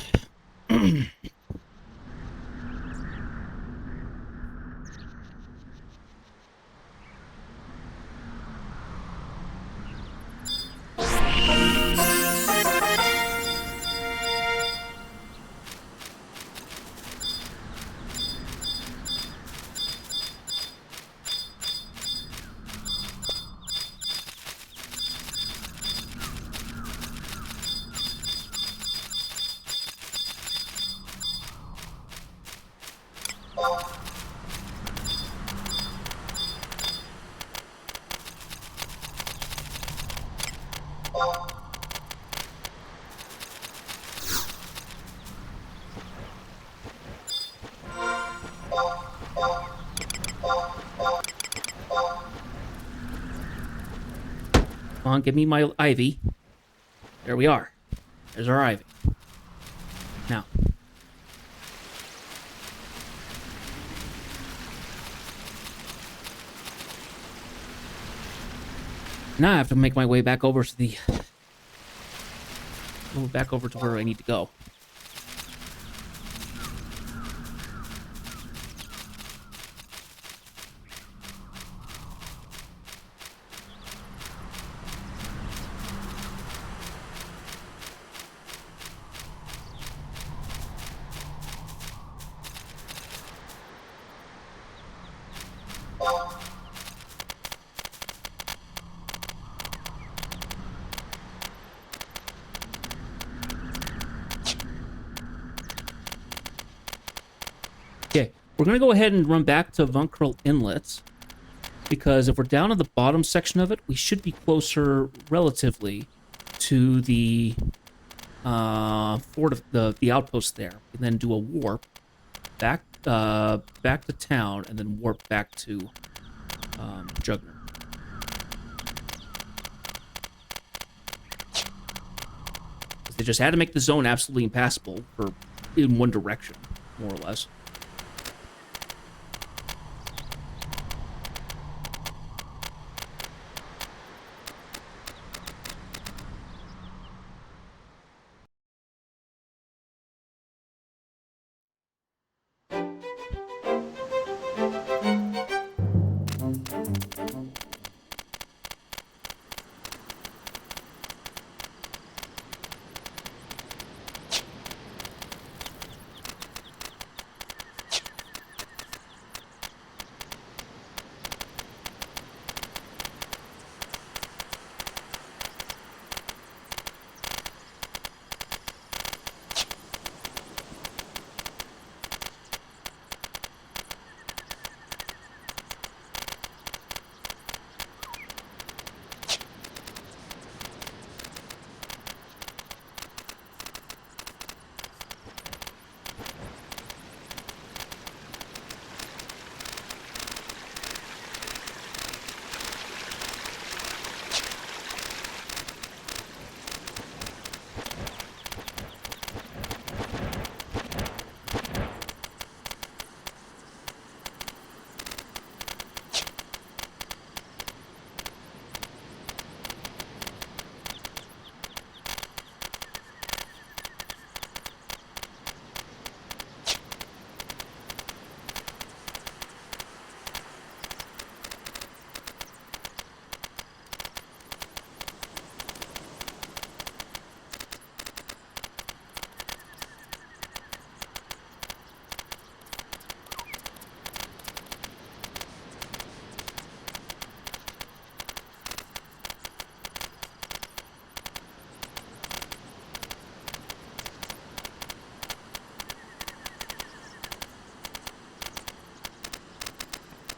Come on, give me my ivy. There we are. There's our ivy. Now. Now I have to make my way back over to the... back over to where I need to go. Okay, we're going to go ahead and run back to Vunkerl Inlet, because if we're down at the bottom section of it, we should be closer relatively to the fort of the outpost there, and then do a warp back to town, and then warp back to Jugner. They just had to make the zone absolutely impassable in one direction, more or less.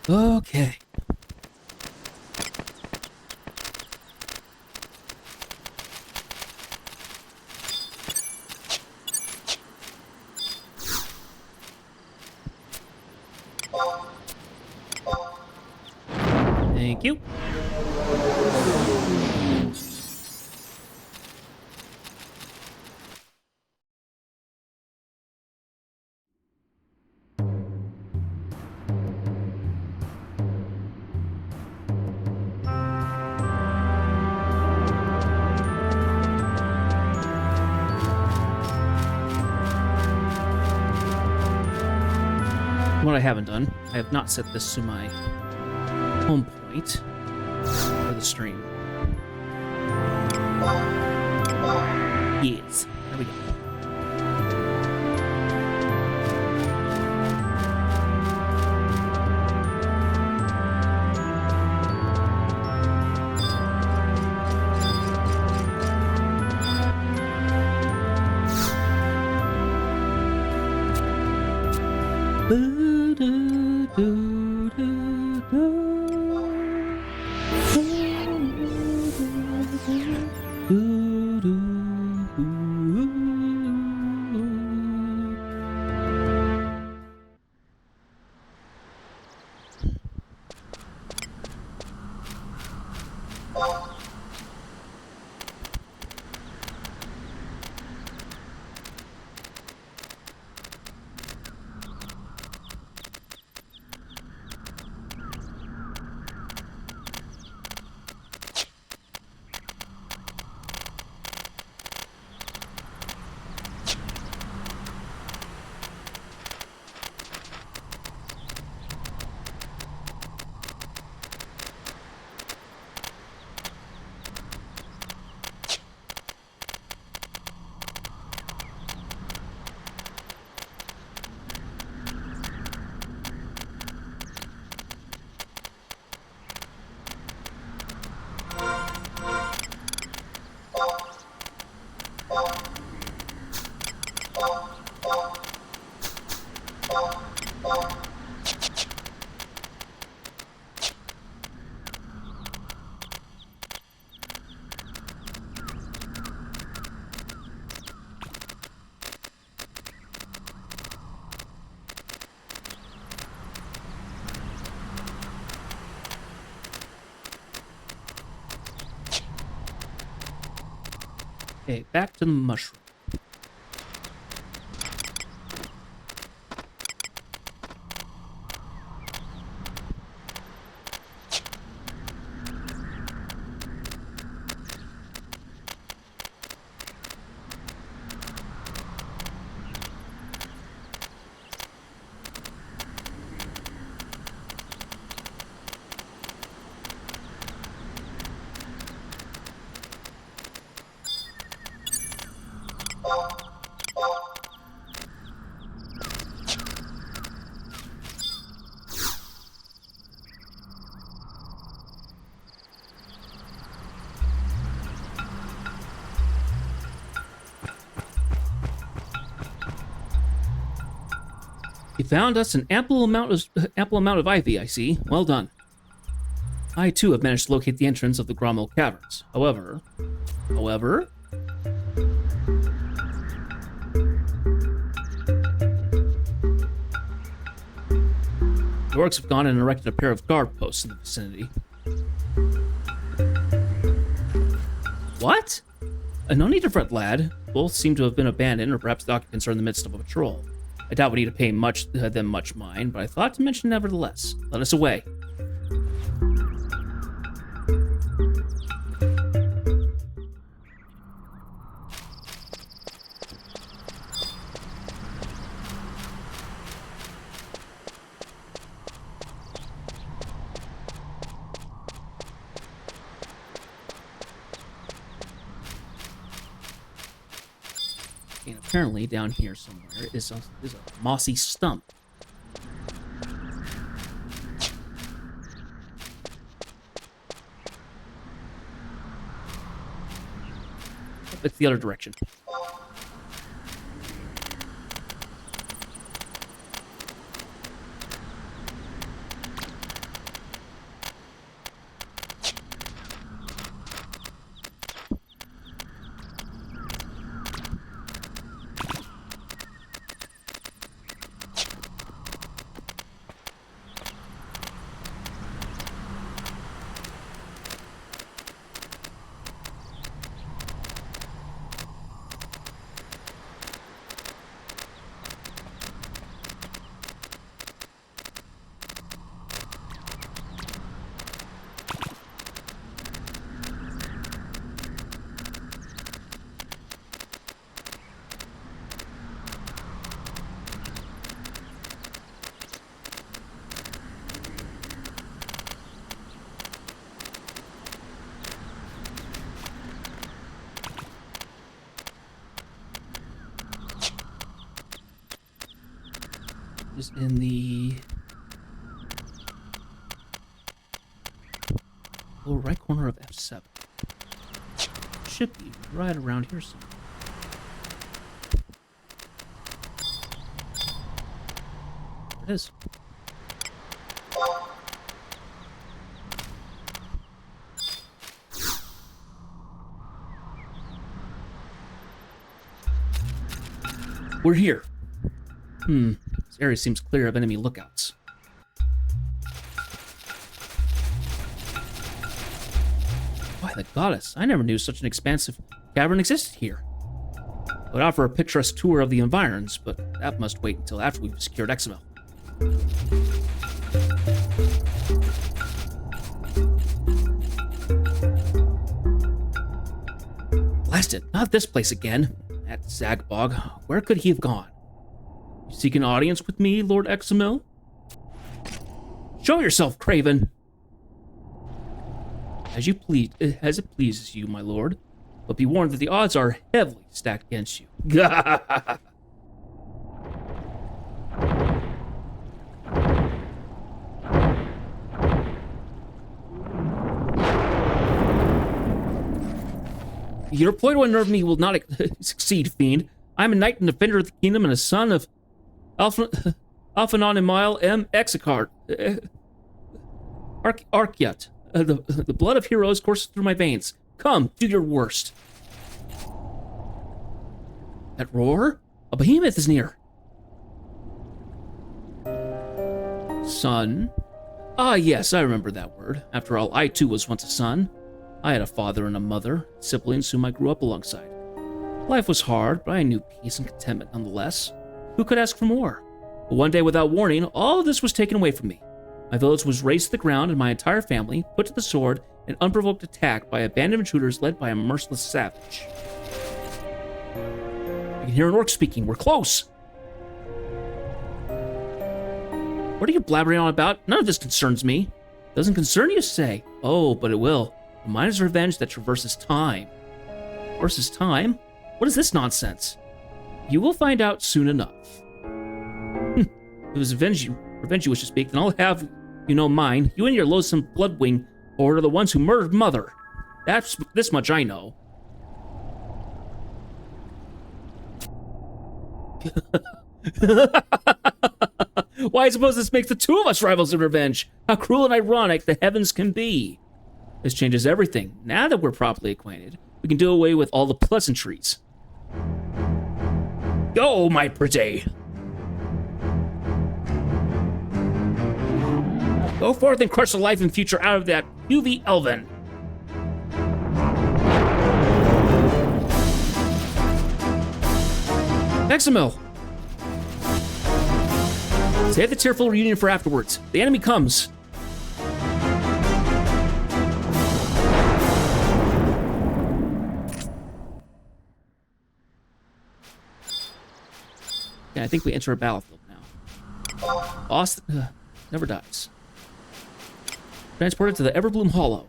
Okay. you. What I haven't done, I have not set this to my home point for the stream. Yes, there we go. Okay, back to the mushroom. You found us an ample amount of ivy, I see. Well done. I, too, have managed to locate the entrance of the Grommel Caverns. However... The orcs have gone and erected a pair of guard posts in the vicinity. What? No need to fret, lad. Both seem to have been abandoned, or perhaps the occupants are in the midst of a patrol. I doubt we need to pay them much mind, but I thought to mention nevertheless. Let us away. And apparently down here somewhere is a mossy stump. It's the other direction. is in the lower right corner of F7. Should be right around here somewhere. There it is. We're here. This area seems clear of enemy lookouts. By the goddess, I never knew such an expansive cavern existed here. I would offer a picturesque tour of the environs, but that must wait until after we've secured XML. Blasted, not this place again. That Zagbog, where could he have gone? You seek an audience with me, Lord XML? Show yourself, Craven! As it pleases you, my lord. But be warned that the odds are heavily stacked against you. Your ploy to unnerve me will not succeed, fiend. I am a knight and defender of the kingdom and a son of Alphanon Emile M. Exicart. Arcyat. The blood of heroes courses through my veins. Come, do your worst. That roar? A behemoth is near. Son? Ah, yes, I remember that word. After all, I too was once a son. I had a father and a mother, siblings whom I grew up alongside. Life was hard, but I knew peace and contentment nonetheless. Who could ask for more? But one day, without warning, all of this was taken away from me. My village was razed to the ground and my entire family put to the sword in unprovoked attack by a band of intruders led by a merciless savage. I can hear an orc speaking. We're close. What are you blabbering on about? None of this concerns me. Doesn't concern you, say? Oh, but it will. Mine is revenge that traverses time. Versus time? What is this nonsense? You will find out soon enough. If it was revenge you wish to speak, then I'll have you know mine. You and your loathsome Bloodwing horde are the ones who murdered Mother. This much I know. Why, I suppose this makes the two of us rivals in revenge. How cruel and ironic the heavens can be. This changes everything. Now that we're properly acquainted, we can do away with all the pleasantries. Go, my pretty! Go forth and crush the life and future out of that UV elven. XML! Save the tearful reunion for afterwards. The enemy comes. Yeah, I think we enter a battlefield now. Boss never dies. Transported to the Everbloom Hollow.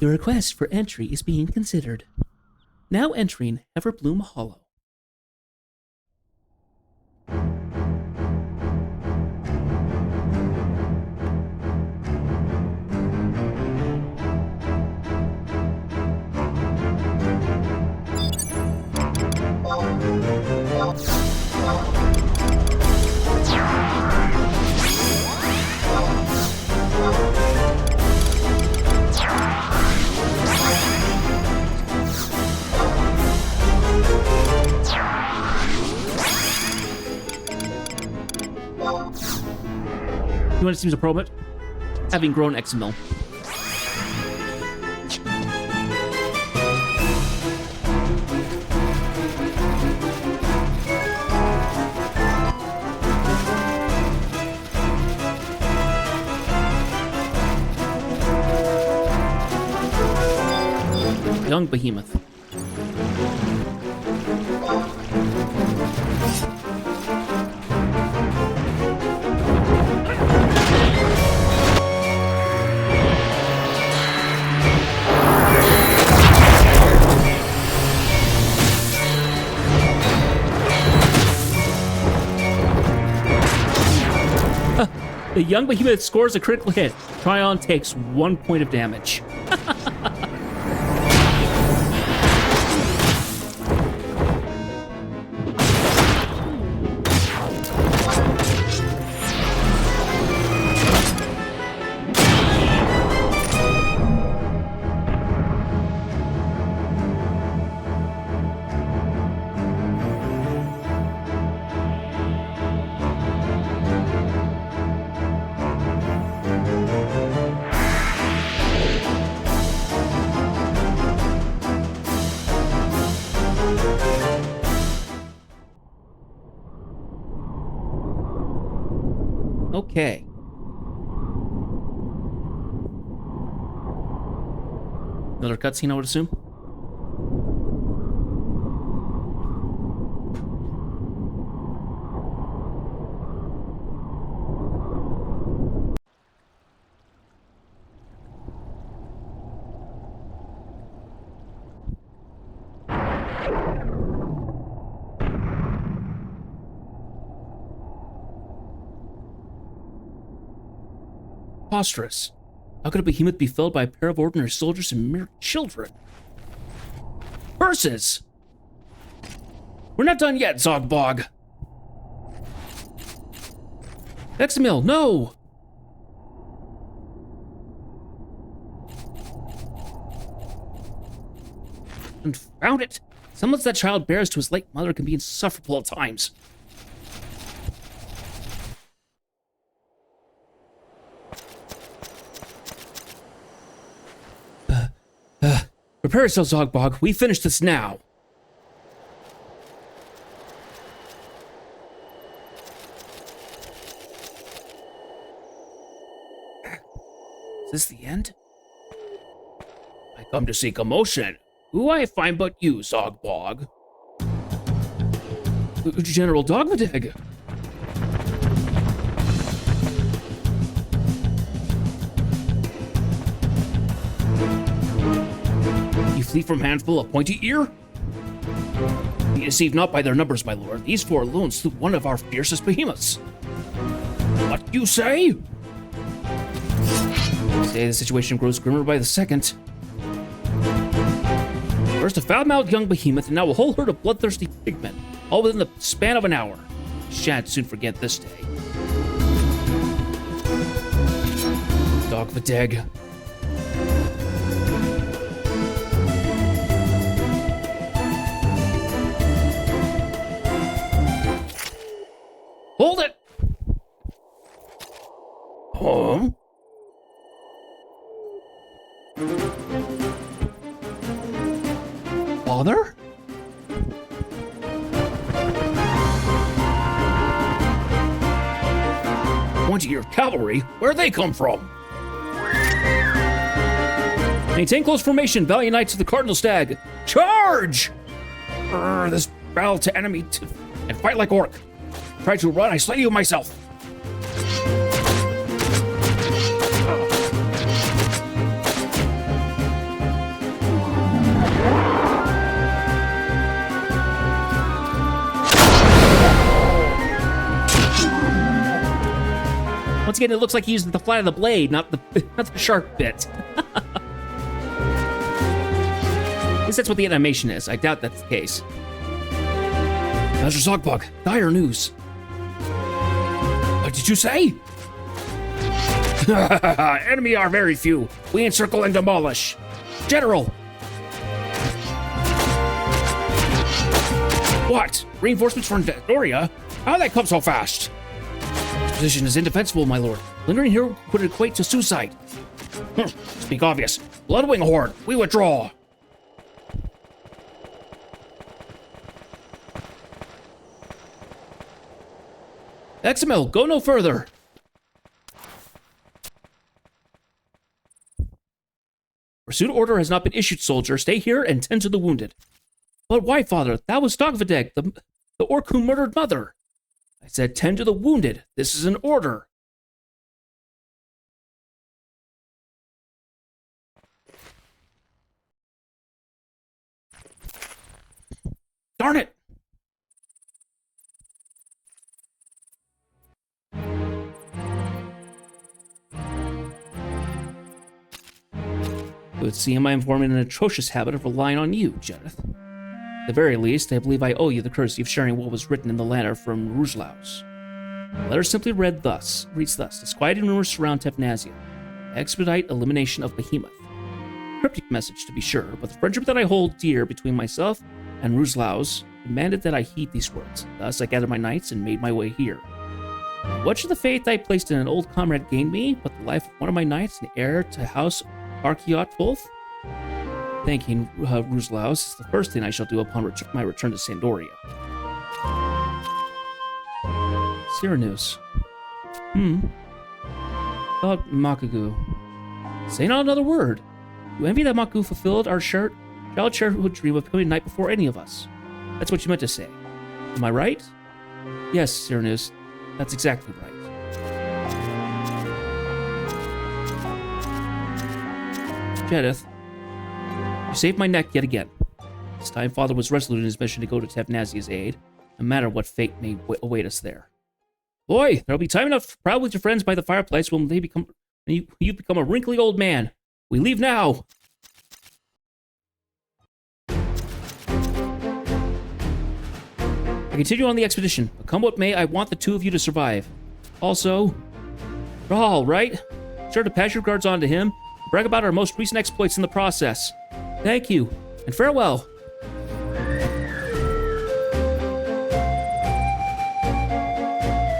Your request for entry is being considered. Now entering Everbloom Hollow. You know what it seems appropriate? Having grown XML. Young Behemoth. The young behemoth scores a critical hit. Tryon takes 1 point of damage. Okay. Another cutscene, I would assume. Preposterous. How could a behemoth be felled by a pair of ordinary soldiers and mere children? Curses! We're not done yet, Zogbog. Examil, no! Confound it! Semblance that child bears to his late mother can be insufferable at times. Prepare yourself, Zogbog. We finish this now. Is this the end? I come to seek a motion. Who I find but you, Zogbog? General Dogmadeg. Flee from handful of pointy ear? Be deceived not by their numbers, my lord. These four alone slew one of our fiercest behemoths. What you say? Say the situation grows grimmer by the second. First a foul-mouthed young behemoth, and now a whole herd of bloodthirsty pigmen, all within the span of an hour. Shan't soon forget this day. Dogmadeg. Hold it! Huh? Father? Pointy-ear cavalry? Where'd they come from? Maintain close formation, valiant knights of the Cardinal Stag. Charge! This battle to enemy and fight like orc. Try to run, I slay you myself. Once again, it looks like he used the flat of the blade, not the sharp bit. At least that's what the animation is. I doubt that's the case. Master Zogbog, dire news. What did you say? Enemy are very few. We encircle and demolish. General! What? Reinforcements from Doria? How did that come so fast? This position is indefensible, my lord. Lingering here could equate to suicide. Speak obvious. Bloodwing Horde, we withdraw. Examil, go no further. Pursuit order has not been issued, soldier. Stay here and tend to the wounded. But why, father? That was Dogmadeg, the orc who murdered mother. I said tend to the wounded. This is an order. Darn it! It would seem I am forming an atrocious habit of relying on you, Jedith. At the very least, I believe I owe you the courtesy of sharing what was written in the letter from Ruzlaus. The letter simply reads thus: disquieting rumors surround Tevnazia. Expedite elimination of Behemoth. Cryptic message, to be sure, but the friendship that I hold dear between myself and Ruzlaus demanded that I heed these words. Thus, I gathered my knights and made my way here. What should the faith I placed in an old comrade gain me but the life of one of my knights and heir to House Archeot Wolf? Thanking Ruzlaus is the first thing I shall do upon my return to Sandoria. Cyranus. Thought Makagu. Say not another word. You envy that Makagu fulfilled our child childhood dream of becoming a knight before any of us. That's what you meant to say. Am I right? Yes, Cyranus. That's exactly right. Jedith, you saved my neck yet again. This time, Father was resolute in his mission to go to Tevnazia's aid, no matter what fate may await us there. Boy, there'll be time enough to prowl with your friends by the fireplace when you become a wrinkly old man. We leave now. I continue on the expedition, but come what may, I want the two of you to survive. Also, Rahl, right? Sure to pass your guards on to him, and brag about our most recent exploits in the process. Thank you, and farewell.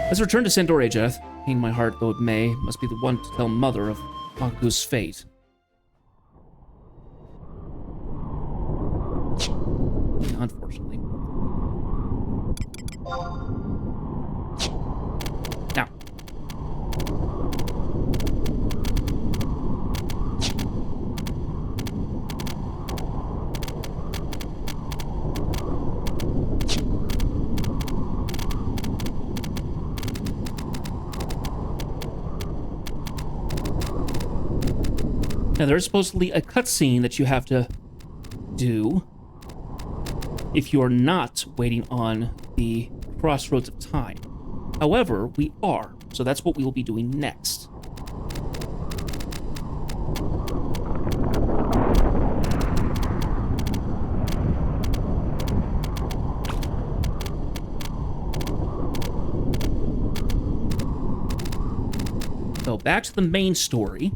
Let's return to Sandoria, Jedith. Pain in my heart, though it must be the one to tell Mother of Makagu's fate. Unfortunately. Now. Now, there's supposedly a cutscene that you have to do if you are not waiting on the crossroads of time. However, we are, so that's what we will be doing next. So back to the main story.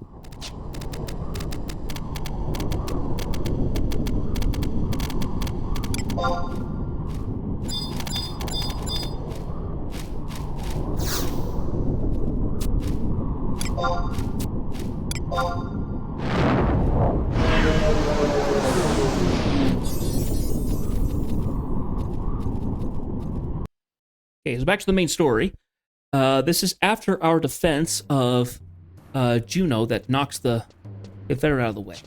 Okay, so back to the main story. This is after our defense of Juno that knocks the Confederate out of the way.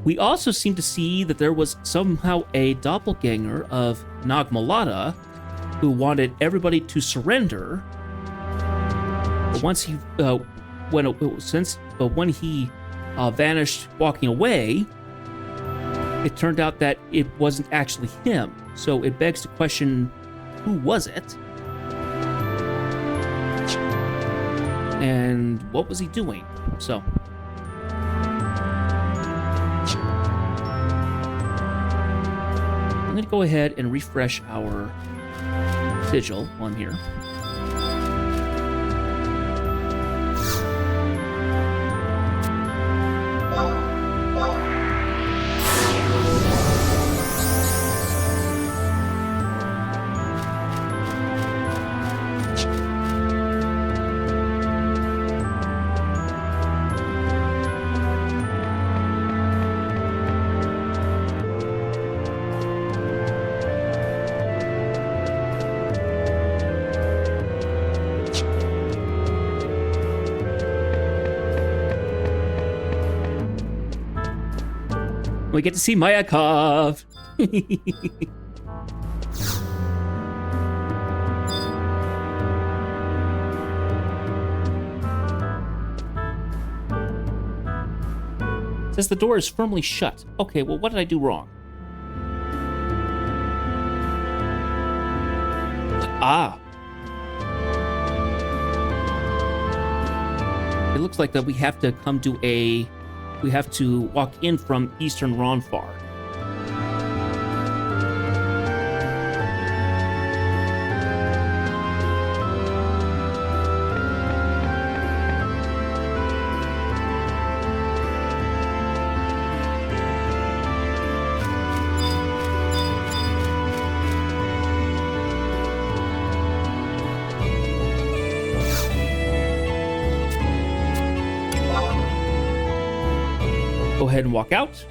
We also seem to see that there was somehow a doppelganger of Nagmalata who wanted everybody to surrender. But once he when he vanished walking away, it turned out that it wasn't actually him. So it begs to question, who was it? And what was he doing? So I'm going to go ahead and refresh our sigil while I'm here. We get to see Mayakov. Says the door is firmly shut. Okay, well, what did I do wrong? Ah. It looks like that we have to come to a we have to walk in from eastern Ronfar. Go ahead and walk out.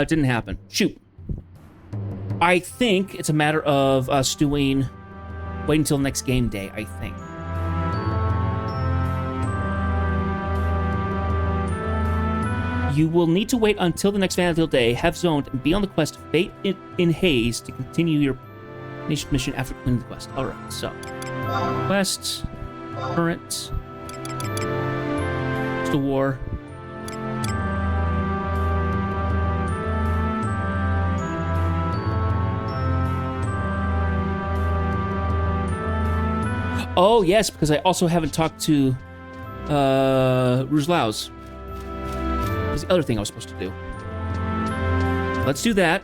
Didn't happen. Shoot. I think it's a matter of us waiting until next game day, I think. You will need to wait until the next Vanderbilt day, have zoned, and be on the quest of Fate in Haze to continue your nation mission after completing the quest. Alright, so. Quest. Current. It's the war. Oh, yes, because I also haven't talked to Rouge Laus. That was the other thing I was supposed to do. Let's do that.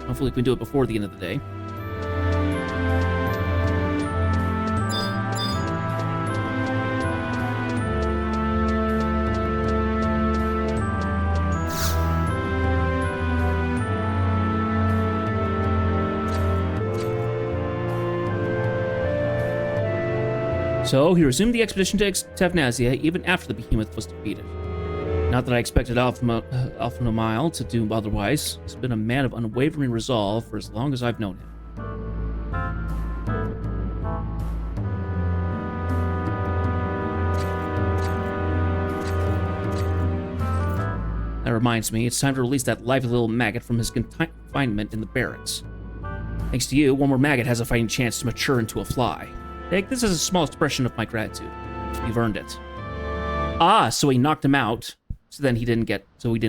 Hopefully we can do it before the end of the day. So, he resumed the expedition to Tavnazia even after the behemoth was defeated. Not that I expected Alpha Nomile to do otherwise. He's been a man of unwavering resolve for as long as I've known him. That reminds me, it's time to release that lively little maggot from his confinement in the barracks. Thanks to you, one more maggot has a fighting chance to mature into a fly. This is a small expression of my gratitude. You've earned it. Ah, so he knocked him out, so then he didn't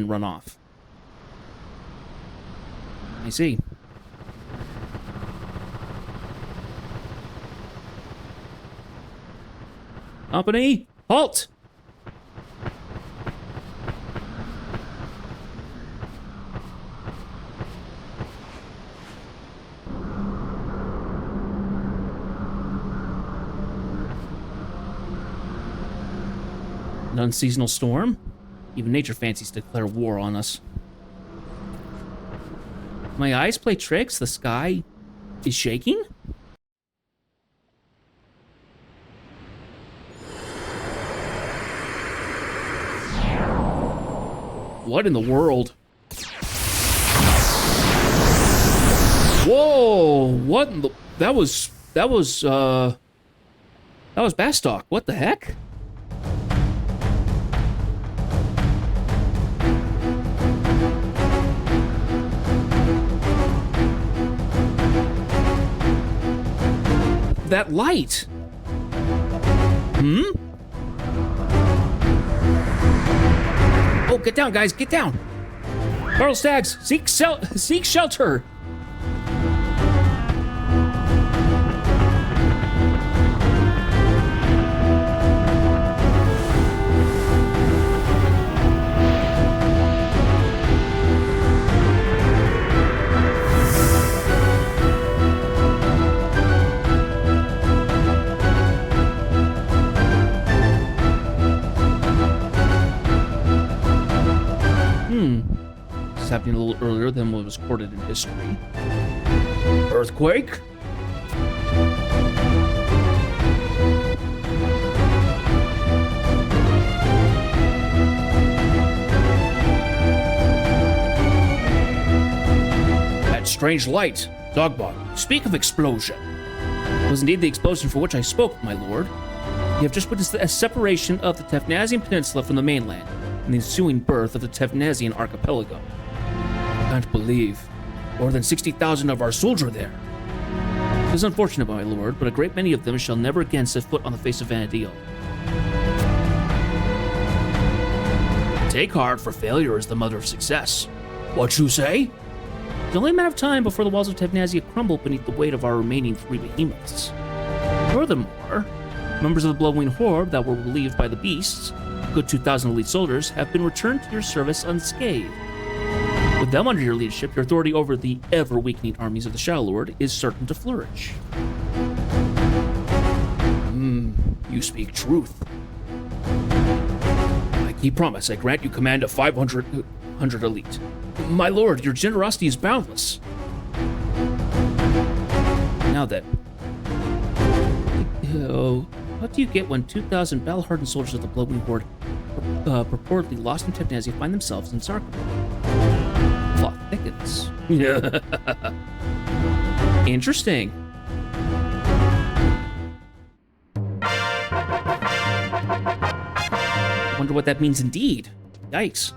run off. I see. Company, halt! An unseasonal storm? Even nature fancies to declare war on us. My eyes play tricks? The sky is shaking? What in the world? Whoa! What in the... That was Bastok. What the heck? That light. Oh, get down, guys, get down. Carl Staggs, seek shelter. Happening a little earlier than what was recorded in history. Earthquake? That strange light. Dogbot, speak of explosion. It was indeed the explosion for which I spoke, my lord. You have just witnessed a separation of the Tavnazian Peninsula from the mainland, and the ensuing birth of the Tavnazian archipelago. Can't believe. More than 60,000 of our soldiers are there. It is unfortunate, my lord, but a great many of them shall never again set foot on the face of Vanadil. Take heart, for failure is the mother of success. What you say? It's only a matter of time before the walls of Tevnazia crumble beneath the weight of our remaining 3 behemoths. Furthermore, members of the Bloodwing Horde that were relieved by the beasts, a good 2,000 elite soldiers, have been returned to your service unscathed. With them under your leadership, your authority over the ever-weakening armies of the Shadow Lord is certain to flourish. You speak truth. I keep promise. I grant you command of 500 elite. My lord, your generosity is boundless. Now then, what do you get when 2,000 battle-hardened soldiers of the Bloodwing Horde, purportedly lost in Tevnazia, find themselves in Zarkon? Plot thickens. Interesting. Wonder what that means indeed. Yikes.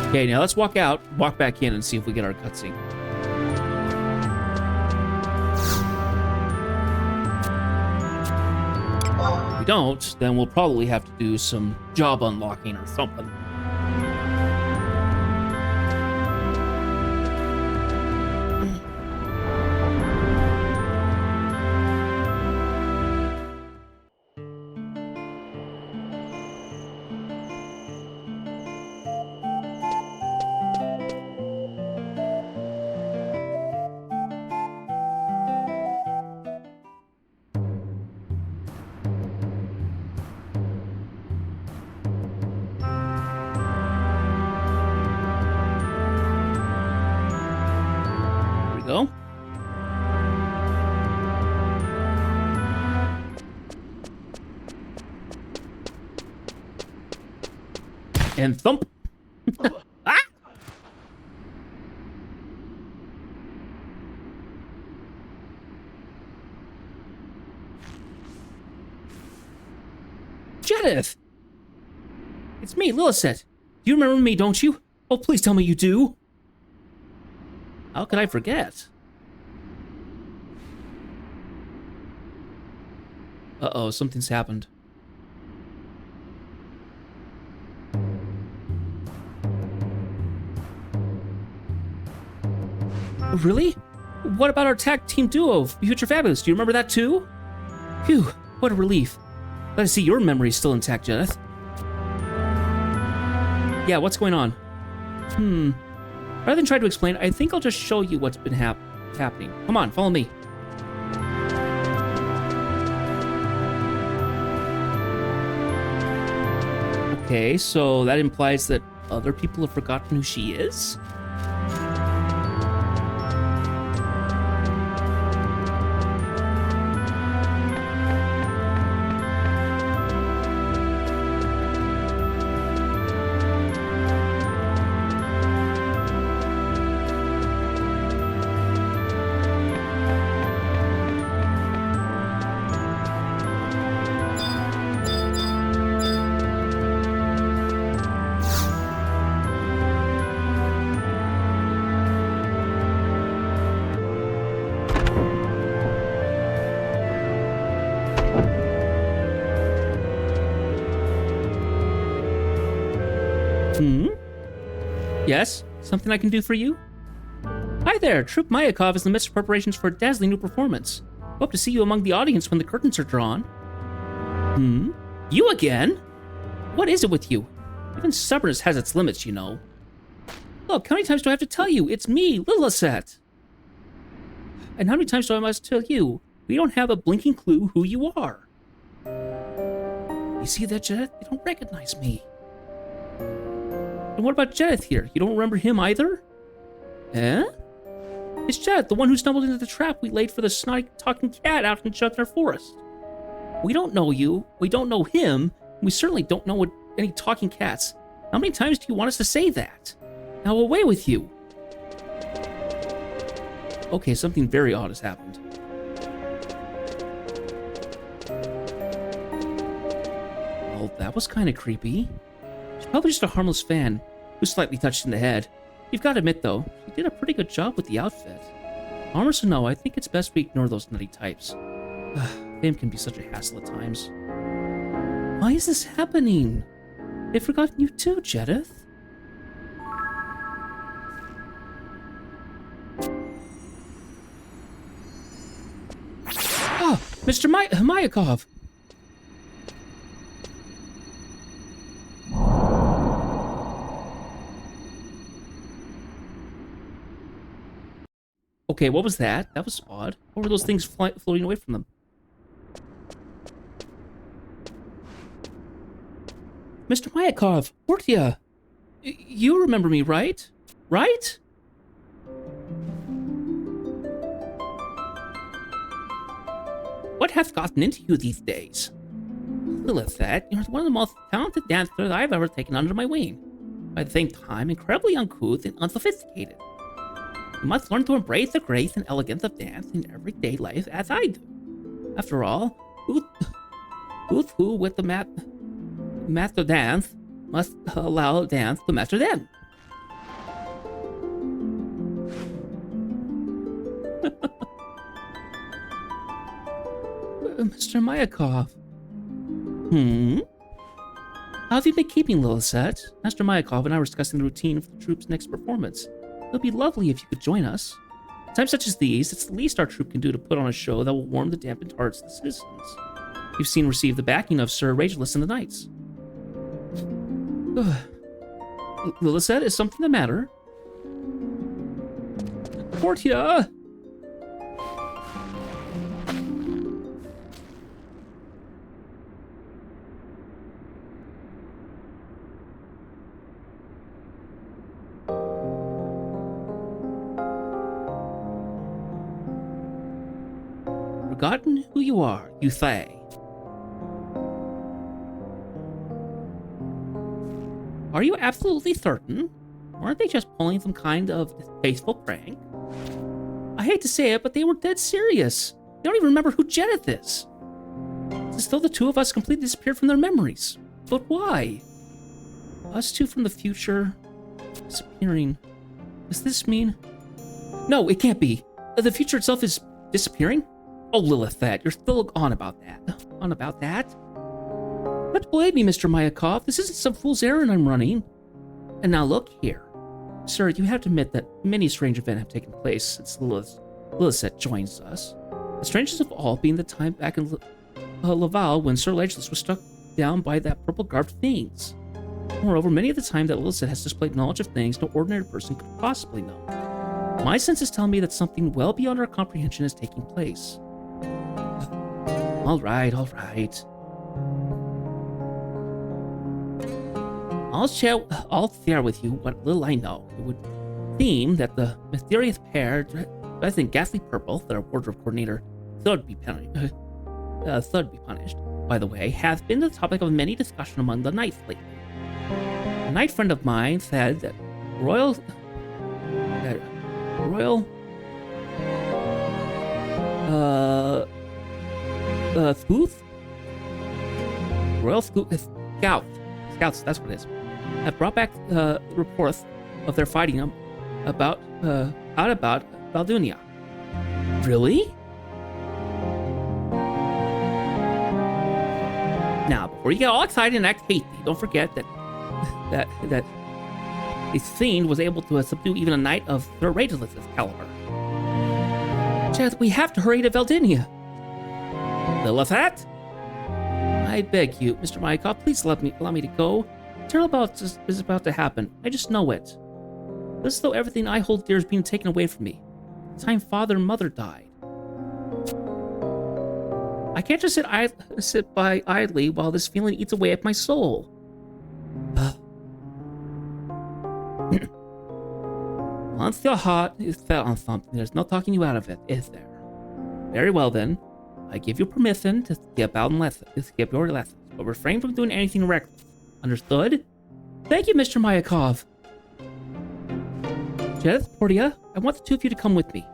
Okay, now let's walk back in and see if we get our cutscene. If we don't, then we'll probably have to do some job unlocking or something. Go. And thump. Ah! Jedith! It's me, Lillicet. You remember me, don't you? Oh, please tell me you do. How could I forget? Uh-oh, something's happened. Really? What about our tag team duo, Future Fabulous? Do you remember that too? Phew, what a relief. Glad to see your memory's still intact, Jedith. Yeah, what's going on? Rather than try to explain, I think I'll just show you what's been happening. Come on, follow me. Okay, so that implies that other people have forgotten who she is? Yes? Something I can do for you? Hi there, Troop Mayakov is in the midst of preparations for a dazzling new performance. Hope to see you among the audience when the curtains are drawn. You again? What is it with you? Even stubbornness has its limits, you know. Look, how many times do I have to tell you? It's me, Lillicet. And how many times do I must tell you? We don't have a blinking clue who you are. You see that, Jedith? They don't recognize me. And what about Jedith here? You don't remember him either? Eh? It's Jedith, the one who stumbled into the trap we laid for the snotty talking cat out in Chutner Forest. We don't know you, we don't know him, and we certainly don't know what any talking cats. How many times do you want us to say that? Now away with you. Okay, something very odd has happened. Well, that was kind of creepy. She's probably just a harmless fan who's slightly touched in the head. You've got to admit, though, she did a pretty good job with the outfit. Harmless or no, I think it's best we ignore those nutty types. Fame can be such a hassle at times. Why is this happening? They've forgotten you too, Jedith. Oh, Mr. Mayakov. Okay, what was that? That was odd. What were those things floating away from them? Mr. Mayakov, Portia, you remember me, right? Right? What hath gotten into you these days? Lilith, you're one of the most talented dancers I've ever taken under my wing. By the same time, incredibly uncouth and unsophisticated. You must learn to embrace the grace and elegance of dance in everyday life as I do. After all, who with the master dance must allow dance to master them. Mr. Mayakov. How have you been keeping, Lilith? Master Mayakov and I were discussing the routine of the troupe's next performance. It would be lovely if you could join us. At times such as these, it's the least our troupe can do to put on a show that will warm the dampened hearts of the citizens. You've seen receive the backing of Sir Rageless and the Knights. Lilith, is something the matter? Portia! Forgotten who you are, you say? Are you absolutely certain? Weren't they just pulling some kind of distasteful prank? I hate to say it, but they were dead serious. They don't even remember who Jedith is. It's as though the two of us completely disappeared from their memories. But why? Us two from the future disappearing. Does this mean... No, it can't be. The future itself is disappearing? Oh, Lilith, you're still on about that. On about that? Don't blame me, Mr. Mayakov. This isn't some fool's errand I'm running. And now look here. Sir, you have to admit that many strange events have taken place since Lilith joins us. The strangest of all being the time back in Laval when Sir Lageless was struck down by that purple-garbed things. Moreover, many of the time that Lilith has displayed knowledge of things no ordinary person could possibly know. My senses tell me that something well beyond our comprehension is taking place. All right. I'll share with you what little I know. It would seem that the mysterious pair dressed in ghastly purple, their wardrobe coordinator, thought be punished, by the way, has been the topic of many discussion among the knights lately. A knight friend of mine said that Royal Scouts, that's what it is, have brought back reports of their fighting about Valdunia. Really? Now, before you get all excited and act hasty, don't forget that this fiend was able to subdue even a knight of Sir Rageless' caliber. Chad, we have to hurry to Valdinia. Lilith? I beg you, Mr. Mayakov, please allow me to go. Terrible is about to happen. I just know it. It's as though everything I hold dear is being taken away from me. The time father and mother died. I can't just sit by idly while this feeling eats away at my soul. Once your heart is set on something, there's no talking you out of it, is there? Very well then. I give you permission to skip your lessons, but refrain from doing anything reckless. Understood? Thank you, Mr. Mayakov. Jedith, Portia, I want the two of you to come with me.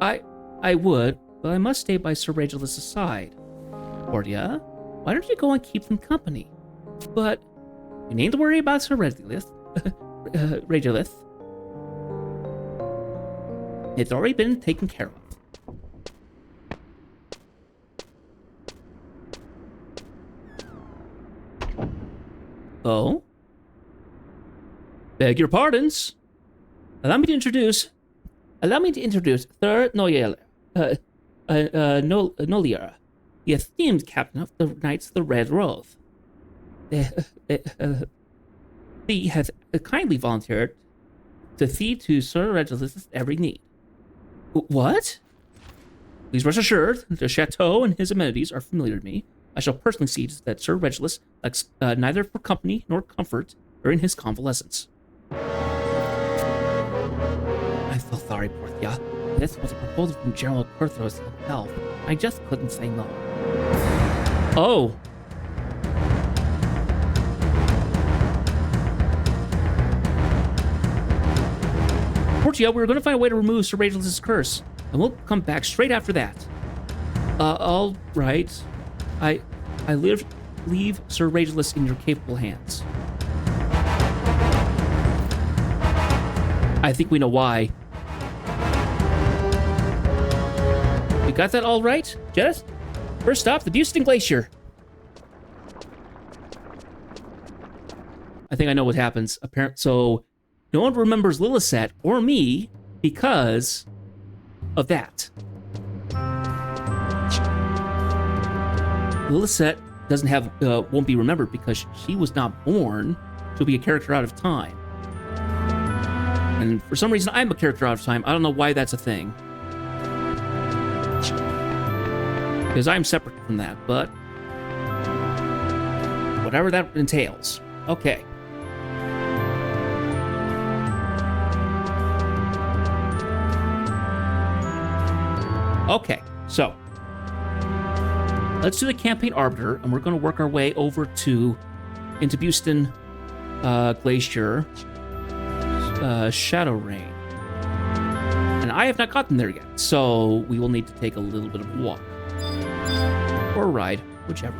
I would, but I must stay by Sir Regulus's side. Portia, why don't you go and keep them company? But you need to worry about Sir Regulus. Regulus. It's already been taken care of. Oh? Beg your pardons. Allow me to introduce Sir Noliera, Noliera, the esteemed captain of the Knights of the Red Rose. He has kindly volunteered to see to Sir Regulus's every need. What? Please rest assured, the chateau and his amenities are familiar to me. I shall personally see that Sir Regulus lacks neither for company nor comfort during his convalescence. I feel sorry, Portia. This was a proposal from General Kurthos himself. I just couldn't say no. Oh. Portia, we're going to find a way to remove Sir Regulus's curse, and we'll come back straight after that. All right. I leave Sir Regulus in your capable hands. I think we know why. You got that all right, Jess? First stop, the Buston Glacier. I think I know what happens. So no one remembers Lillicet or me because of that. Lillicet doesn't have, won't be remembered because she was not born. She'll be a character out of time. And for some reason, I'm a character out of time. I don't know why that's a thing. Because I'm separate from that, but whatever that entails. Okay. Okay, so let's do the campaign arbiter, and we're going to work our way over into Buston Glacier, Shadow Rain. And I have not gotten there yet, so we will need to take a little bit of a walk. Or a ride, whichever.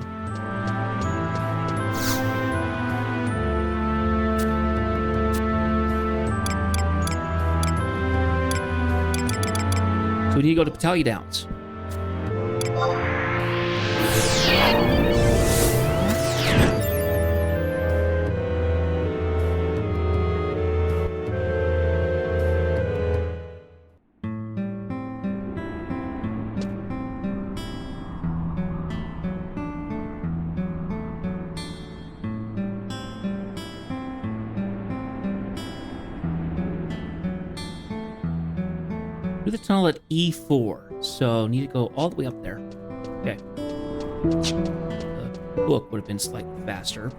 So we need to go to Battalion Downs. Do the tunnel at E4, so need to go all the way up there. Okay. The book would have been slightly faster.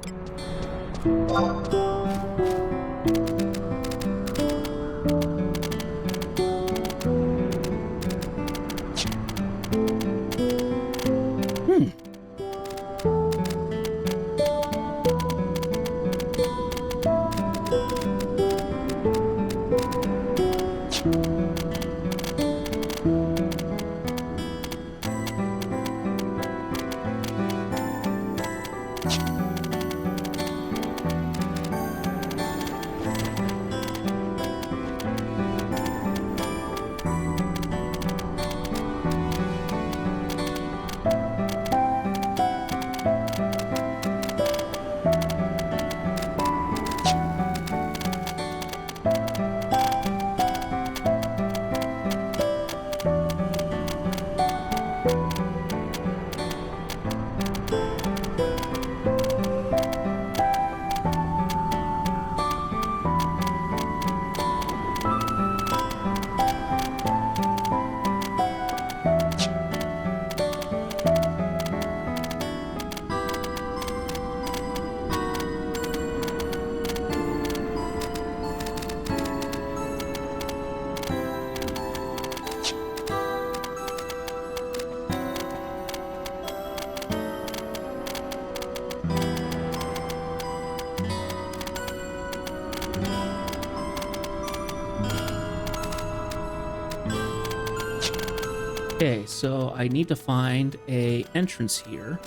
Okay, so I need to find a entrance here.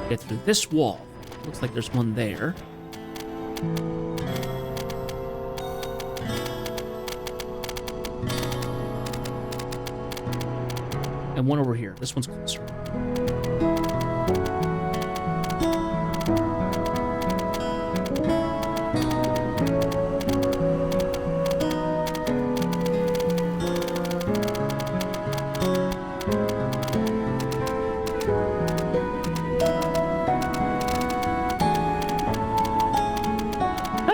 Get through this wall. Looks like there's one there. And one over here. This one's closer.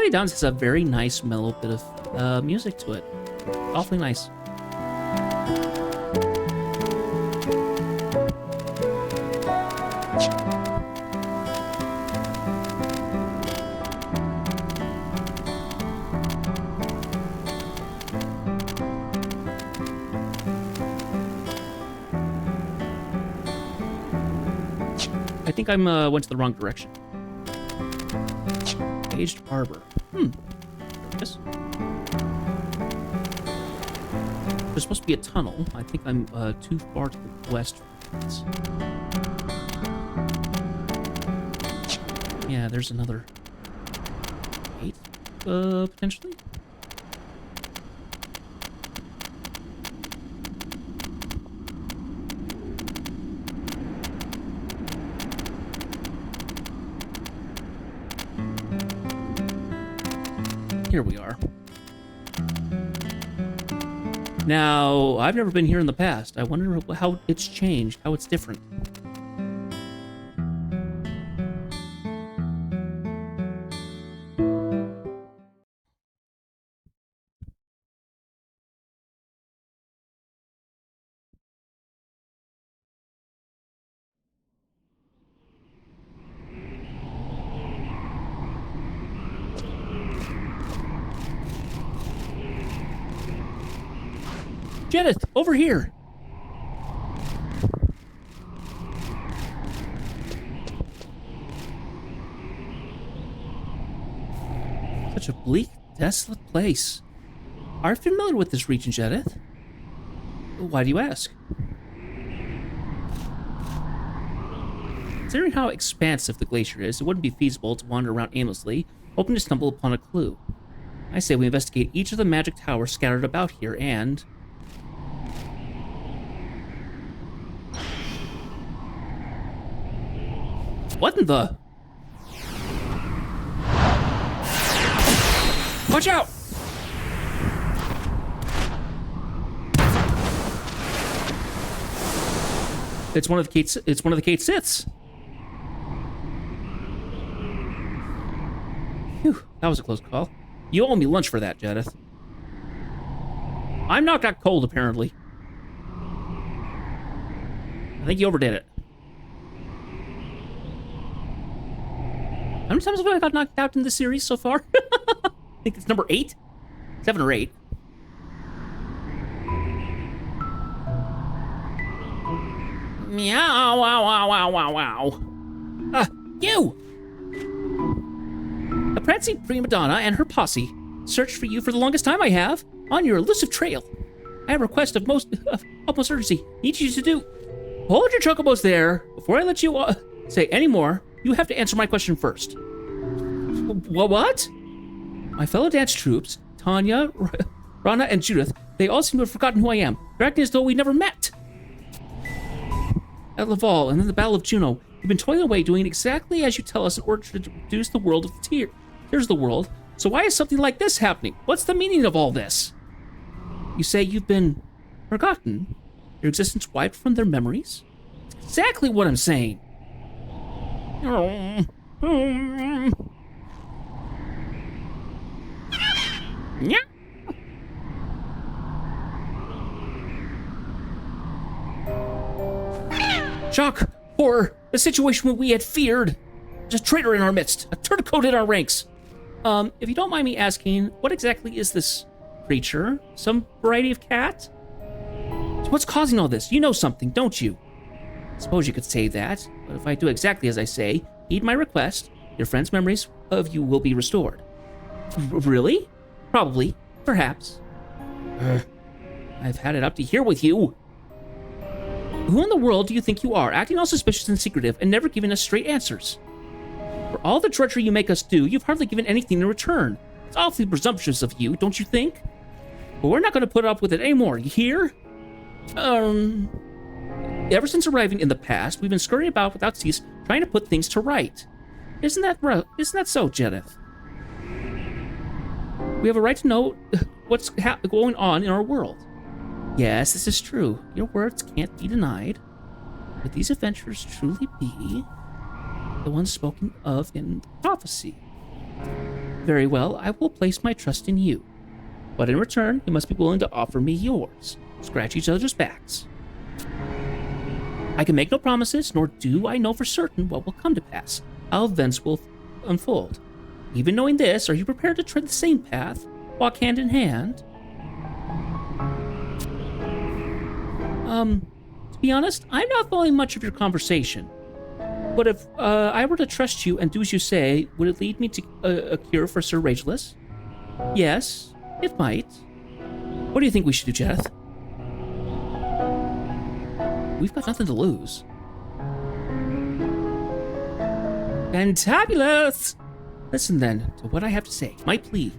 Downs has a very nice mellow bit of music to it. Awfully nice. I think I went to the wrong direction. Aged Arbor. Yes. There's supposed to be a tunnel. I think I'm too far to the west for this. Yeah, there's another gate, potentially. Here we are. Now, I've never been here in the past. I wonder how it's changed, how it's different. Jedith, over here! Such a bleak, desolate place. Are you familiar with this region, Jedith? Why do you ask? Considering how expansive the glacier is, it wouldn't be feasible to wander around aimlessly, hoping to stumble upon a clue. I say we investigate each of the magic towers scattered about here and... What in the... Watch out! It's one of the Kate Siths. Phew, that was a close call. You owe me lunch for that, Jedith. I'm not that cold, apparently. I think you overdid it. How many times have I got knocked out in this series so far? I think it's number 8? 7 or 8. Meow, wow, wow, wow, wow, wow. You! A prancing prima donna and her posse searched for you for the longest time I have on your elusive trail. I have a request of utmost urgency. Need you to do... Hold your chocobos there. Before I let you say any more, you have to answer my question first. What? My fellow dance troops, Tanya, Rana, and Judith, they all seem to have forgotten who I am. They're acting as though we never met. At Laval and then the Battle of Juno, you've been toiling away doing exactly as you tell us in order to reduce the world of the tears. Here's the world. So why is something like this happening? What's the meaning of all this? You say you've been forgotten? Your existence wiped from their memories? That's exactly what I'm saying. Yeah. Shock! Horror! The situation we had feared! There's a traitor in our midst! A turncoat in our ranks! If you don't mind me asking, what exactly is this creature? Some variety of cat? So what's causing all this? You know something, don't you? I suppose you could say that, but if I do exactly as I say, heed my request, your friend's memories of you will be restored. Really? Probably. Perhaps. I've had it up to here with you. Who in the world do you think you are, acting all suspicious and secretive and never giving us straight answers? For all the drudgery you make us do, you've hardly given anything in return. It's awfully presumptuous of you, don't you think? But we're not going to put up with it anymore, you hear? Ever since arriving in the past, we've been scurrying about without cease, trying to put things to right. Isn't that so, Jedith? We have a right to know what's going on in our world. Yes, this is true. Your words can't be denied. Could these adventures truly be the ones spoken of in prophecy? Very well, I will place my trust in you. But in return, you must be willing to offer me yours. Scratch each other's backs. I can make no promises, nor do I know for certain what will come to pass, how events will unfold. Even knowing this, are you prepared to tread the same path, walk hand in hand? To be honest, I'm not following much of your conversation. But if I were to trust you and do as you say, would it lead me to a cure for Sir Rageless? Yes, it might. What do you think we should do, Jedith? We've got nothing to lose. Fantabulous! Listen then to what I have to say. My plea.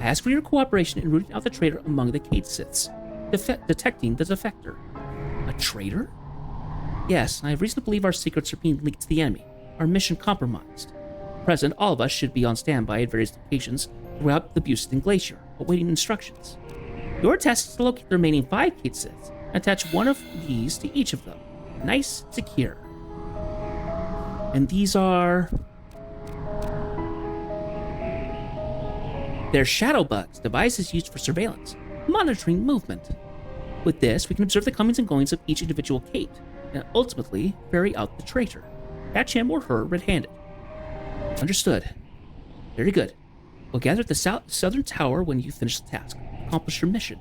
I ask for your cooperation in rooting out the traitor among the Cade Siths, detecting the defector. A traitor? Yes, I have reason to believe our secrets are being leaked to the enemy, our mission compromised. At present, all of us should be on standby at various locations throughout the Buston Glacier, awaiting instructions. Your task is to locate the remaining 5 Cade Siths and attach one of these to each of them. Nice, secure. And these are... They're shadow bugs, devices used for surveillance, monitoring movement. With this, we can observe the comings and goings of each individual Cade, and ultimately ferry out the traitor. Catch him or her red-handed. Understood. Very good. We'll gather at the southern tower when you finish the task. Accomplish your mission.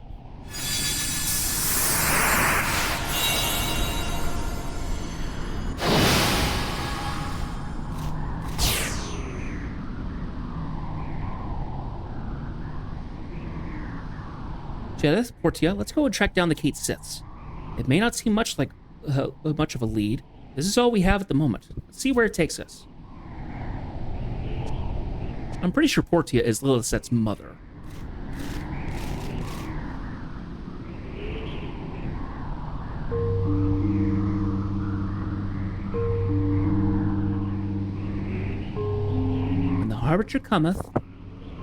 Jedith, Portia, let's go and track down the Cade Siths. It may not seem much like much of a lead. This is all we have at the moment. Let's see where it takes us. I'm pretty sure Portia is Lilith's mother. When the Harbinger cometh,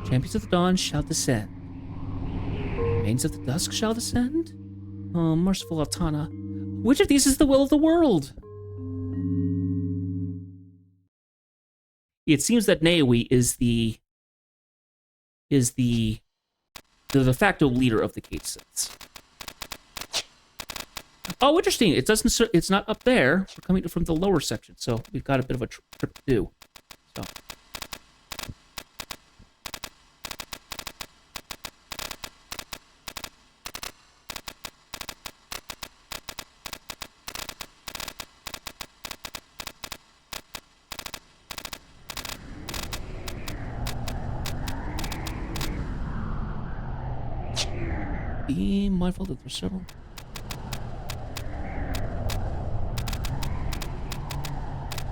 champions of the dawn shall descend. Remains of the dusk shall descend? Oh, merciful Altana. Which of these is the will of the world? It seems that Naoe is the de facto leader of the Cade Siths. Oh, interesting. It's not up there. We're coming from the lower section, so we've got a bit of a trip to do. So. Be mindful that there's several.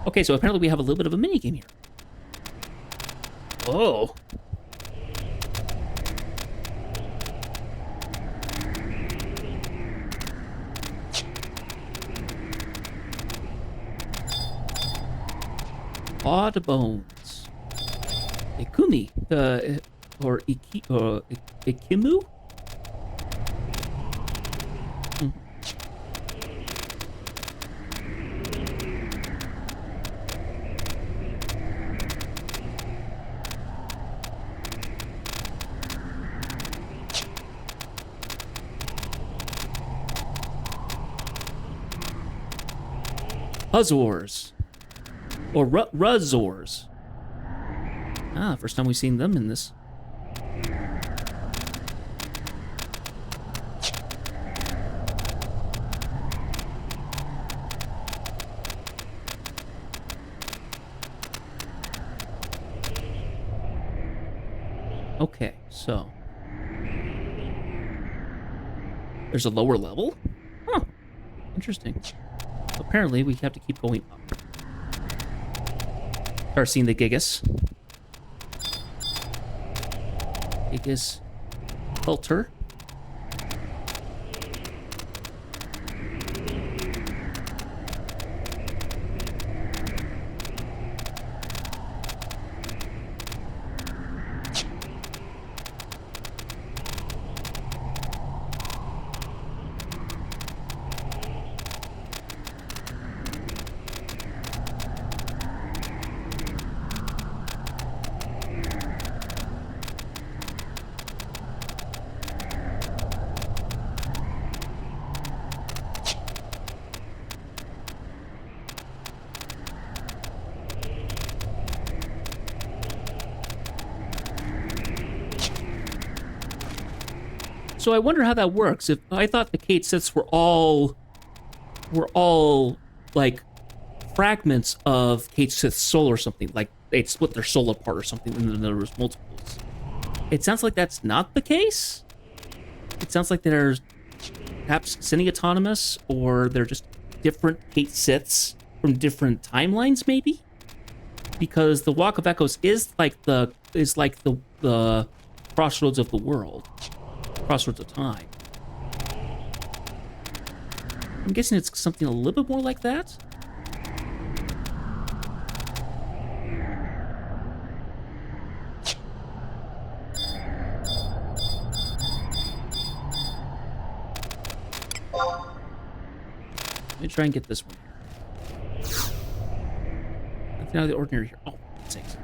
Okay, so apparently we have a little bit of a mini game here. Oh. Odd bones. Ikumi, or Ikimu? Huzzors. Or Ruzzors. Ah, first time we've seen them in this. Okay, so. There's a lower level? Huh. Interesting. Apparently, we have to keep going up. Start seeing the Gigas. Gigas filter. So I wonder how that works. If I thought the Kate sets were all like fragments of Kate Sith's soul or something, like they'd split their soul apart or something, and then there was multiples. It sounds like that's not the case. It sounds like they're perhaps semi-autonomous, or they're just different Kate Siths from different timelines, maybe. Because the Walk of Echoes is like the crossroads of the world. Crossroads of time. I'm guessing it's something a little bit more like that. Let me try and get this one here. Nothing out of the ordinary here. Oh, for God's sakes.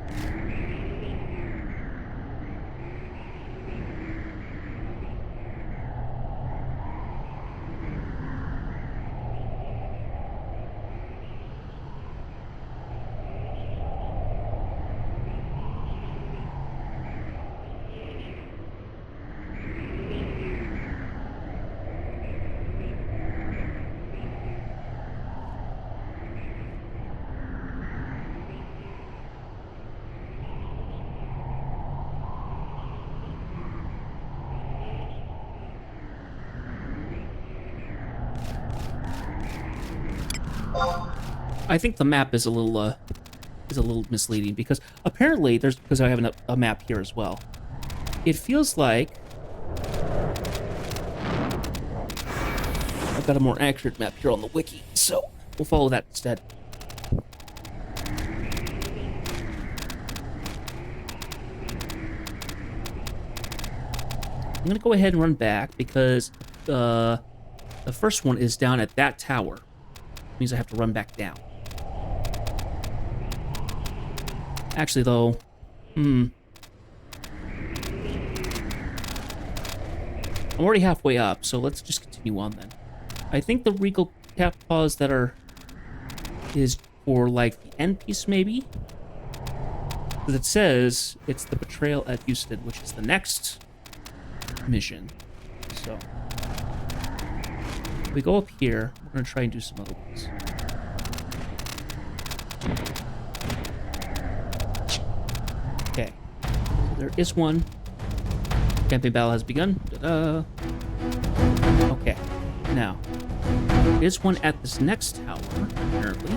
I think the map is a little misleading, because apparently because I have a map here as well. It feels like I've got a more accurate map here on the wiki, so we'll follow that instead. I'm gonna go ahead and run back because the first one is down at that tower. It means I have to run back down. Actually, though, I'm already halfway up, so let's just continue on then. I think the Regal Cap Paws is for like the end piece, maybe? Because it says it's the Betrayal at Houston, which is the next mission. So if we go up here, we're gonna try and do some other ones. Okay, so there is one. Campaign battle has begun. Ta-da. Okay, now there is one at this next tower, apparently.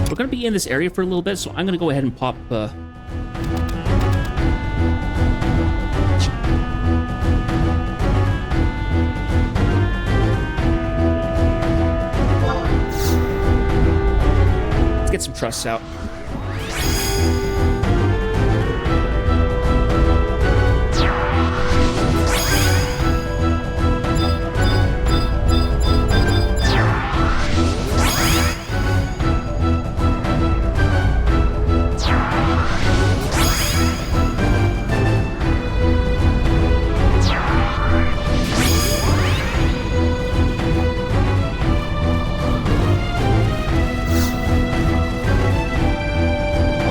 We're gonna be in this area for a little bit, so I'm gonna go ahead and pop. Let's get some trusts out.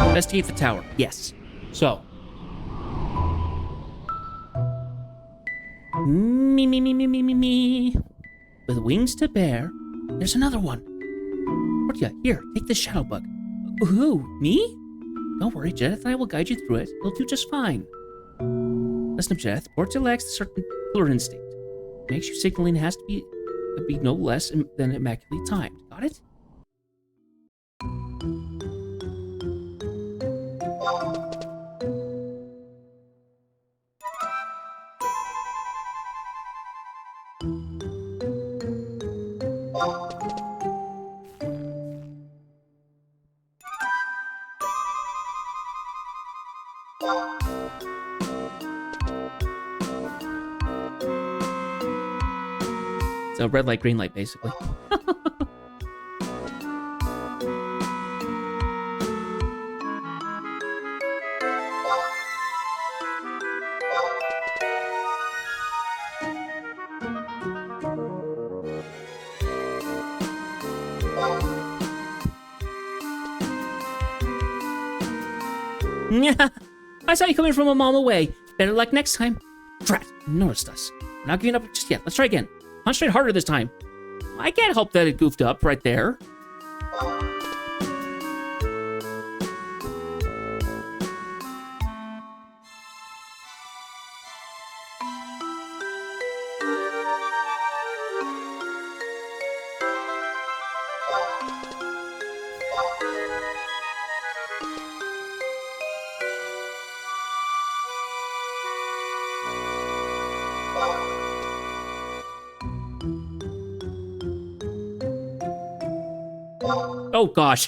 Investigate the tower. Yes. So. Me. With wings to bear. There's another one. Portia, here, take this shadow bug. Who? Me? Don't worry, Jedith and I will guide you through it. You'll do just fine. Listen up, Jeff. Portia lacks a certain killer instinct. Makes you signaling has to be no less than immaculately timed. Got it? So red light, green light, basically. I saw you coming from a mile away. Better luck next time. Drat, noticed us. We're not giving up just yet. Let's try again. Concentrate harder this time. I can't help that it goofed up right there. Oh, gosh.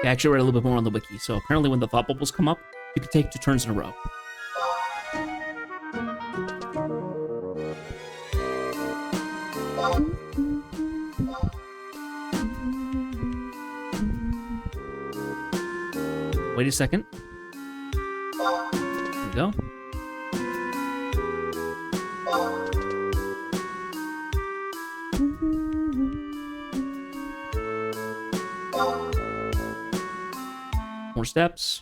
I actually read a little bit more on the wiki, so apparently when the thought bubbles come up, you can take 2 turns in a row. Wait a second. There we go. More steps.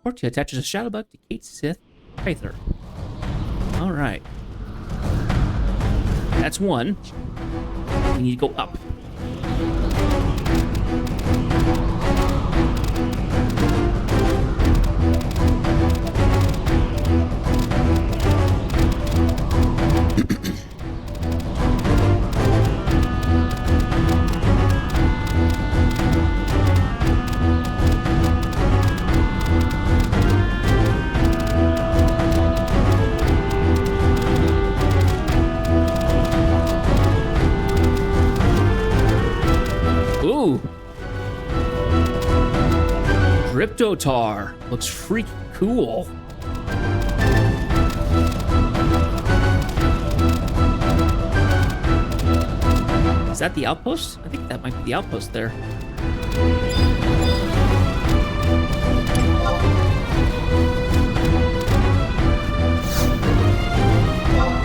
Portia attaches a shadow bug to Kate's Sith Prather. All right. That's one. We need to go up. Cryptotar looks freaking cool. Is that the outpost? I think that might be the outpost there.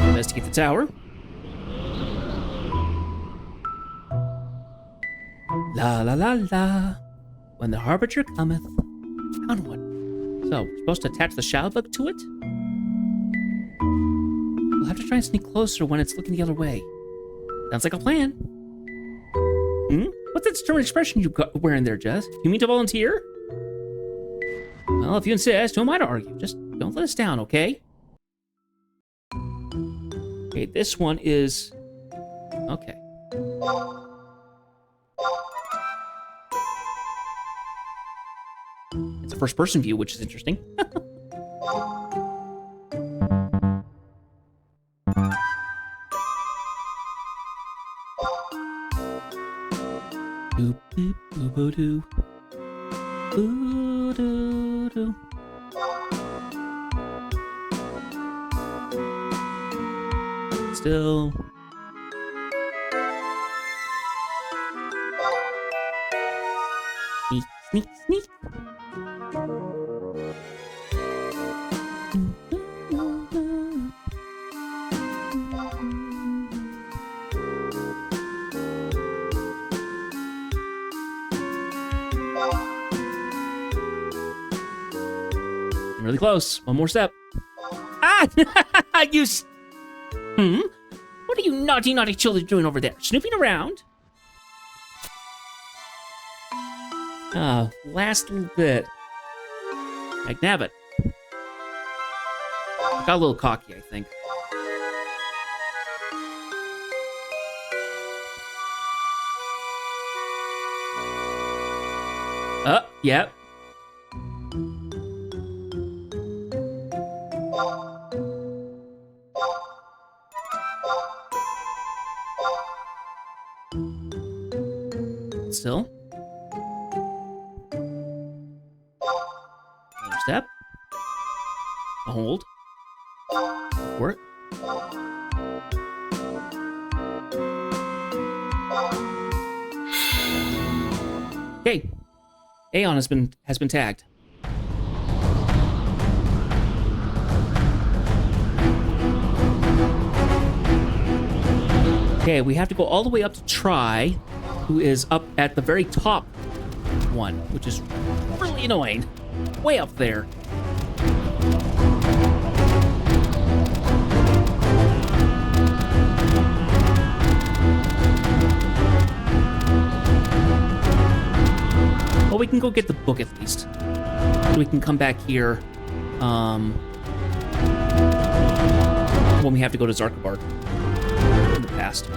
Investigate the tower. La la la la. When the harbinger cometh. Found one. So, we're supposed to attach the shadow bug to it? We'll have to try and sneak closer when it's looking the other way. Sounds like a plan. What's that determined expression you got wearing there, Jess? You mean to volunteer? Well, if you insist, who am I to argue? Just don't let us down, okay? Okay, this one is... Okay. It's a first-person view, which is interesting. Boop, boop, boop, boop, doo. Boo, doo, doo. Still. Sneak, sneak, sneak. Getting really close. One more step. Ah! What are you naughty children doing over there? Snooping around? Last little bit. McNabbit. Got a little cocky, I think. Yep. Still. Another step. A hold. Work. Okay. Aeon has been tagged. Okay, we have to go all the way up to Try, who is up at the very top one, which is really annoying. Way up there. Well, we can go get the book at least. So we can come back here when we have to go to Zarkabar in the past.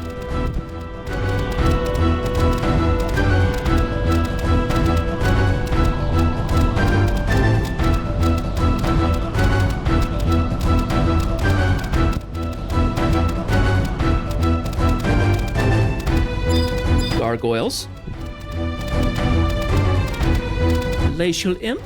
Gargoyles. Glacial Imp.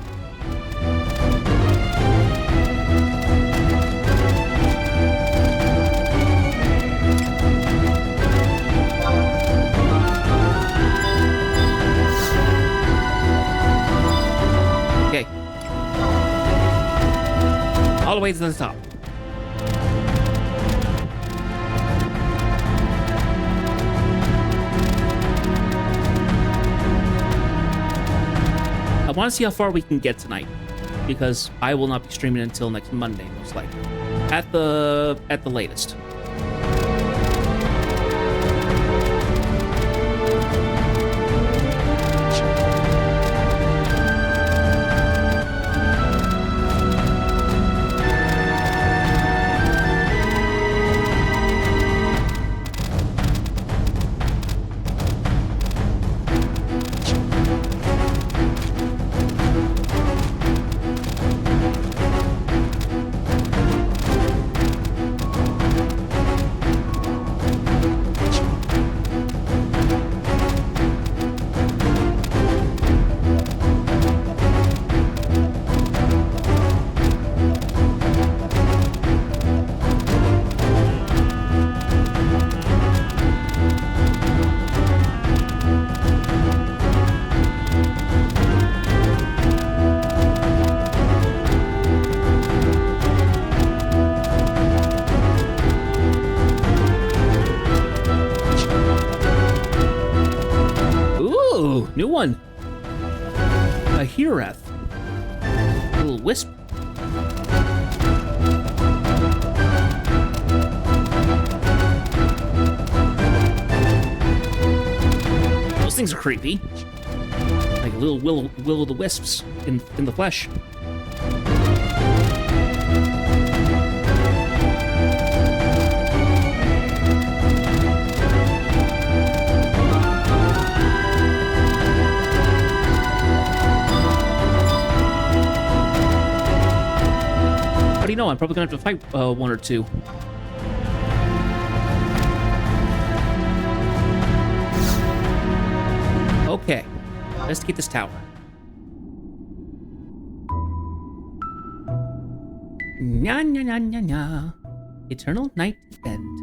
Okay. All the way to the top. I want to see how far we can get tonight, because I will not be streaming until next Monday, most likely, at the latest. New one. A Hireth. A little wisp. Those things are creepy. Like little will-o'-the-wisps in the flesh. How do you know? I'm probably gonna have to fight one or two. Okay, investigate this tower. Nya nya nya nya nya. Eternal night end.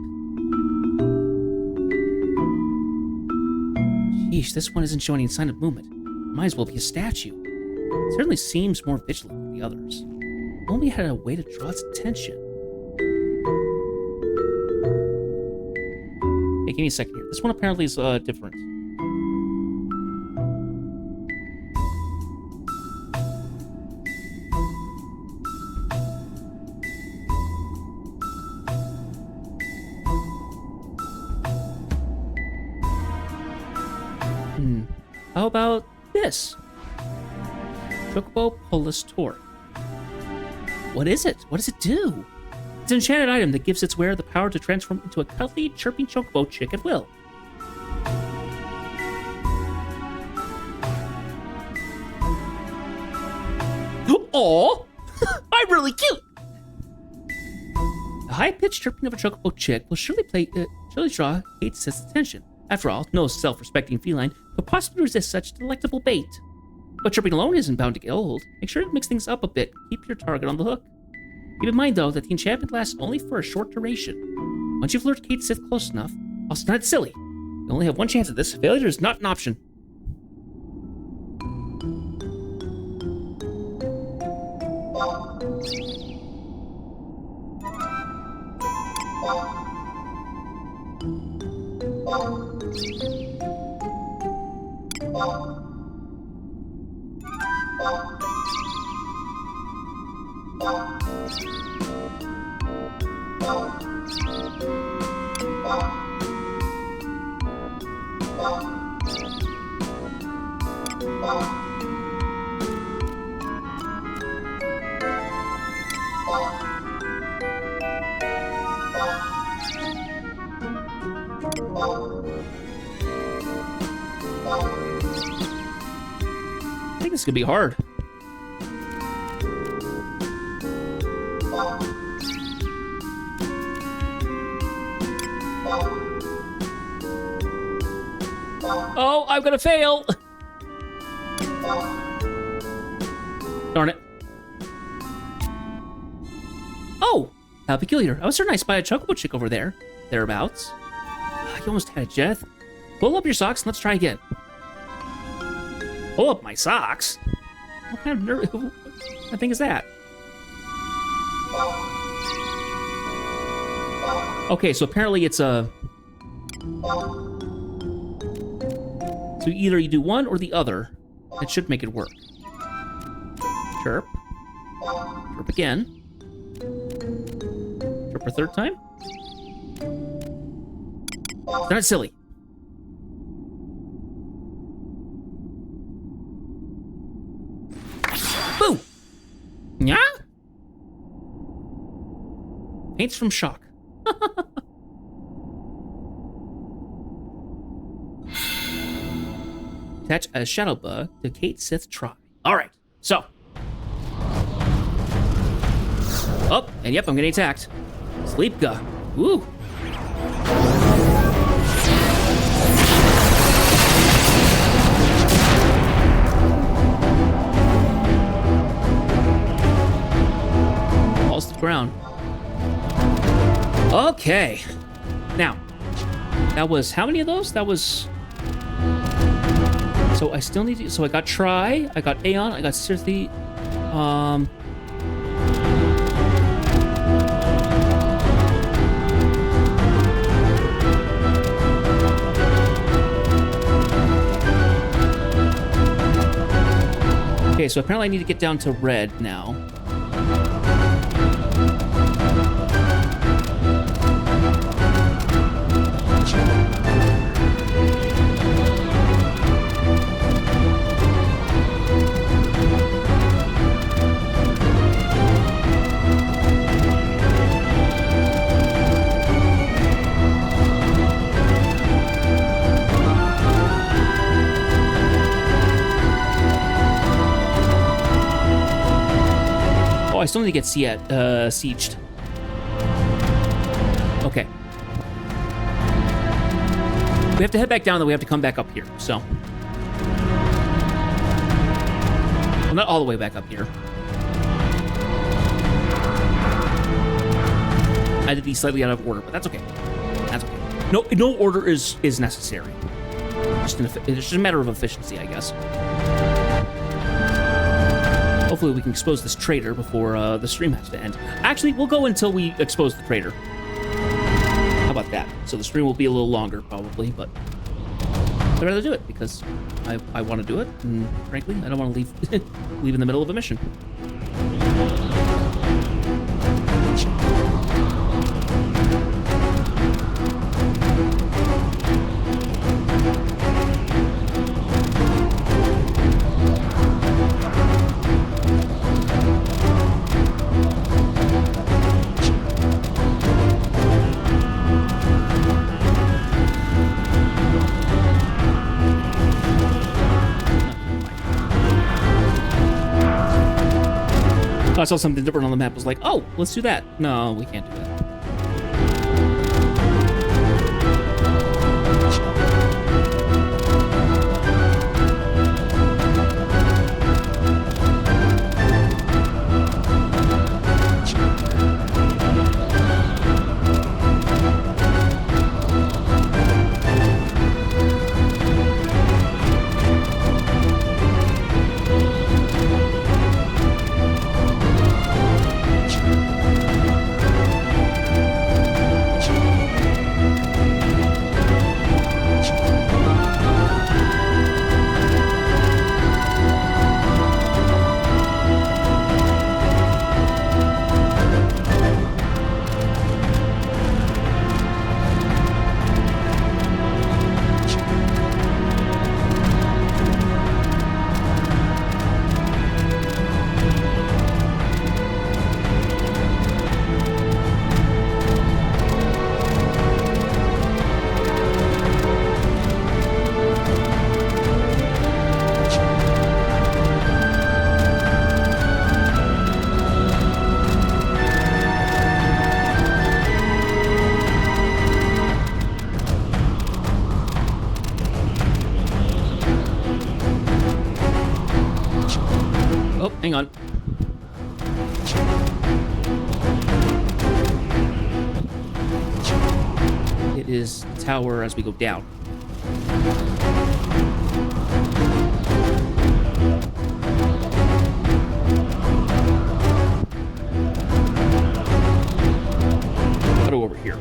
Sheesh, this one isn't showing any sign of movement. Might as well be a statue. It certainly seems more vigilant than the others. Only had a way to draw its attention. Hey, give me a second here. This one apparently is different. How about this? Chocobo Polis Tor. What is it? What does it do? It's an enchanted item that gives its wearer the power to transform into a cuddly, chirping chocobo chick at will. Aw! I'm really cute! The high-pitched chirping of a chocobo chick will surely draw Kate Sith's attention. After all, no self-respecting feline could possibly resist such delectable bait. But chirping alone isn't bound to get old. Make sure to mix things up a bit. Keep your target on the hook. Keep in mind, though, that the enchantment lasts only for a short duration. Once you've lured Kate Sith close enough, also not silly. You only have one chance at this. Failure is not an option. I think this could be hard. Oh, I'm gonna fail! Darn it. Oh! How peculiar. I was certain I spied a chocobo chick over there. Thereabouts. You almost had it, Jeth. Pull up your socks and let's try again. Pull up my socks? What kind of thing is that? Okay, so apparently it's a... So either you do one or the other. It should make it work. Chirp. Chirp again. Chirp a third time. It's not silly. Boo! Yeah? Paints from shock. Attach a shadow bug to Kate Sith try. Alright, so. Oh, and yep, I'm getting attacked. Sleep Ga. Woo! Falls to the ground. Okay. Now, that was how many of those? That was... So I still need to... So I got Try, I got Aeon, I got Sirthi, Okay, so apparently I need to get down to red now. Oh, I still need to get sieged. Okay. We have to head back down, then we have to come back up here, so. Well, not all the way back up here. I did these slightly out of order, but that's okay. That's okay. No order is necessary. It's just a matter of efficiency, I guess. Hopefully we can expose this traitor before the stream has to end. Actually, we'll go until we expose the traitor. How about that? So the stream will be a little longer, probably, but I'd rather do it because I want to do it, and frankly, I don't want to leave in the middle of a mission. I saw something different on the map. I was like, oh, let's do that. No, we can't do that. Oh, hang on. It is tower as we go down. Go over here.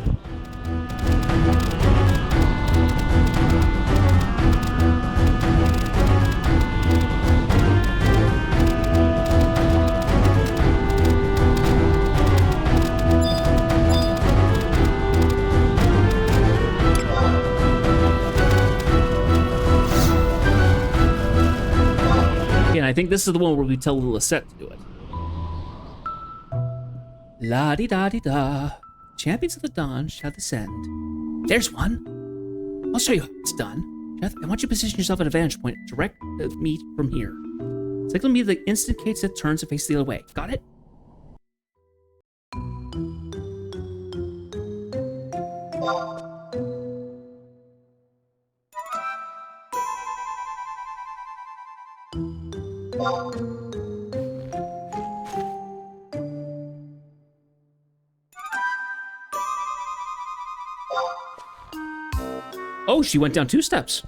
I think this is the one where we tell Lisette to do it. La-di-da-di-da. Champions of the Dawn shall descend. There's one. I'll show you how it's done. Jeff, I want you to position yourself at a vantage point. Direct me from here. Cycle me the instant Kate that turns to face the other way. Got it? Oh, she went down 2 steps.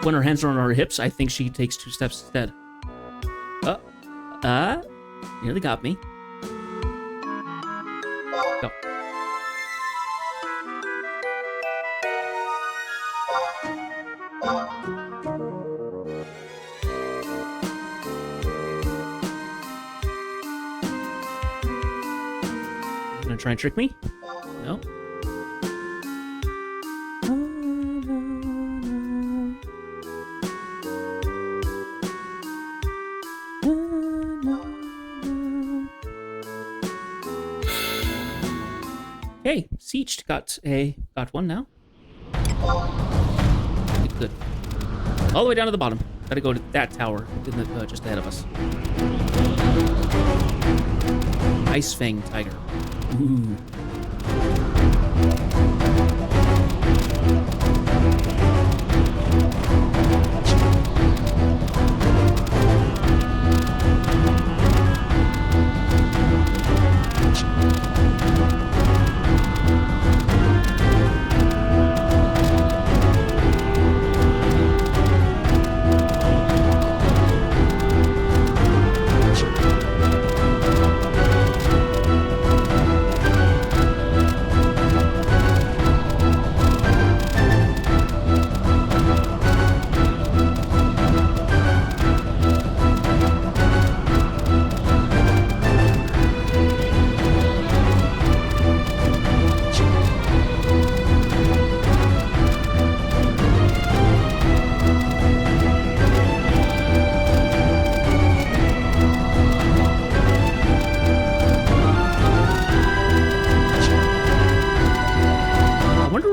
When her hands are on her hips, I think she takes 2 steps instead. Nearly got me. Go. Gonna try and trick me? No. Hey, Sieged got one now. Good. All the way down to the bottom. Gotta go to that tower in the, just ahead of us. Ice Fang Tiger. Ooh.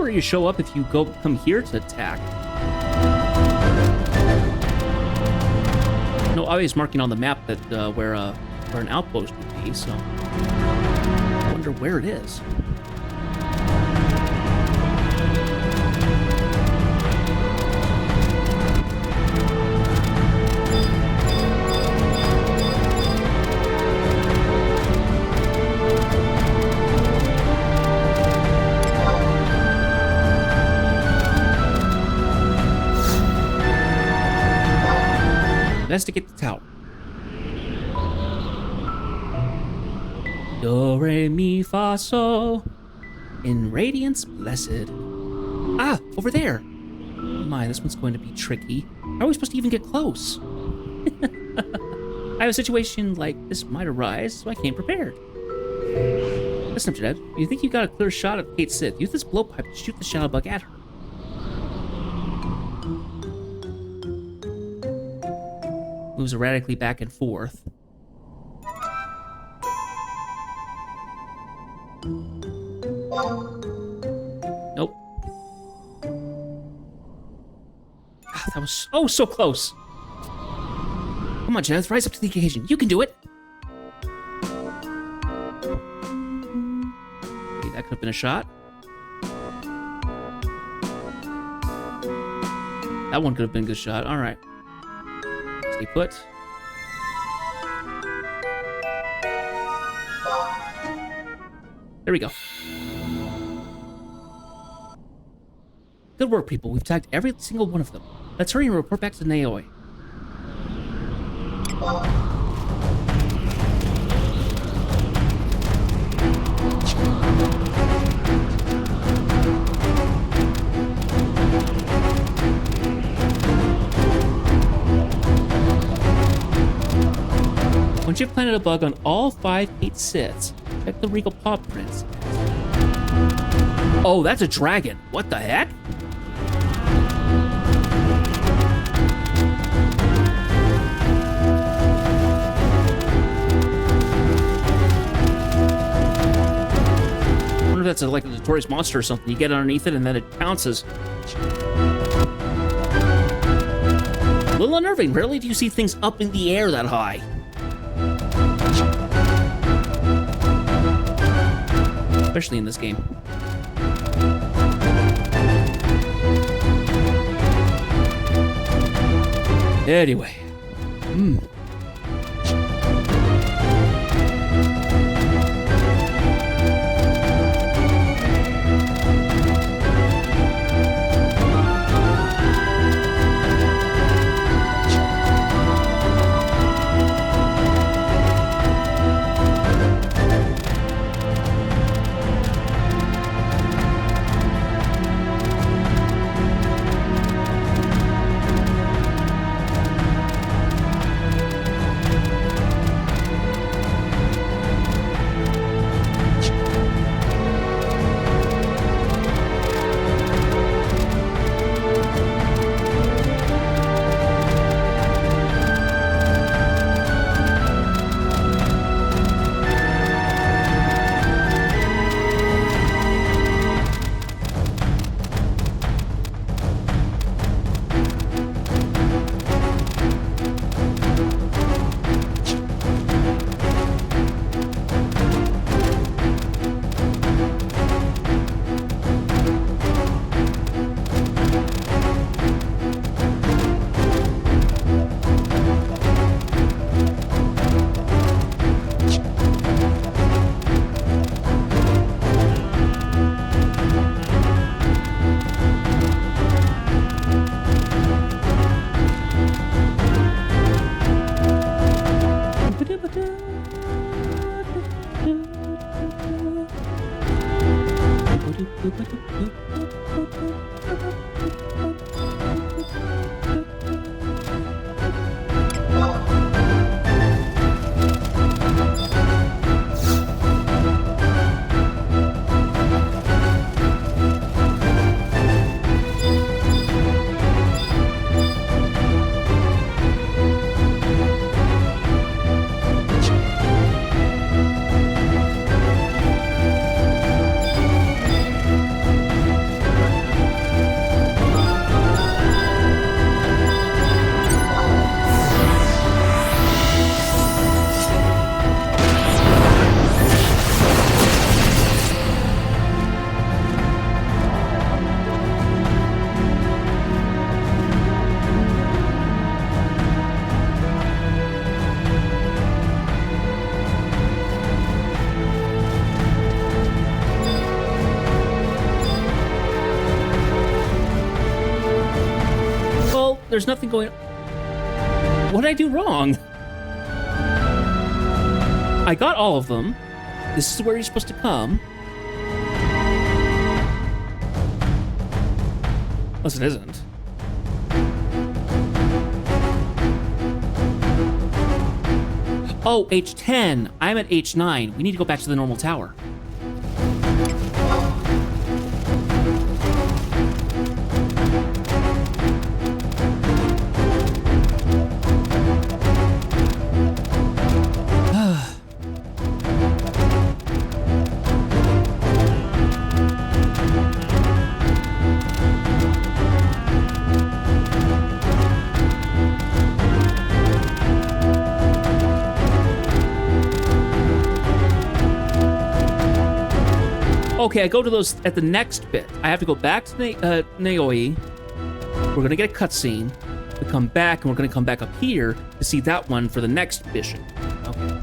You show up if you come here to attack. No, know, I was marking on the map that where an outpost would be, so I wonder where it is. Investigate the tower. Do, re, mi, fa, so. In radiance blessed. Ah, over there. My, this one's going to be tricky. How are we supposed to even get close? I have a situation like this might arise, so I came prepared. Listen up, Jed. You think you got a clear shot at Kate Sith? Use this blowpipe to shoot the shadow bug at her. Moves erratically back and forth. Nope. Ah, that was so close. Come on, Jazz, rise up to the occasion. You can do it. Okay, that could have been a shot. That one could have been a good shot. All right. Stay put. There we go. Good work, people. We've tagged every single one of them. Let's hurry and report back to Naoi. Once you've planted a bug on all 5 Kate Siths, check the regal paw prints. Oh, that's a dragon. What the heck? I wonder if that's like a notorious monster or something. You get underneath it and then it pounces. A little unnerving. Rarely do you see things up in the air that high. Especially in this game. Anyway. There's nothing going... What did I do wrong? I got all of them. This is where you're supposed to come. Unless it isn't. Oh, H10. I'm at H9. We need to go back to the normal tower. Okay, I go to those at the next bit. I have to go back to Naoi. We're gonna get a cutscene. We come back, and we're gonna come back up here to see that one for the next mission. Okay.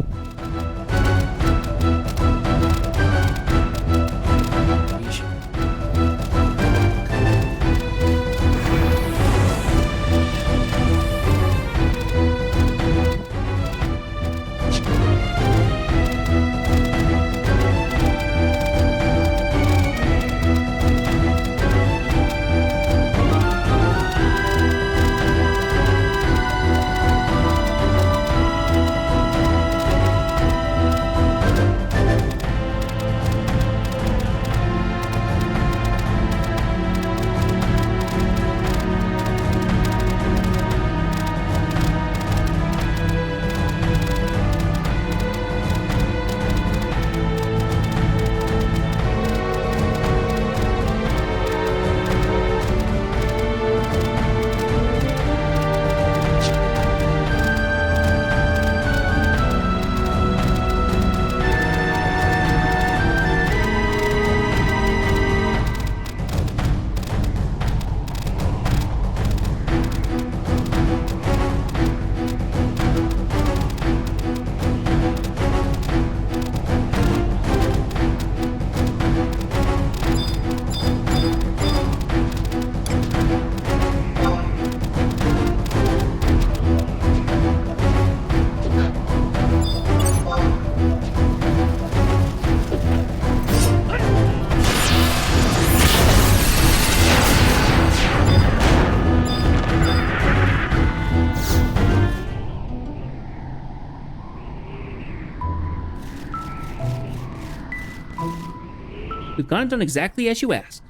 We've gone and done exactly as you asked.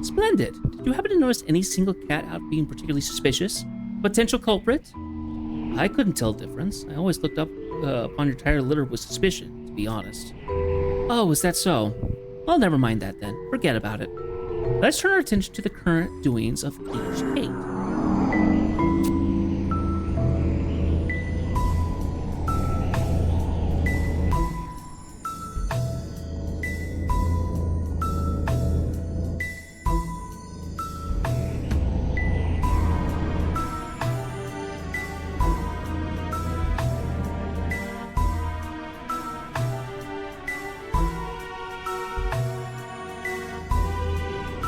Splendid. Did you happen to notice any single cat out being particularly suspicious? Potential culprit? I couldn't tell the difference. I always looked up upon your entire litter with suspicion, to be honest. Oh, is that so? Well, never mind that then. Forget about it. Let's turn our attention to the current doings of each Kate.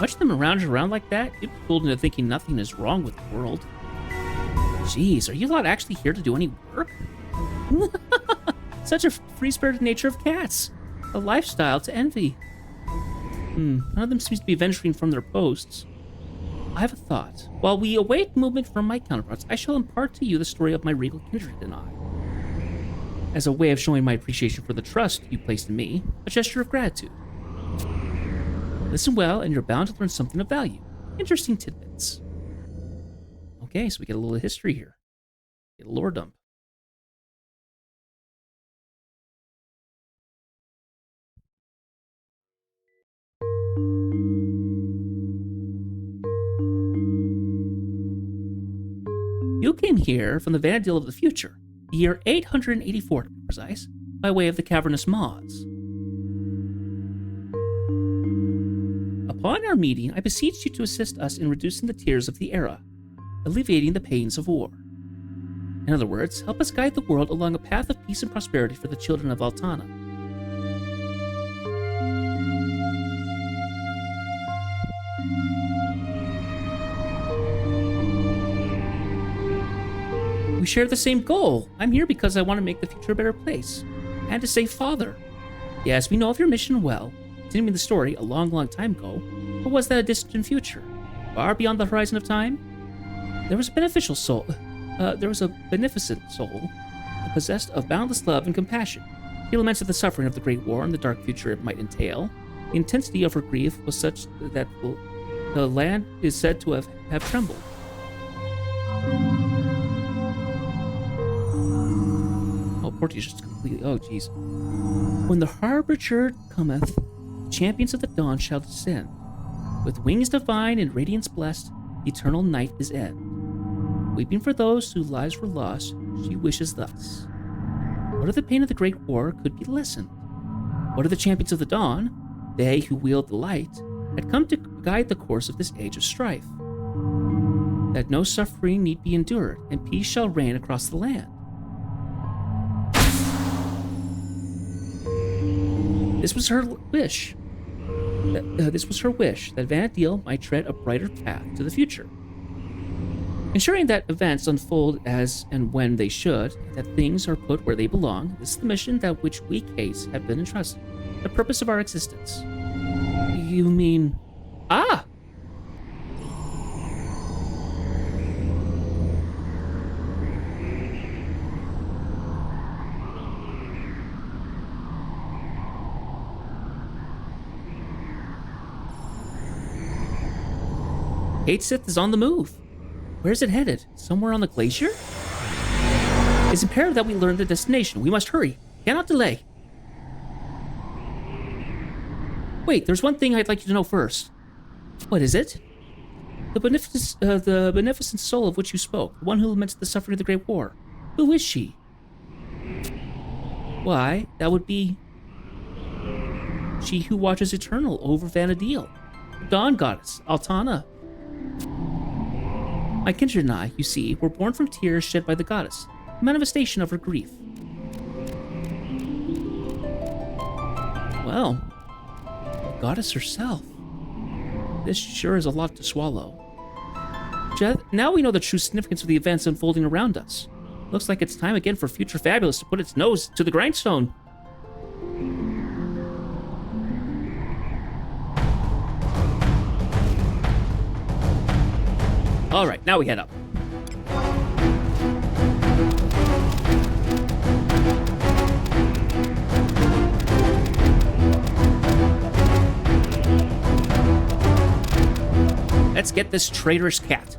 Watch them around like that, you'd be fooled into thinking nothing is wrong with the world. Jeez, are you lot actually here to do any work? Such a free-spirited nature of cats. A lifestyle to envy. None of them seems to be venturing from their posts. I have a thought. While we await movement from my counterparts, I shall impart to you the story of my regal kindred and I. As a way of showing my appreciation for the trust you placed in me, a gesture of gratitude. Listen well, and you're bound to learn something of value. Interesting tidbits. Okay, so we get a little history here. Get a lore dump. You came here from the Vanadil of the future, the year 884 to be precise, by way of the cavernous maws. Upon our meeting, I beseeched you to assist us in reducing the tears of the era, alleviating the pains of war. In other words, help us guide the world along a path of peace and prosperity for the children of Altana. share the same goal. I'm here because I want to make the future a better place. And to save Father. Yes, we know of your mission well. Continuing the story a long, long time ago. But was that a distant future? Far beyond the horizon of time? There was a beneficent soul possessed of boundless love and compassion. She lamented the suffering of the Great War and the dark future it might entail. The intensity of her grief was such that the land is said to have trembled. Oh, Porty's just completely... Oh, jeez. When the harbinger cometh, the champions of the dawn shall descend. With wings divine and radiance blessed, the eternal night is end. Weeping for those whose lives were lost, she wishes thus. What if the pain of the Great War could be lessened? What if the champions of the dawn, they who wield the light, had come to guide the course of this age of strife? That no suffering need be endured, and peace shall reign across the land. This was her wish. That Vana'diel might tread a brighter path to the future. Ensuring that events unfold as and when they should, that things are put where they belong, this is the mission that which we Kates have been entrusted, the purpose of our existence. You mean... Ah! Kate Sith is on the move. Where's it headed? Somewhere on the glacier? It's imperative that we learn the destination. We must hurry. Cannot delay. Wait, there's one thing I'd like you to know first. What is it? The beneficent soul of which you spoke, the one who lamented the suffering of the Great War. Who is she? Why, that would be... she who watches eternal over Vana'diel. The Dawn Goddess, Altana. My kindred and I, you see, were born from tears shed by the goddess, a manifestation of her grief. Well, the goddess herself. This sure is a lot to swallow. Now we know the true significance of the events unfolding around us. Looks like it's time again for Future Fabulous to put its nose to the grindstone. All right, now we head up. Let's get this traitorous cat.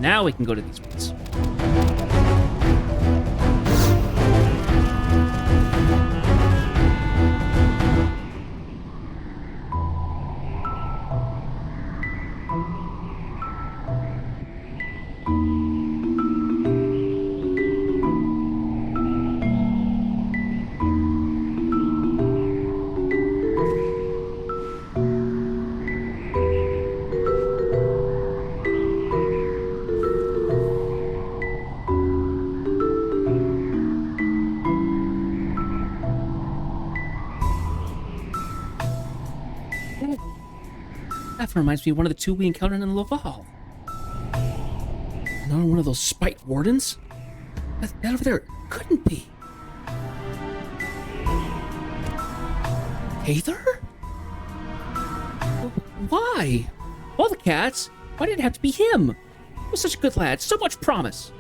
Now we can go to these ones. That reminds me of one of the two we encountered in Laval. Another one of those spite wardens? That over there couldn't be. Aether? Why? All the cats? Why did it have to be him? He was such a good lad, so much promise.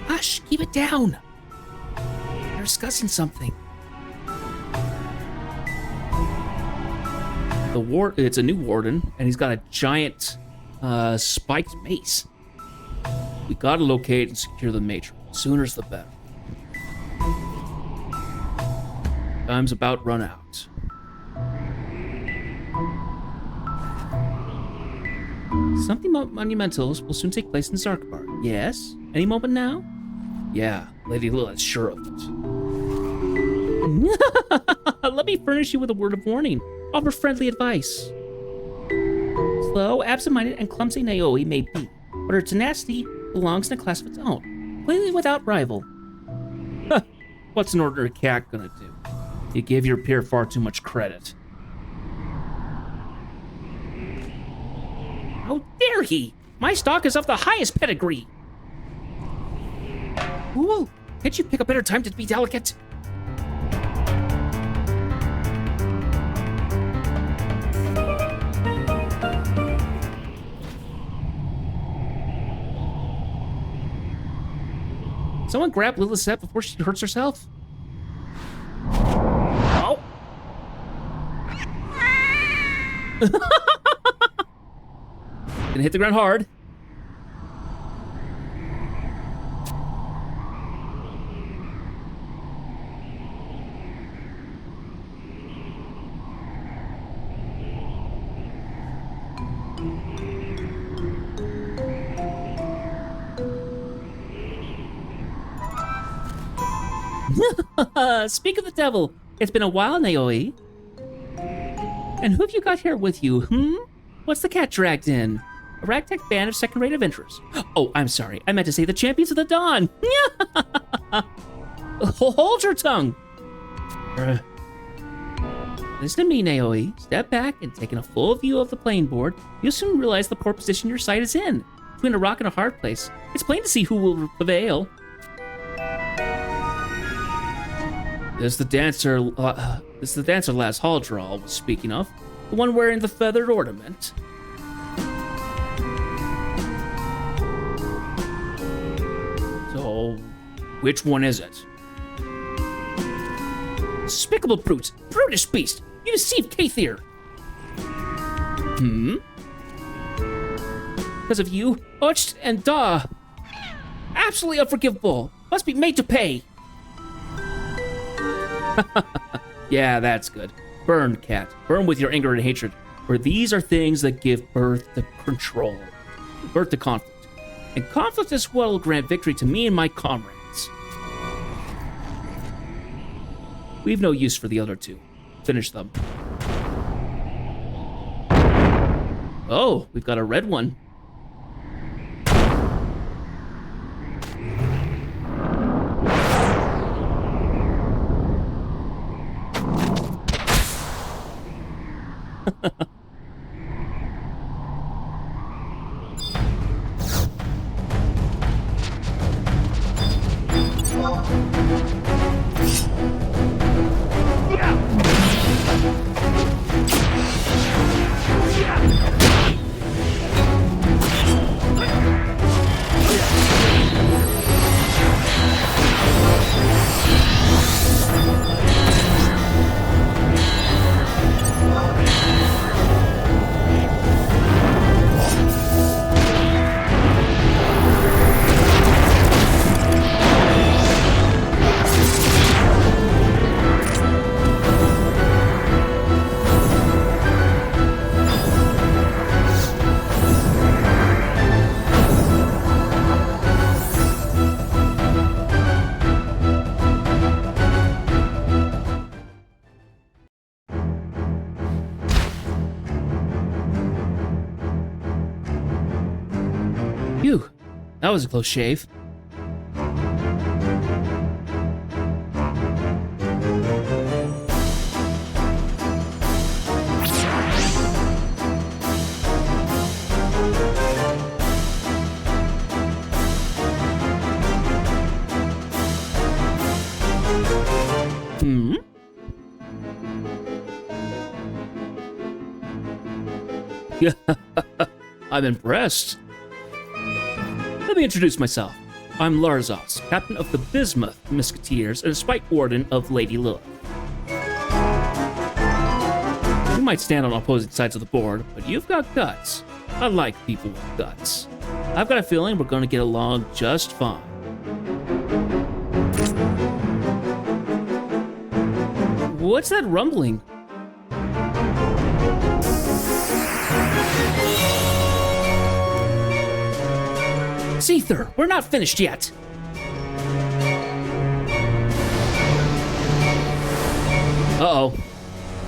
Hush, keep it down. They're discussing something. It's a new warden, and he's got a giant spiked mace. We gotta locate and secure the matron. Sooner's the better. Time's about run out. Something monumental will soon take place in Zarkbar. Yes? Any moment now? Yeah, Lady Lilith's sure of it. Let me furnish you with a word of warning. Offer friendly advice. Slow, absent-minded, and clumsy Naoi may be, but her tenacity belongs in a class of its own, completely without rival. What's an ordinary cat gonna do? You give your peer far too much credit. How dare he? My stock is of the highest pedigree. Ooh, can't you pick a better time to be delicate? Someone grab Lilith before she hurts herself. Oh. Gonna hit the ground hard. Speak of the devil, it's been a while, Naoi. And who have you got here with you, What's the cat dragged in? A ragtag band of second-rate adventurers. Oh, I'm sorry. I meant to say the champions of the dawn. Hold your tongue. Listen to me, Naoi. Step back and taking a full view of the playing board, you'll soon realize the poor position your side is in. Between a rock and a hard place, it's plain to see who will prevail. This is the dancer last hall draw was speaking of. The one wearing the feathered ornament. So, which one is it? Despicable brute! Brutish beast! You deceived Kathir! Because of you, Ucht and Da. Absolutely unforgivable. Must be made to pay. Yeah, that's good. Burn, cat. Burn with your anger and hatred. For these are things that give birth to control. Birth to conflict. And conflict is what will grant victory to me and my comrades. We've no use for the other two. Finish them. Oh, we've got a red one. Phew, that was a close shave. Yeah, I'm impressed. Let me introduce myself. I'm Larzos, captain of the Bismuth Musketeers and a spike warden of Lady Lilith. We might stand on opposing sides of the board, but you've got guts. I like people with guts. I've got a feeling we're going to get along just fine. What's that rumbling? Seether, we're not finished yet. Uh-oh.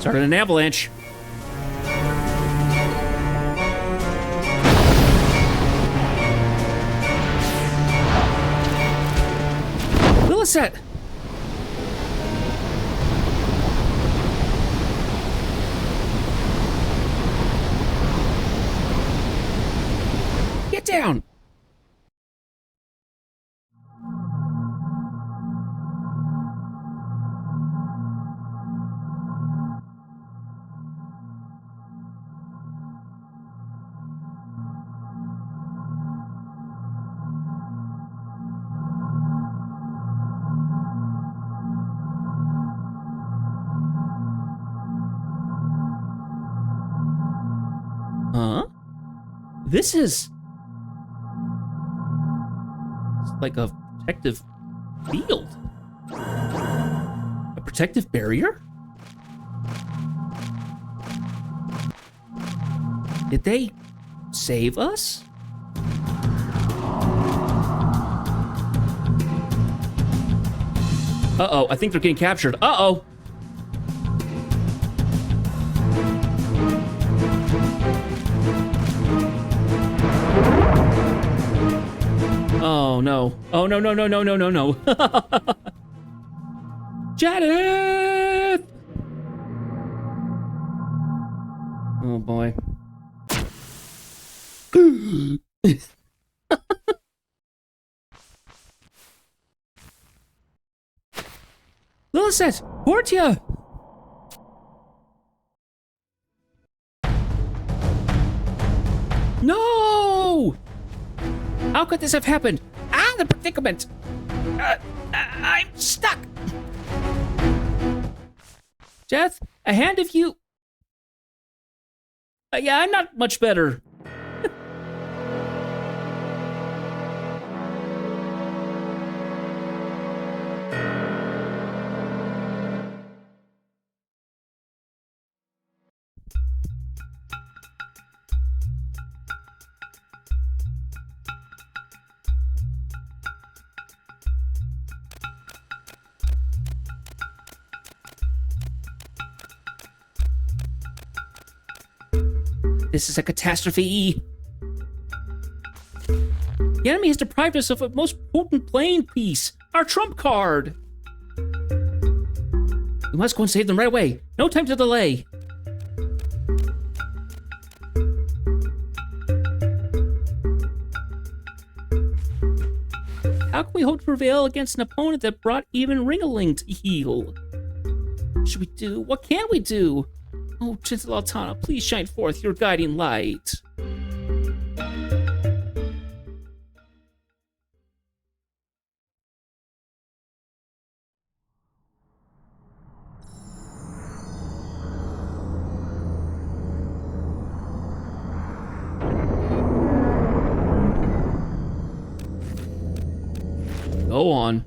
Started an avalanche. Lilith! Get down! Huh? This is... It's like a protective field. A protective barrier? Did they save us? Uh-oh, I think they're getting captured. Uh-oh! Oh no. Oh no, no, no, no, no, no, no. Janet! Oh boy. Lilith, Portia! No! How could this have happened? Ah, the predicament! I'm stuck! Jeth, a hand if you... yeah, I'm not much better. This is a catastrophe. The enemy has deprived us of a most potent playing piece, our trump card. We must go and save them right away. No time to delay. How can we hope to prevail against an opponent that brought even Ringaling to heel? What should we do? What can we do? Oh, gentle Altana, please shine forth your guiding light. Go on.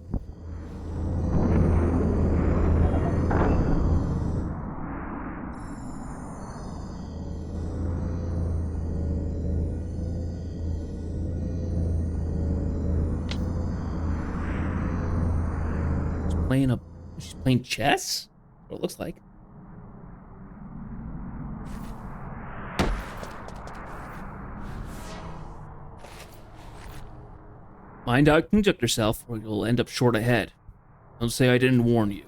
She's playing chess? What it looks like. Mind how you conduct yourself, or you'll end up short ahead. Don't say I didn't warn you.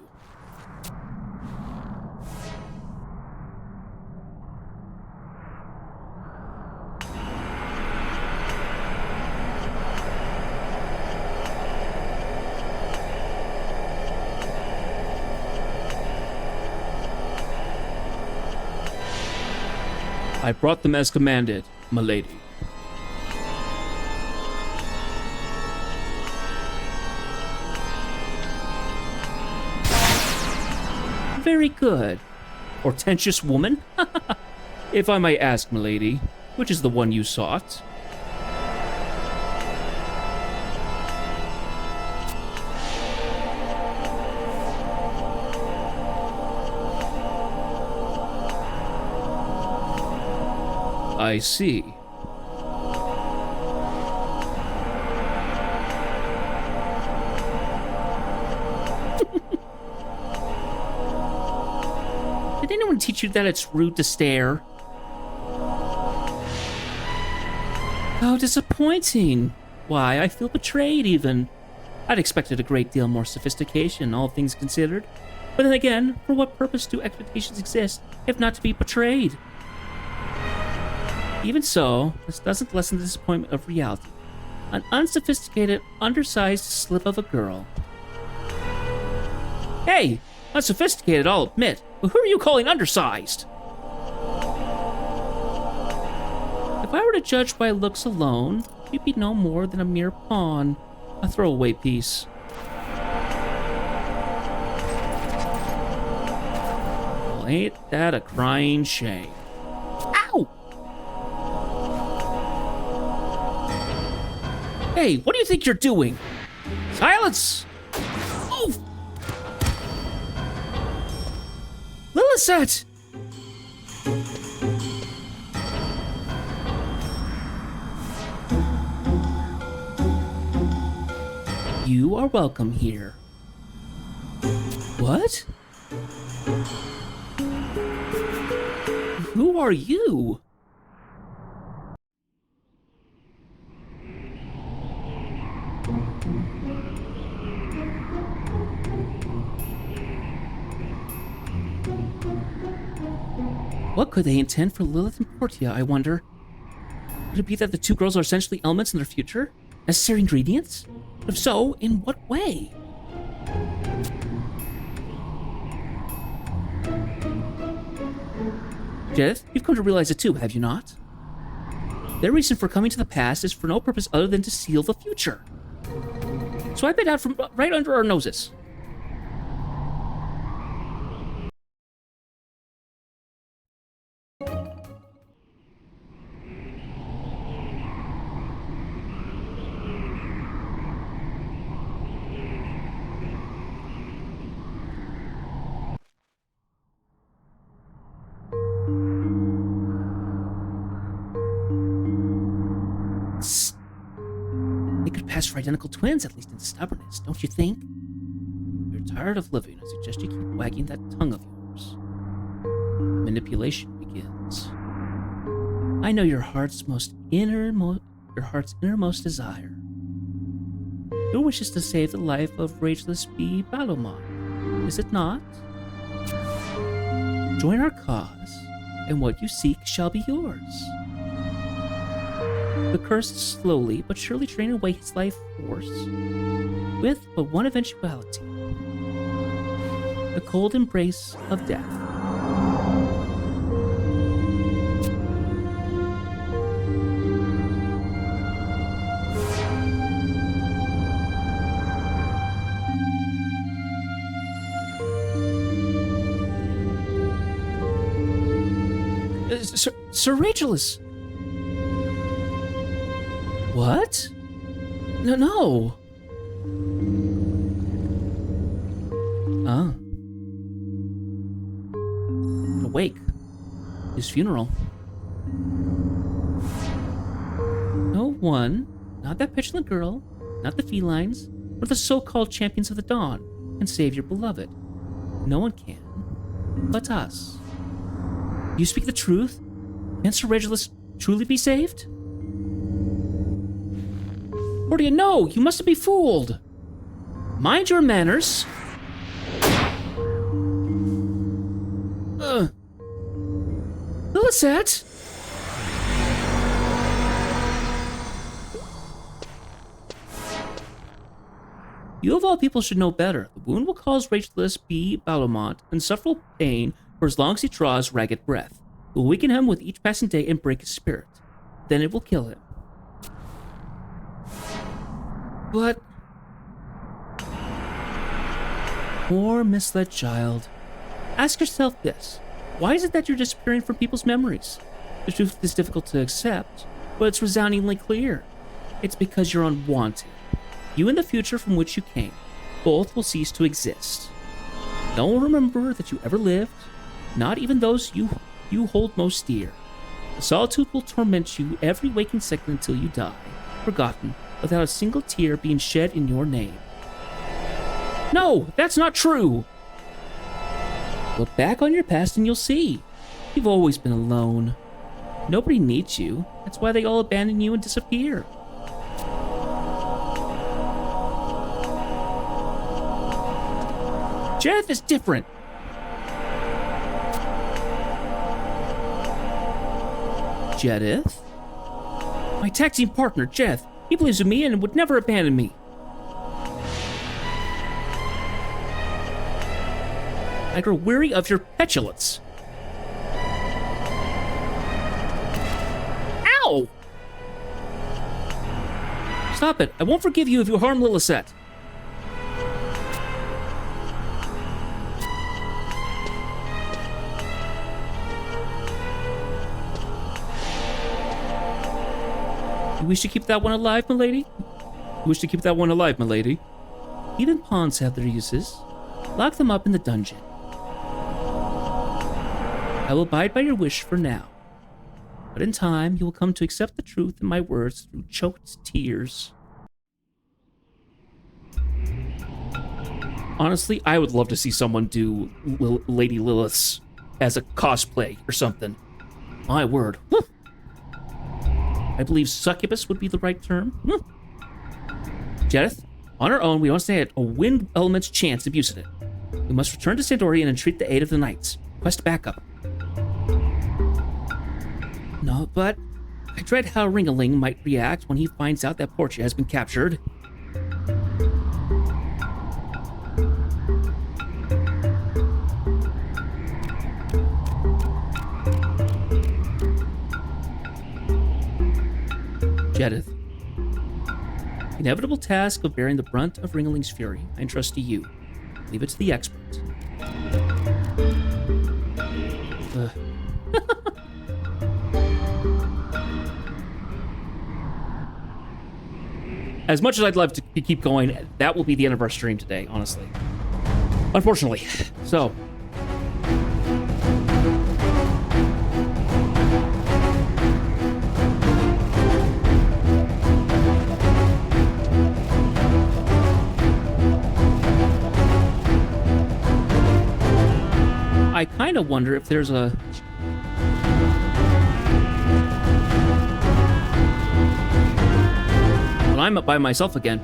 I brought them as commanded, milady. Very good. Portentous woman? If I may ask, milady, which is the one you sought? I see. Did anyone teach you that it's rude to stare? How disappointing. Why, I feel betrayed even. I'd expected a great deal more sophistication, all things considered. But then again, for what purpose do expectations exist if not to be betrayed? Even so, this doesn't lessen the disappointment of reality. An unsophisticated, undersized slip of a girl. Hey, unsophisticated, I'll admit, but who are you calling undersized? If I were to judge by looks alone, you'd be no more than a mere pawn, a throwaway piece. Well, ain't that a crying shame? Ow! Hey, what do you think you're doing? Silence! Oh! Lillicet! You are welcome here. What? Who are you? What could they intend for Lilith and Portia, I wonder? Could it be that the two girls are essentially elements in their future? Necessary ingredients? If so, in what way? Judith, you've come to realize it too, have you not? Their reason for coming to the past is for no purpose other than to seal the future. Swipe it out from right under our noses. For identical twins, at least in stubbornness, don't you think? If you're tired of living, I suggest you keep wagging that tongue of yours. Manipulation begins. I know your heart's innermost desire. Your wish is to save the life of Rageless B. Balomon, is it not? Join our cause, and what you seek shall be yours. The curse is slowly but surely draining away his life force, with but one eventuality: the cold embrace of death. Sir Regulus! What? No. Ah. Awake. His funeral. No one, not that petulant girl, not the felines, or the so-called champions of the dawn, can save your beloved. No one can, but us. You speak the truth? Can Sir Regulus truly be saved? Portia, no! You mustn't be fooled! Mind your manners. Lillicet! You of all people should know better. The wound will cause Rageless B. Balomont insufferable pain for as long as he draws ragged breath. We'll weaken him with each passing day and break his spirit. Then it will kill him. But... Poor misled child. Ask yourself this. Why is it that you're disappearing from people's memories? The truth is difficult to accept, but it's resoundingly clear. It's because you're unwanted. You and the future from which you came, both will cease to exist. No one will remember that you ever lived, not even those you hold most dear. The solitude will torment you every waking second until you die, forgotten, without a single tear being shed in your name. No, that's not true! Look back on your past and you'll see. You've always been alone. Nobody needs you. That's why they all abandon you and disappear. Jeff is different. Jedith? My tag team partner, Jeth. He believes in me and would never abandon me. I grow weary of your petulance. Ow! Stop it. I won't forgive you if you harm Lillicet. You wish to keep that one alive, milady? You wish to keep that one alive, milady? Even pawns have their uses. Lock them up in the dungeon. I will abide by your wish for now. But in time, you will come to accept the truth in my words through choked tears. Honestly, I would love to see someone do Lady Lilith as a cosplay or something. My word. Woo. I believe succubus would be the right term. Jedith, on our own, we don't stand a wind element's chance of using it. We must return to Sandori and entreat the aid of the knights. Request backup. No, but I dread how Ringeling might react when he finds out that Portia has been captured. Jedith. The inevitable task of bearing the brunt of Ringeling's fury, I entrust to you. Leave it to the experts. As much as I'd love to keep going, that will be the end of our stream today, honestly. Unfortunately. So... I kind of wonder if there's a... When I'm up by myself again.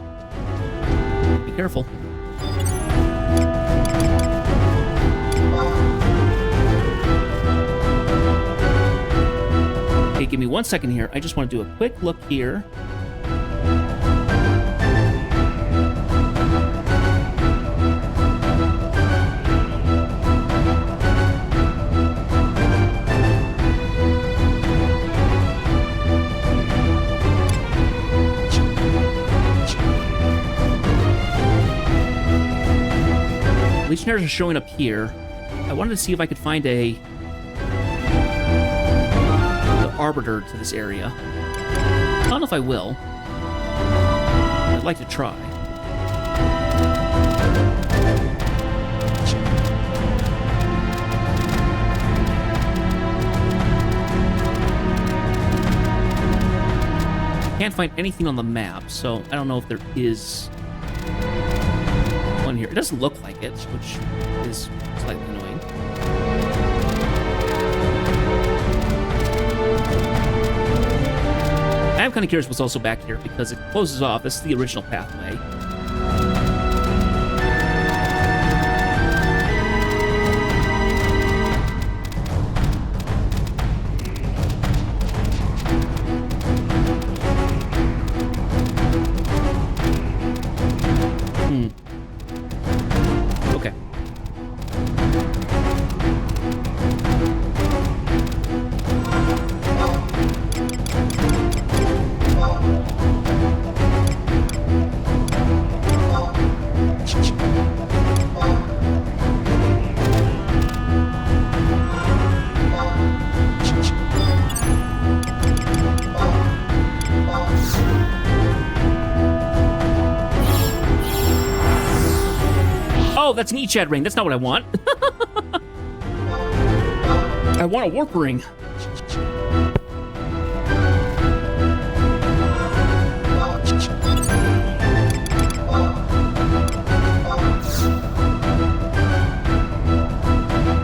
Be careful. Okay, give me 1 second here. I just want to do a quick look here. Legionnaires are showing up here. I wanted to see if I could find the arbiter to this area. I don't know if I will. I'd like to try. Can't find anything on the map, so I don't know if there is one here. It doesn't look like it, which is slightly annoying. I'm kind of curious what's also back here because it closes off. This is the original pathway. that's an Echad ring. That's not what I want. I want a warp ring.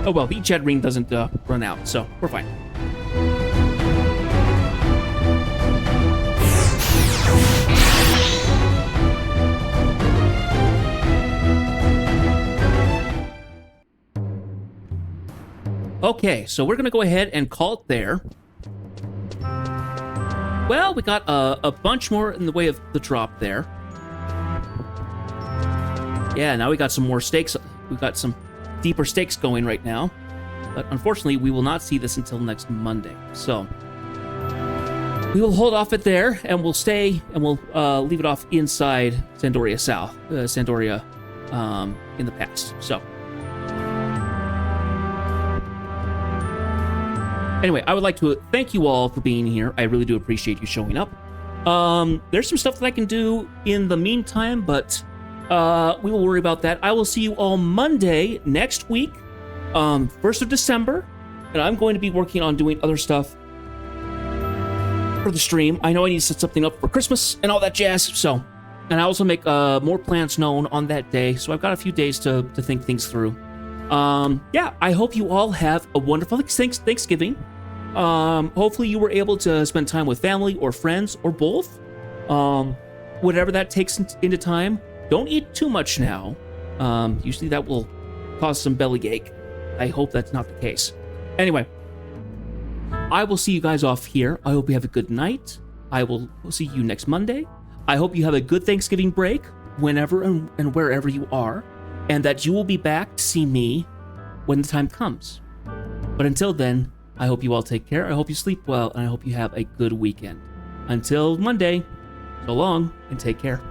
Oh well, the Echad ring doesn't run out, so we're fine. Okay, so we're gonna go ahead and call it there. Well, we got a bunch more in the way of the drop there. Yeah, now we got some more stakes. We've got some deeper stakes going right now. But unfortunately, we will not see this until next Monday. So we will hold off it there, and we'll stay, and we'll leave it off inside Sandoria South, Sandoria in the past. So anyway, I would like to thank you all for being here. I really do appreciate you showing up. There's some stuff that I can do in the meantime, but we will worry about that. I will see you all Monday next week, 1st of December, and I'm going to be working on doing other stuff for the stream. I know I need to set something up for Christmas and all that jazz, so, and I also make more plans known on that day, so I've got a few days to think things through. Yeah, I hope you all have a wonderful Thanksgiving. Hopefully you were able to spend time with family or friends or both. Whatever that takes into time. Don't eat too much now. Usually that will cause some bellyache. I hope that's not the case. Anyway, I will see you guys off here. I hope you have a good night. I will see you next Monday. I hope you have a good Thanksgiving break whenever and wherever you are, and that you will be back to see me when the time comes. But until then, I hope you all take care. I hope you sleep well, and I hope you have a good weekend. Until Monday, so long and take care.